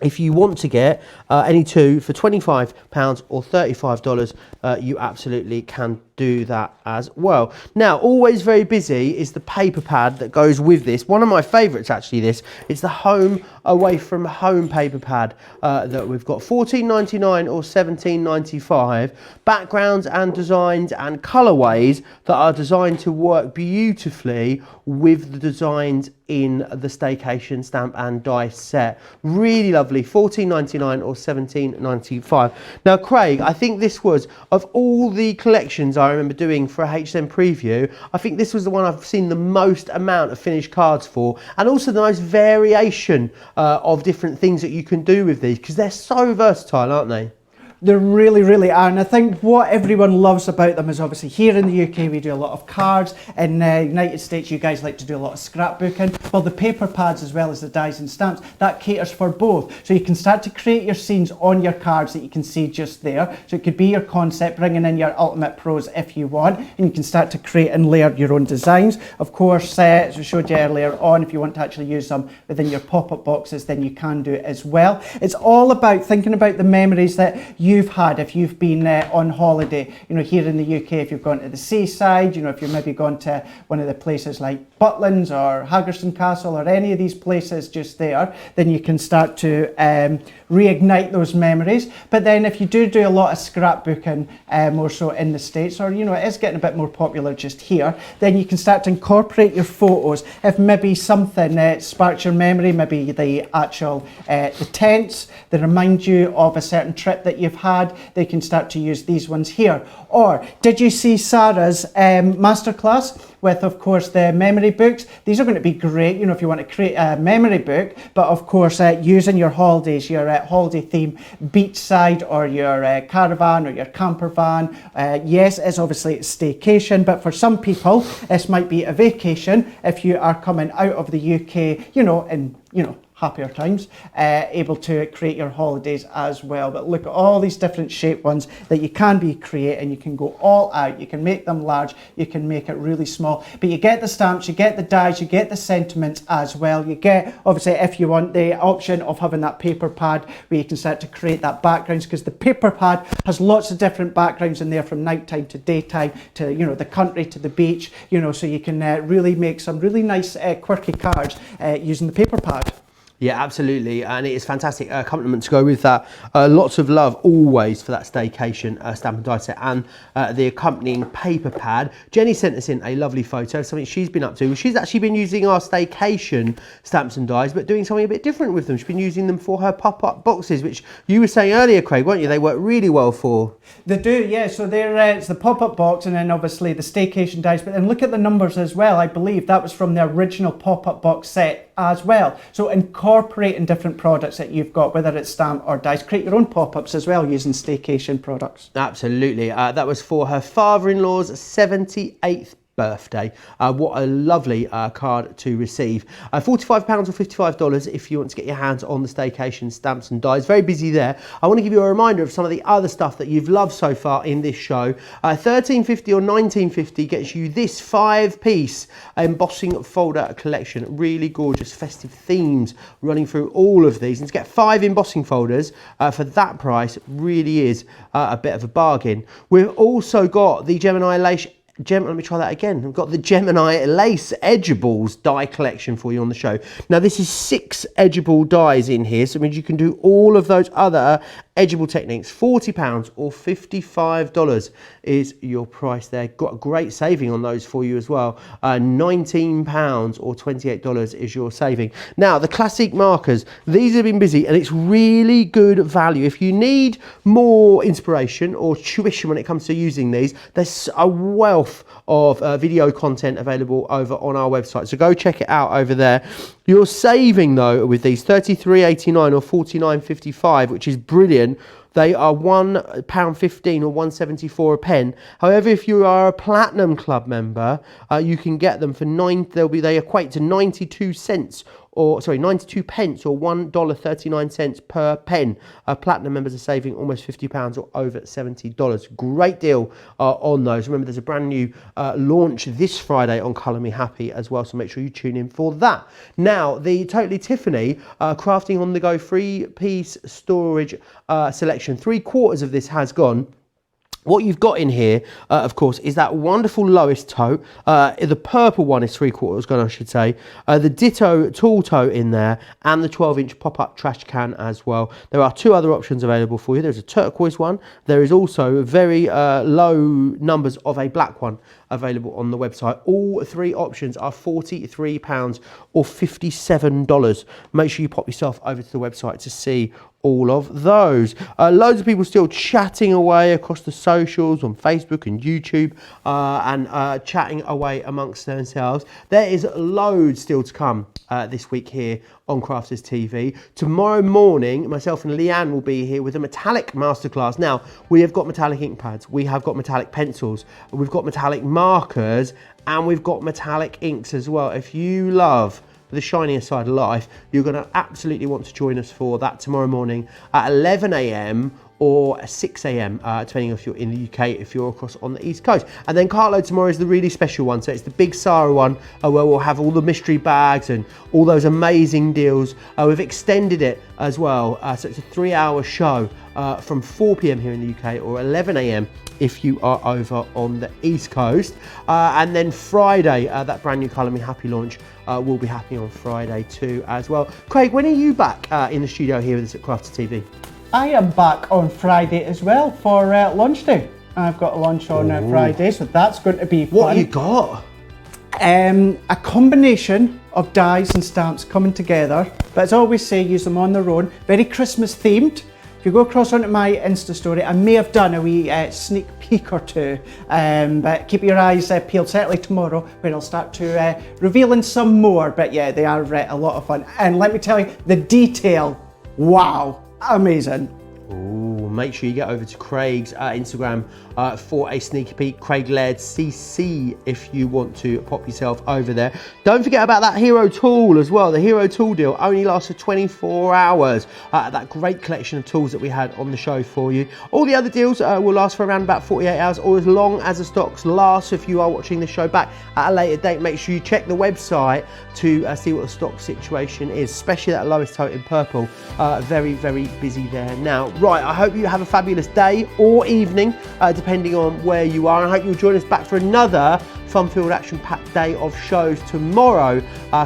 if you want to get any 2 for £25 or $35, you absolutely can do that as well. Now, always very busy is the paper pad that goes with this. One of my favourites, actually, this. It's the Home Away From Home paper pad that we've got. $14.99 or $17.95. Backgrounds and designs and colourways that are designed to work beautifully with the designs in the Staycation stamp and die set. Really lovely. $14.99 or $17.95. Now, Craig, I think this was, of all the collections I I remember doing for a HSM preview, I think this was the one I've seen the most amount of finished cards for, and also the most variation of different things that you can do with these, because they're so versatile, aren't they? They really, really are. And I think what everyone loves about them is obviously here in the UK we do a lot of cards. In the United States you guys like to do a lot of scrapbooking. Well, the paper pads as well as the dies and stamps, that caters for both. So you can start to create your scenes on your cards that you can see just there. So it could be your concept, bringing in your Ultimate Pros if you want, and you can start to create and layer your own designs. Of course, as we showed you earlier on, if you want to actually use them within your pop-up boxes, then you can do it as well. It's all about thinking about the memories that you've had if you've been on holiday, you know, here in the UK, if you've gone to the seaside, you know, if you've maybe gone to one of the places like Butlins or Haggerston Castle or any of these places just there, then you can start to reignite those memories. But then if you do a lot of scrapbooking more so in the States, or, you know, it is getting a bit more popular just here, then you can start to incorporate your photos. If maybe something sparks your memory, maybe the actual the tents that remind you of a certain trip that you've had, they can start to use these ones here. Or did you see Sarah's masterclass with, of course, the memory books? These are going to be great, you know, if you want to create a memory book, but of course using your holidays, your holiday theme, beachside or your caravan or your camper van. Yes, it's obviously a staycation, but for some people this might be a vacation if you are coming out of the UK, you know, in, you know, happier times, able to create your holidays as well. But look at all these different shaped ones that you can be creating. You can go all out, you can make them large, you can make it really small, but you get the stamps, you get the dies, you get the sentiments as well. You get, obviously, if you want, the option of having that paper pad where you can start to create that backgrounds, because the paper pad has lots of different backgrounds in there, from nighttime to daytime to, you know, the country to the beach, you know, so you can really make some really nice quirky cards using the paper pad. Yeah, absolutely, and it is fantastic. Compliment to go with that. Lots of love always for that staycation stamp and die set and the accompanying paper pad. Jenny sent us in a lovely photo of something she's been up to. She's actually been using our staycation stamps and dies, but doing something a bit different with them. She's been using them for her pop-up boxes, which you were saying earlier, Craig, weren't you? They work really well for. They do, yeah. So they're it's the pop-up box, and then obviously the staycation dies. But then look at the numbers as well. I believe that was from the original pop-up box set as well. So incorporating different products that you've got, whether it's stamp or dies, create your own pop-ups as well using staycation products. Absolutely. That was for her father-in-law's 78th birthday. What a lovely card to receive. £45 or $55 if you want to get your hands on the staycation stamps and dies. Very busy there. I want to give you a reminder of some of the other stuff that you've loved so far in this show. $13.50 or $19.50 gets you this 5-piece embossing folder collection. Really gorgeous festive themes running through all of these, and to get 5 embossing folders for that price really is a bit of a bargain. We've also got the Gemini Lace let me try that again. We've got the Gemini Lace Edgeables die collection for you on the show. Now, this is 6 edgeable dies in here, so it means you can do all of those other edgeable techniques. £40 or $55 is your price there. Got a great saving on those for you as well. £19 or $28 is your saving. Now, the classic markers, these have been busy, and it's really good value. If you need more inspiration or tuition when it comes to using these, there's a wealth of video content available over on our website, so go check it out over there. You're saving though with these £33.89 or $49.55, which is brilliant. They are £1.15 or $1.74 a pen. However, if you are a Platinum Club member, you can get them for they equate to 92 pence or $1.39 per pen. Platinum members are saving almost £50 or over $70. Great deal on those. Remember, there's a brand new launch this Friday on Colour Me Happy as well, so make sure you tune in for that. Now, the Totally Tiffany crafting on the go 3-piece storage selection. 3/4 of this has gone. What you've got in here, of course, is that wonderful lowest tote. The purple one is 3/4 gone, I should say. The ditto tall tote in there, and the 12-inch pop-up trash can as well. There are 2 other options available for you. There's a turquoise one. There is also very low numbers of a black one available on the website. All 3 options are £43 or $57. Make sure you pop yourself over to the website to see all of those. Loads of people still chatting away across the socials on Facebook and YouTube and chatting away amongst themselves. There is loads still to come this week here on Crafters TV. Tomorrow morning, myself and Leanne will be here with a metallic masterclass. Now, we have got metallic ink pads, we have got metallic pencils, we've got metallic markers, and we've got metallic inks as well. If you love the shinier side of life, you're going to absolutely want to join us for that tomorrow morning at 11 a.m. or 6 a.m. Depending if you're in the UK, if you're across on the East Coast. And then Cartload tomorrow is the really special one. So it's the Big Sarah one where we'll have all the mystery bags and all those amazing deals. We've extended it as well. So it's a 3-hour show from 4 p.m. here in the UK or 11 a.m. if you are over on the East Coast. And then Friday, that brand new Colour Me Happy launch will be happening on Friday too as well. Craig, when are you back in the studio here with us at Crafty TV? I am back on Friday as well for lunch day. I've got a lunch on Friday, so that's going to be fun. What have you got? A combination of dies and stamps coming together, but as I always say, use them on their own. Very Christmas themed. If you go across onto my Insta story, I may have done a wee sneak peek or two, but keep your eyes peeled, certainly tomorrow, where I'll start to revealing some more. But yeah, they are a lot of fun. And let me tell you, the detail, wow, amazing. Ooh, make sure you get over to Craig's Instagram for a sneaky peek. Craig Laird CC if you want to pop yourself over there. Don't forget about that Hero Tool as well. The Hero Tool deal only lasts for 24 hours. That great collection of tools that we had on the show for you. All the other deals will last for around about 48 hours or as long as the stocks last. If you are watching the show back at a later date, make sure you check the website to see what the stock situation is, especially that lowest tote in purple. Very, very busy there now. Right, I hope you have a fabulous day or evening, depending on where you are. I hope you'll join us back for another fun-filled, action-packed day of shows tomorrow,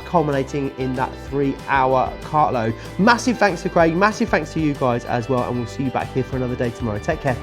culminating in that 3-hour cartload. Massive thanks to Craig, massive thanks to you guys as well, and we'll see you back here for another day tomorrow. Take care.